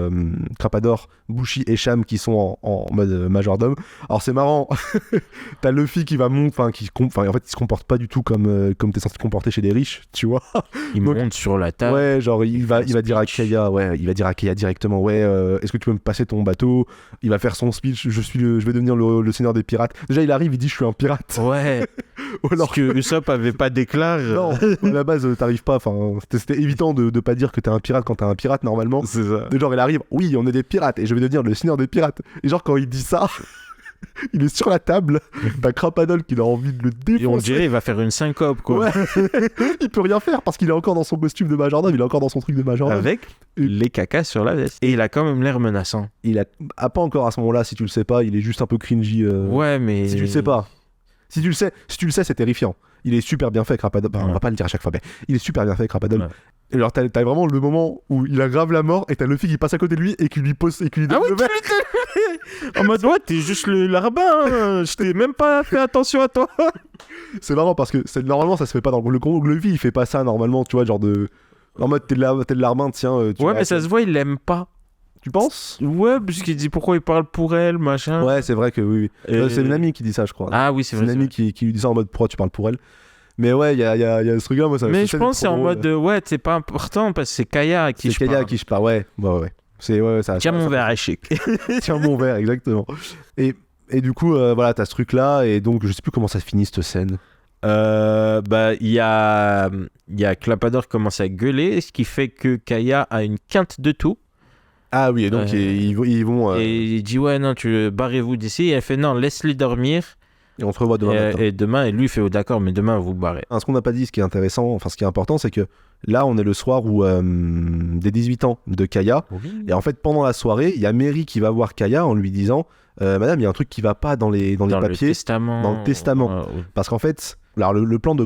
Speaker 1: Krapador, Bushi et Cham qui sont en mode majordome. Alors c'est marrant, t'as Luffy qui va monter, en fait il se comporte pas du tout comme t'es censé te comporter chez des riches, tu vois.
Speaker 2: Il monte sur la table.
Speaker 1: Ouais, genre il va dire à Kaya, directement, est-ce que tu peux me passer ton bateau ? Il va faire son speech, je vais devenir le seigneur des pirates. Déjà il arrive, il dit je suis un pirate.
Speaker 2: Ouais.
Speaker 1: Alors
Speaker 2: que Usopp avait pas d'éclat.
Speaker 1: Non, à la base t'arrives pas, c'était évident de pas dire que t'es un pirate quand t'es un pirate normalement.
Speaker 2: C'est ça.
Speaker 1: Genre il arrive, oui on est des pirates et je vais devenir le seigneur des pirates. Et genre quand il dit ça, il est sur la table, t'as Krapadol qui a envie de le défoncer.
Speaker 2: Et on dirait il va faire une syncope quoi.
Speaker 1: Ouais. Il peut rien faire parce qu'il est encore dans son costume de majordome, il est encore dans son truc de majordome.
Speaker 2: Avec les cacas sur la veste. Et il a quand même l'air menaçant.
Speaker 1: Il a pas encore à ce moment-là, si tu le sais pas, il est juste un peu cringy.
Speaker 2: Ouais mais...
Speaker 1: Si tu le sais pas. Si tu le sais, c'est terrifiant. Il est super bien fait, Krapadol. On va pas le dire à chaque fois, mais il est super bien fait, Krapadol. Ouais. Et alors t'as vraiment le moment où il aggrave la mort et t'as Luffy qui passe à côté de lui et qui lui pose et qui lui donne le verre.
Speaker 2: En mode t'es juste le larbin, hein. Je t'ai même pas fait attention à toi.
Speaker 1: C'est marrant parce que normalement ça se fait pas dans le Congo. Luffy il fait pas ça normalement, tu vois, genre de en mode t'es le larbin, tiens.
Speaker 2: Mais ça se voit, il l'aime pas.
Speaker 1: Tu penses ?
Speaker 2: Ouais, puisqu'il dit pourquoi il parle pour elle, machin.
Speaker 1: Ouais, c'est vrai que oui. C'est une amie qui dit ça, je crois.
Speaker 2: Ah oui, c'est vrai.
Speaker 1: C'est une amie qui lui dit ça en mode pourquoi tu parles pour elle. Mais ouais, il y a ce truc-là, moi ça.
Speaker 2: Mais je pense que c'est en mode c'est pas important parce que c'est Kaya à qui je parle.
Speaker 1: C'est Kaya à qui je parle, ouais. C'est ça.
Speaker 2: Tiens mon verre à chic.
Speaker 1: Tiens mon verre, exactement. Et du coup, voilà, t'as ce truc-là et donc je sais plus comment ça finit cette scène.
Speaker 2: Il y a Klapador qui commence à gueuler, ce qui fait que Kaya a une quinte de tout.
Speaker 1: Ah oui, et donc ils vont...
Speaker 2: Et il dit ouais non, barrez-vous d'ici. Et elle fait non, laisse-les dormir.
Speaker 1: Et on se revoit demain matin.
Speaker 2: Et demain, et lui il fait d'accord, mais demain vous barrez.
Speaker 1: Ce qu'on n'a pas dit, ce qui est intéressant, enfin ce qui est important, c'est que là on est le soir où des 18 ans de Kaya.
Speaker 2: Oui.
Speaker 1: Et en fait, pendant la soirée, il y a Mary qui va voir Kaya en lui disant Madame, il y a un truc qui va pas dans les papiers. Dans le testament. Parce qu'en fait, alors le plan du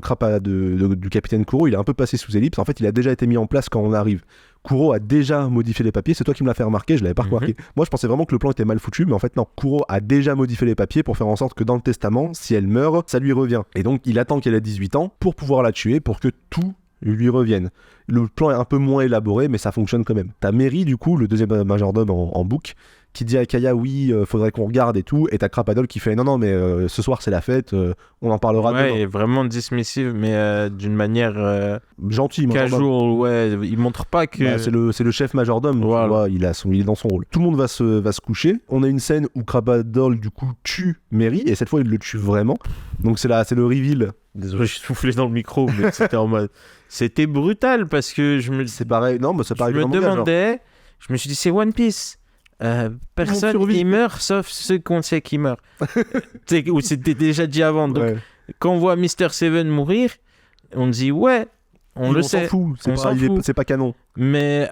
Speaker 1: capitaine Kuro, il est un peu passé sous ellipse. En fait, il a déjà été mis en place quand on arrive. Kuro a déjà modifié les papiers. C'est toi qui me l'as fait remarquer, je l'avais pas remarqué. Moi, je pensais vraiment que le plan était mal foutu, mais en fait, non. Kuro a déjà modifié les papiers pour faire en sorte que dans le testament, si elle meurt, ça lui revient. Et donc, il attend qu'elle ait 18 ans pour pouvoir la tuer, pour que tout lui revienne. Le plan est un peu moins élaboré, mais ça fonctionne quand même. T'as Mary, du coup, le deuxième majordome en bouc, qui dit à Kaya oui, faudrait qu'on regarde et tout, et t'as Krapadol qui fait non mais ce soir c'est la fête, on en parlera demain.
Speaker 2: Ouais, vraiment dismissive, mais d'une manière
Speaker 1: gentille,
Speaker 2: casual, ouais, il montre pas que...
Speaker 1: Bah, c'est le chef majordome,
Speaker 2: voilà.
Speaker 1: Tu vois, il est dans son rôle. Tout le monde va se coucher, on a une scène où Krapadol du coup tue Mary, et cette fois il le tue vraiment, donc c'est le reveal.
Speaker 2: Désolé, j'ai soufflé dans le micro, mais c'était en mode... C'était brutal, parce que
Speaker 1: c'est pareil, non, mais c'est pareil.
Speaker 2: Je me demandais, je me suis dit, c'est One Piece. Personne qui meurt sauf ceux qu'on sait qui meurent. Ou c'était déjà dit avant. Donc, quand on voit Mr. Seven mourir, on dit ouais, on
Speaker 1: s'en fout. C'est pas canon.
Speaker 2: Mais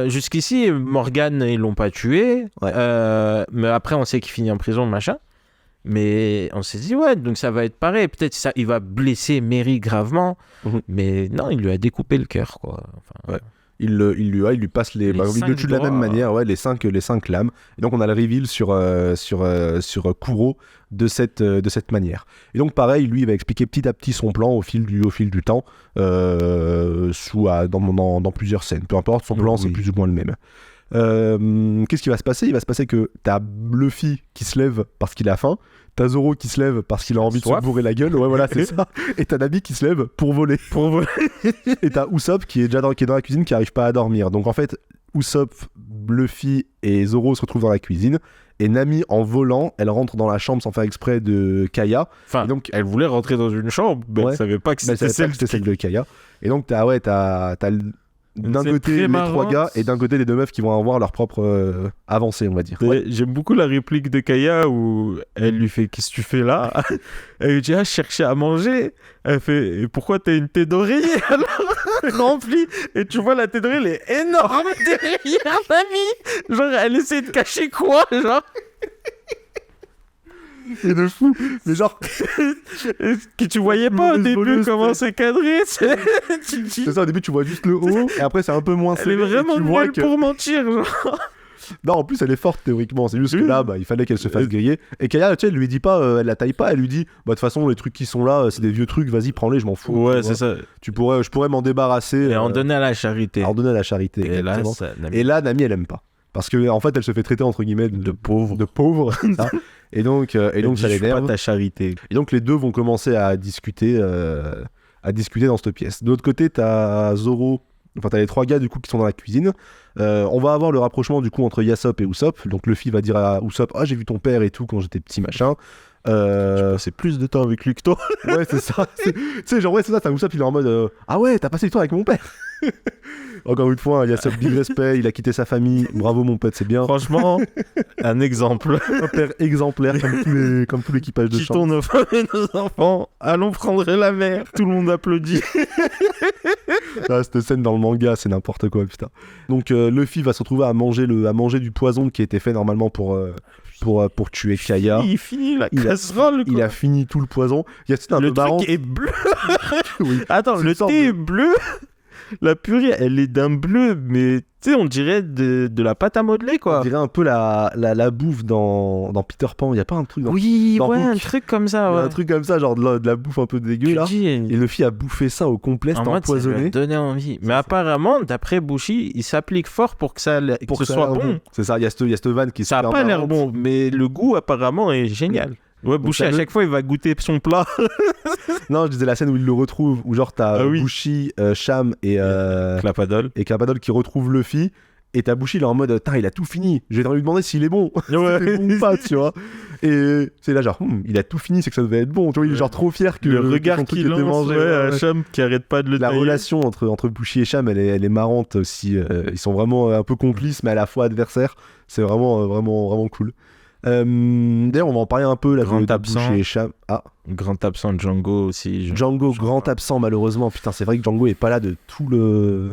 Speaker 2: jusqu'ici, Morgan, ils l'ont pas tué. Mais après, on sait qu'il finit en prison, machin. Mais on s'est dit ouais, donc ça va être pareil. Peut-être ça, il va blesser Mary gravement. Mais non, il lui a découpé le cœur, quoi. Enfin,
Speaker 1: il lui passe il le tue de la même manière, les 5 lames. Et donc on a le reveal sur Kuro de cette manière. Et donc pareil, lui il va expliquer petit à petit son plan au fil du temps, dans plusieurs scènes. Peu importe, son plan c'est plus ou moins le même. Qu'est-ce qui va se passer ? Il va se passer que t'as Luffy qui se lève parce qu'il a faim, t'as Zoro qui se lève parce qu'il a envie de se bourrer la gueule, ouais voilà c'est ça, et t'as Nami qui se lève pour voler. Et t'as Usopp qui est dans la cuisine, qui arrive pas à dormir. Donc en fait Usopp, Luffy et Zoro se retrouvent dans la cuisine, et Nami en volant elle rentre dans la chambre sans faire exprès de Kaya.
Speaker 2: Enfin, et donc elle voulait rentrer dans une chambre, mais elle savait pas que c'était celle
Speaker 1: de Kaya. Et donc t'as d'un côté les 3 gars et d'un côté les 2 meufs qui vont avoir leur propre avancée, on va dire.
Speaker 2: J'aime beaucoup la réplique de Kaya où elle lui fait qu'est-ce que tu fais là. Elle lui dit je cherchais à manger. Elle fait et pourquoi t'as une thé d'oreiller alors remplie, et tu vois la thé d'oreiller elle est énorme derrière Nami, genre elle essaie de cacher quoi genre.
Speaker 1: Et de fou, mais genre
Speaker 2: que tu voyais pas au début comment c'est cadré. C'est
Speaker 1: ça, au début tu vois juste le haut et après c'est un peu moins
Speaker 2: elle est vraiment nulle pour mentir genre.
Speaker 1: Non, en plus elle est forte théoriquement, c'est juste que là il fallait qu'elle se fasse griller. Et Kaya, tu sais, elle lui dit pas, elle la taille pas, elle lui dit de toute façon les trucs qui sont là c'est des vieux trucs, vas-y prends-les, je m'en fous.
Speaker 2: Ouais, c'est ça.
Speaker 1: Je pourrais m'en débarrasser
Speaker 2: et en donner à la charité.
Speaker 1: Et là Nami elle aime pas. Parce que en fait elle se fait traiter entre guillemets de pauvre. Et donc ça l'énerve.
Speaker 2: Pas ta charité.
Speaker 1: Et donc les deux vont commencer à discuter dans cette pièce. De l'autre côté t'as Zoro, enfin t'as les 3 gars du coup qui sont dans la cuisine. On va avoir le rapprochement du coup entre Yasop et Usopp. Donc Luffy va dire à Usopp j'ai vu ton père et tout quand j'étais petit machin.
Speaker 2: Je passais plus de temps avec lui que toi.
Speaker 1: Ouais c'est ça. Tu sais genre ouais c'est ça, t'as Usopp il est en mode ah ouais t'as passé du temps avec mon père. Encore une fois, il y a ce big respect, il a quitté sa famille, bravo mon pote, c'est bien.
Speaker 2: Franchement, un exemple.
Speaker 1: Un père exemplaire comme tout l'équipage de champ.
Speaker 2: Quittons nos femmes et nos enfants, allons prendre la mer, tout le monde applaudit.
Speaker 1: Ah, cette scène dans le manga, c'est n'importe quoi, putain. Donc Luffy va se retrouver à manger du poison qui était fait normalement pour tuer Kaya.
Speaker 2: Il finit la casserole.
Speaker 1: Il a fini tout le poison. Il y a un
Speaker 2: le
Speaker 1: peu marrant.
Speaker 2: truc est bleu.
Speaker 1: Oui.
Speaker 2: Attends, le thé est bleu. La purée, elle est d'un bleu, mais tu sais, on dirait de la pâte à modeler, quoi.
Speaker 1: On dirait un peu la bouffe dans Peter Pan. Il n'y a pas un truc dans
Speaker 2: Oui,
Speaker 1: dans
Speaker 2: ouais,
Speaker 1: Hook.
Speaker 2: un truc comme ça, ouais.
Speaker 1: Un truc comme ça, genre de la bouffe un peu dégueu, là. Et Luffy a bouffé ça au complet, c'était empoisonné.
Speaker 2: Ça lui a donné envie. Mais apparemment, d'après Bushi, il s'applique fort pour que ça soit bon.
Speaker 1: C'est ça, il y a cette vanne qui...
Speaker 2: Ça n'a pas l'air bon, mais le goût, apparemment, est génial. Ouais, Bushi, à chaque fois, il va goûter son plat.
Speaker 1: Non, je disais la scène où il le retrouve, où genre t'as Bushi, Cham et Clapadol qui retrouvent Luffy, et t'as Bushi, il est en mode, il a tout fini, je vais lui demander s'il est bon.
Speaker 2: Ouais.
Speaker 1: Bon ou pas, tu vois. Et c'est là, genre, il a tout fini, c'est que ça devait être bon, tu vois, il est genre trop fier que
Speaker 2: le regard qu'il lance à Cham qui arrête pas de le tailler.
Speaker 1: La relation entre Bushi et Cham, elle est marrante aussi. Ils sont vraiment un peu complices, mais à la fois adversaires. C'est vraiment cool. D'ailleurs, on va en parler un peu là.
Speaker 2: Grand
Speaker 1: de
Speaker 2: absent.
Speaker 1: Bushi et Sham. Ah,
Speaker 2: Grand absent Django aussi.
Speaker 1: Django,
Speaker 2: je
Speaker 1: grand
Speaker 2: crois.
Speaker 1: absent malheureusement. Putain, c'est vrai que Django est pas là de tout le.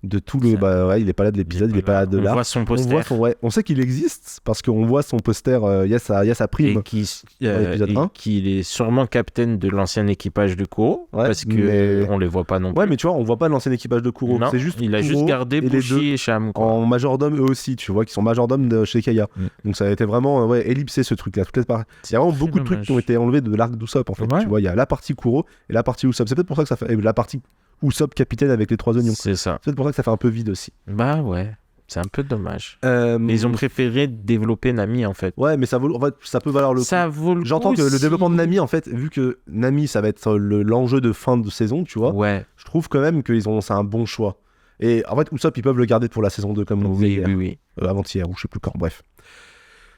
Speaker 2: Ça-
Speaker 1: Bah ouais, il est pas là de l'épisode, il est pas là de
Speaker 2: On
Speaker 1: l'arc.
Speaker 2: voit son
Speaker 1: On
Speaker 2: poster.
Speaker 1: voit ouais, on sait qu'il existe parce qu'on voit son poster, il y a sa prime.
Speaker 2: Et qui,
Speaker 1: l'épisode 1.
Speaker 2: qu'il est sûrement capitaine de l'ancien équipage de Kuro.
Speaker 1: Ouais,
Speaker 2: parce que
Speaker 1: mais-
Speaker 2: on les voit pas non plus.
Speaker 1: Ouais, mais tu vois, on voit pas l'ancien équipage de Kuro.
Speaker 2: Non,
Speaker 1: C'est juste
Speaker 2: il a
Speaker 1: Kuro
Speaker 2: juste gardé
Speaker 1: et les
Speaker 2: Bushi
Speaker 1: deux
Speaker 2: et Sham. quoi.
Speaker 1: en majordome eux aussi, tu vois, qui sont majordomes de chez Kaya.
Speaker 2: Mm.
Speaker 1: Donc ça a été vraiment ouais, ellipsé ce truc-là. Il y a vraiment beaucoup de trucs
Speaker 2: dommage.
Speaker 1: qui ont été enlevés de l'arc d'Usopp en fait.
Speaker 2: Ouais.
Speaker 1: Tu vois, il y a la partie Kuro et la partie Usopp. C'est peut-être pour ça que ça fait et la partie Usopp capitaine avec les 3 oignons.
Speaker 2: C'est ça.
Speaker 1: C'est peut-être pour ça que ça fait un peu vide aussi.
Speaker 2: Bah ouais, c'est un peu dommage. Mais ils ont préféré développer Nami en fait.
Speaker 1: Ouais, mais ça vaut, en fait, ça peut valoir le coup.
Speaker 2: Ça vaut le
Speaker 1: J'entends
Speaker 2: coup
Speaker 1: que le
Speaker 2: si-
Speaker 1: développement de Nami, en fait, vu que Nami, ça va être l'enjeu de fin de saison, tu vois,
Speaker 2: Ouais,
Speaker 1: je trouve quand même que c'est un bon choix. Et en fait, Usopp, ils peuvent le garder pour la saison 2, comme on disait
Speaker 2: oui,
Speaker 1: hier.
Speaker 2: oui, oui.
Speaker 1: Avant-hier, ou je sais plus quand, bref.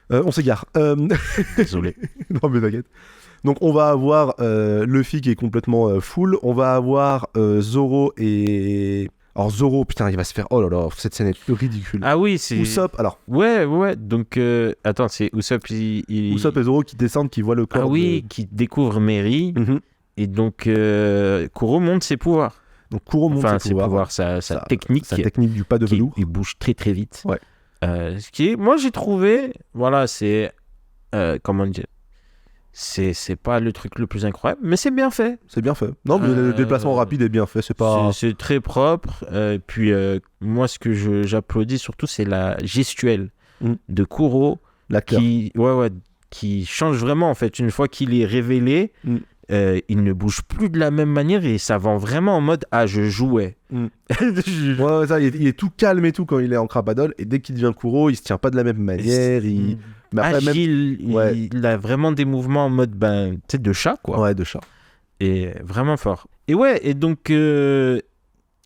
Speaker 1: On s'égare.
Speaker 2: Désolé.
Speaker 1: Non, mais t'inquiète. Donc, on va avoir Luffy qui est complètement full. On va avoir Zoro et... Alors, Zoro, putain, il va se faire... Oh là là, cette scène est ridicule.
Speaker 2: Ah oui, c'est.
Speaker 1: Usopp, alors,
Speaker 2: Ouais, ouais. Donc, attends, c'est Usopp.
Speaker 1: Usopp et Zoro qui descendent, qui voient le corps
Speaker 2: Ah oui, qui découvre Mary.
Speaker 1: Mhm.
Speaker 2: Et donc, Kuro monte ses pouvoirs.
Speaker 1: Donc, Kuro monte
Speaker 2: Enfin,
Speaker 1: ses
Speaker 2: ses pouvoirs, sa technique.
Speaker 1: Sa technique du pas de
Speaker 2: qui
Speaker 1: velours.
Speaker 2: il bouge très très vite.
Speaker 1: Ouais.
Speaker 2: Ce qui est, moi j'ai trouvé, voilà, c'est comment dire, c'est pas le truc le plus incroyable, mais c'est bien fait.
Speaker 1: C'est bien fait. Non, mais le déplacement rapide est bien fait. C'est pas...
Speaker 2: C'est très propre. Puis moi, ce que j'applaudis surtout, c'est la gestuelle de Kuro
Speaker 1: l'acteur.
Speaker 2: qui change vraiment en fait une fois qu'il est révélé.
Speaker 1: Mm.
Speaker 2: Il ne bouge plus de la même manière et ça va vraiment en mode ah je jouais.
Speaker 1: Mm. Ouais, ça, il est tout calme et tout quand il est en Crapadol, et dès qu'il devient Kuro, il se tient pas de la même manière. Mais après, même...
Speaker 2: Agile,
Speaker 1: Ouais.
Speaker 2: il a vraiment des mouvements en mode ben tu sais de chat quoi.
Speaker 1: Ouais, de chat.
Speaker 2: Et vraiment fort. Et ouais, et donc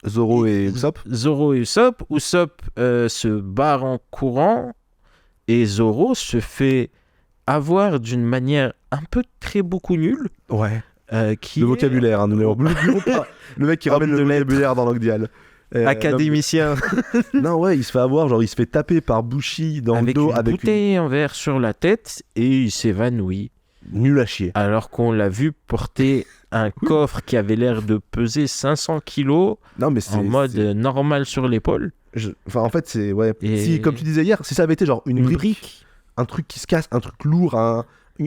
Speaker 1: Zoro et Usopp.
Speaker 2: Zoro et Usopp se barrent en courant et Zoro se fait avoir d'une manière un peu très beaucoup nulle.
Speaker 1: Ouais.
Speaker 2: Qui
Speaker 1: Le
Speaker 2: est
Speaker 1: vocabulaire, hein, nous l'oublions pas. Le mec qui ramène
Speaker 2: Homme
Speaker 1: le
Speaker 2: de lettres.
Speaker 1: vocabulaire dans Nocdial.
Speaker 2: académicien
Speaker 1: Non, ouais, il se fait avoir, genre il se fait taper par Bushi dans
Speaker 2: avec
Speaker 1: le dos
Speaker 2: une
Speaker 1: avec
Speaker 2: bouteille en verre sur la tête et il s'évanouit
Speaker 1: nul à chier.
Speaker 2: alors qu'on l'a vu porter un coffre qui avait l'air de peser 500 kilos
Speaker 1: Non, mais c'est
Speaker 2: en mode normal sur l'épaule.
Speaker 1: Enfin, en fait, c'est ouais.
Speaker 2: Et-
Speaker 1: Si, comme tu disais hier, si ça avait été genre une brique,
Speaker 2: brique.
Speaker 1: un truc qui se casse, un truc lourd,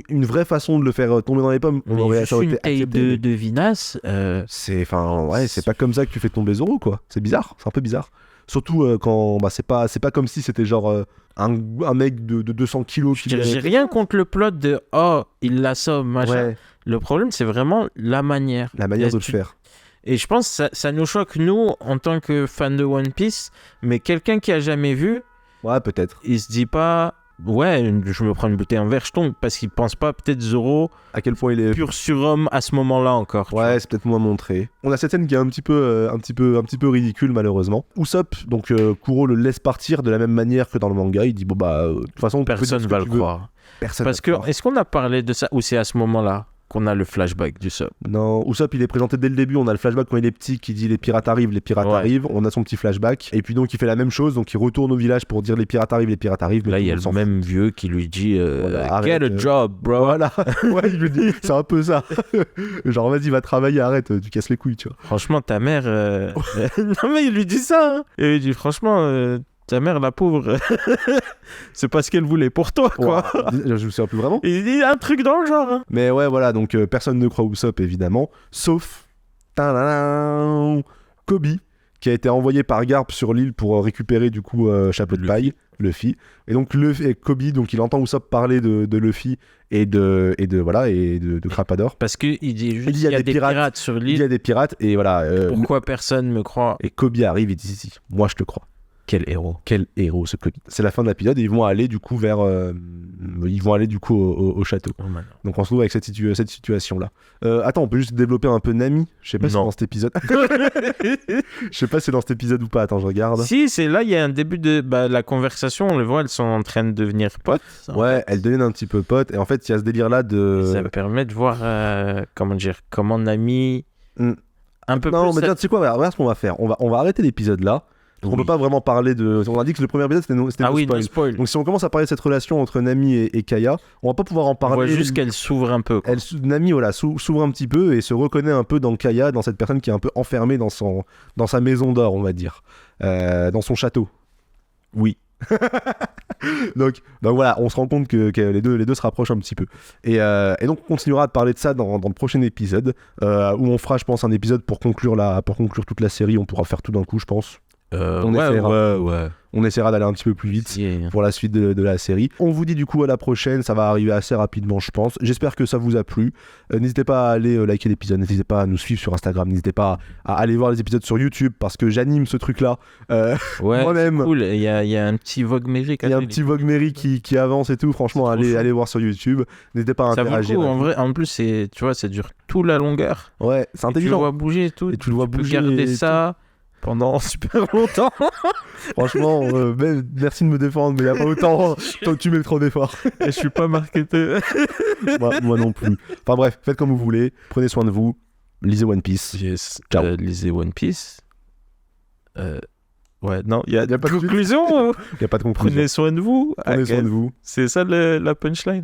Speaker 1: une vraie façon de le faire tomber dans les pommes, on
Speaker 2: Mais
Speaker 1: aurait,
Speaker 2: juste
Speaker 1: ça aurait
Speaker 2: une
Speaker 1: été
Speaker 2: taille
Speaker 1: accepté.
Speaker 2: de Vinas.
Speaker 1: C'est, enfin, ouais, c'est pas comme ça que tu fais tomber Zoro, quoi. C'est bizarre, c'est un peu bizarre. Surtout quand, bah, c'est pas comme si c'était genre un mec de 200 kilos qui
Speaker 2: J'ai rien contre le plot de oh il l'assomme machin.
Speaker 1: Ouais,
Speaker 2: Le problème c'est vraiment la manière.
Speaker 1: la manière de le
Speaker 2: Tu-
Speaker 1: faire.
Speaker 2: Et je pense que ça nous choque nous en tant que fans de One Piece, mais quelqu'un qui a jamais vu,
Speaker 1: Ouais, peut-être.
Speaker 2: il se dit pas ouais je me prends une bouteille en verre je tombe parce qu'il pense pas peut-être Zoro
Speaker 1: À quel point il est.
Speaker 2: pur surhomme à ce moment-là encore. tu
Speaker 1: Ouais, c'est peut-être moins montré. On a cette scène qui est un petit peu ridicule malheureusement. Usopp, donc Kuro le laisse partir de la même manière que dans le manga. Il dit bon bah de toute façon tu peux dire
Speaker 2: Personne
Speaker 1: ce
Speaker 2: va
Speaker 1: que
Speaker 2: le
Speaker 1: tu veux.
Speaker 2: croire.
Speaker 1: Personne.
Speaker 2: Parce
Speaker 1: va
Speaker 2: que
Speaker 1: le croire.
Speaker 2: est-ce qu'on a parlé de ça ou c'est à ce moment-là qu'on a le flashback du sub?
Speaker 1: Non, Usopp il est présenté dès le début. On a le flashback quand il est petit qui dit les pirates arrivent, les pirates
Speaker 2: Ouais.
Speaker 1: arrivent. On a son petit flashback et puis donc il fait la même chose. Donc il retourne au village pour dire les pirates arrivent, les pirates arrivent. Mais
Speaker 2: Là,
Speaker 1: tout
Speaker 2: il y a
Speaker 1: monde
Speaker 2: le
Speaker 1: s'en
Speaker 2: même vieux qui lui dit
Speaker 1: Voilà,
Speaker 2: Get
Speaker 1: arrête,
Speaker 2: a job, bro.
Speaker 1: Voilà, ouais, il lui dit, c'est un peu ça. Genre, vas-y, va travailler, arrête, tu casses les couilles, tu vois.
Speaker 2: Franchement, ta mère. Non, mais il lui dit ça. Hein. Et il dit franchement, ta mère, la pauvre, c'est pas ce qu'elle voulait pour toi, quoi.
Speaker 1: Je me souviens plus vraiment.
Speaker 2: Et il dit un truc dans le genre. Hein.
Speaker 1: Mais ouais, voilà, donc personne ne croit Usopp, évidemment, sauf tadadam, Kobe, qui a été envoyé par Garp sur l'île pour récupérer, du coup, Chapeau de
Speaker 2: Luffy.
Speaker 1: paille, Luffy. Et donc, Kobe, donc, il entend Usopp parler de Luffy et de Crapador.
Speaker 2: Parce qu'il dit juste
Speaker 1: Il dit,
Speaker 2: qu'il y a des pirates sur
Speaker 1: Il y
Speaker 2: l'île.
Speaker 1: a des pirates, et voilà.
Speaker 2: Pourquoi personne me croit?
Speaker 1: Et Kobe arrive, il dit, si, moi je te crois.
Speaker 2: Quel héros.
Speaker 1: Quel héros ce Kobe. C'est la fin de l'épisode et ils vont aller du coup vers au château.
Speaker 2: Oh, man.
Speaker 1: Donc on se trouve avec cette situation là. Attends, on peut juste développer un peu Nami. Je sais pas si c'est
Speaker 2: Non.
Speaker 1: dans cet épisode. Je sais pas si c'est dans cet épisode ou pas. Attends, je regarde.
Speaker 2: Si, c'est là, il y a un début de la conversation. On le voit, elles sont en train de devenir potes.
Speaker 1: Ouais, elle deviennent un petit peu pote et en fait il y a ce délire là de.
Speaker 2: Ça permet de voir, comment Nami.
Speaker 1: Mm.
Speaker 2: Un peu
Speaker 1: Non,
Speaker 2: plus.
Speaker 1: mais tiens, tu sais quoi, regarde ce qu'on va faire. On va arrêter l'épisode là. On peut pas vraiment parler de. On a dit que le premier épisode c'était
Speaker 2: Ah
Speaker 1: no
Speaker 2: oui,
Speaker 1: spoil.
Speaker 2: no spoil.
Speaker 1: Donc si on commence à parler de cette relation entre Nami et Kaya, on va pas pouvoir en
Speaker 2: On
Speaker 1: parler.
Speaker 2: voit juste qu'elle s'ouvre un peu. Quoi.
Speaker 1: Nami voilà, s'ouvre un petit peu et se reconnaît un peu dans Kaya, dans cette personne qui est un peu enfermée dans sa maison d'or, on va dire, dans son château. Oui. donc voilà, on se rend compte que les deux se rapprochent un petit peu. Et donc on continuera de parler de ça dans le prochain épisode, où on fera, je pense, un épisode pour conclure toute la série. On pourra faire tout d'un coup, je pense. On essaiera d'aller un petit peu plus vite pour la suite de la série. On vous dit du coup à la prochaine, ça va arriver assez rapidement je pense. J'espère que ça vous a plu. N'hésitez pas à aller liker l'épisode, n'hésitez pas à nous suivre sur Instagram, n'hésitez pas à aller voir les épisodes sur YouTube parce que j'anime ce truc là moi-même.
Speaker 2: C'est cool, il y a un petit Vogue Mary.
Speaker 1: Il y a un petit Vogue Mary qui avance et tout, franchement allez voir sur YouTube, n'hésitez pas à interagir.
Speaker 2: Ça vaut le coup, en vrai, en plus tu vois, ça dure toute la longueur.
Speaker 1: Ouais, c'est intelligent.
Speaker 2: Tu le vois bouger et tout,
Speaker 1: et tu le vois bouger
Speaker 2: garder ça pendant super longtemps.
Speaker 1: Franchement, merci de me défendre, mais il n'y a pas autant. Toi, tu mets trop d'efforts.
Speaker 2: Je suis pas marketeur.
Speaker 1: moi non plus. Enfin bref, faites comme vous voulez. Prenez soin de vous. Lisez One Piece.
Speaker 2: Yes.
Speaker 1: Ciao.
Speaker 2: Lisez One Piece. Ouais, non, il y a
Speaker 1: pas de
Speaker 2: conclusion.
Speaker 1: Il n'y a pas de conclusion.
Speaker 2: Prenez soin de vous.
Speaker 1: Prenez soin de vous.
Speaker 2: C'est ça la punchline.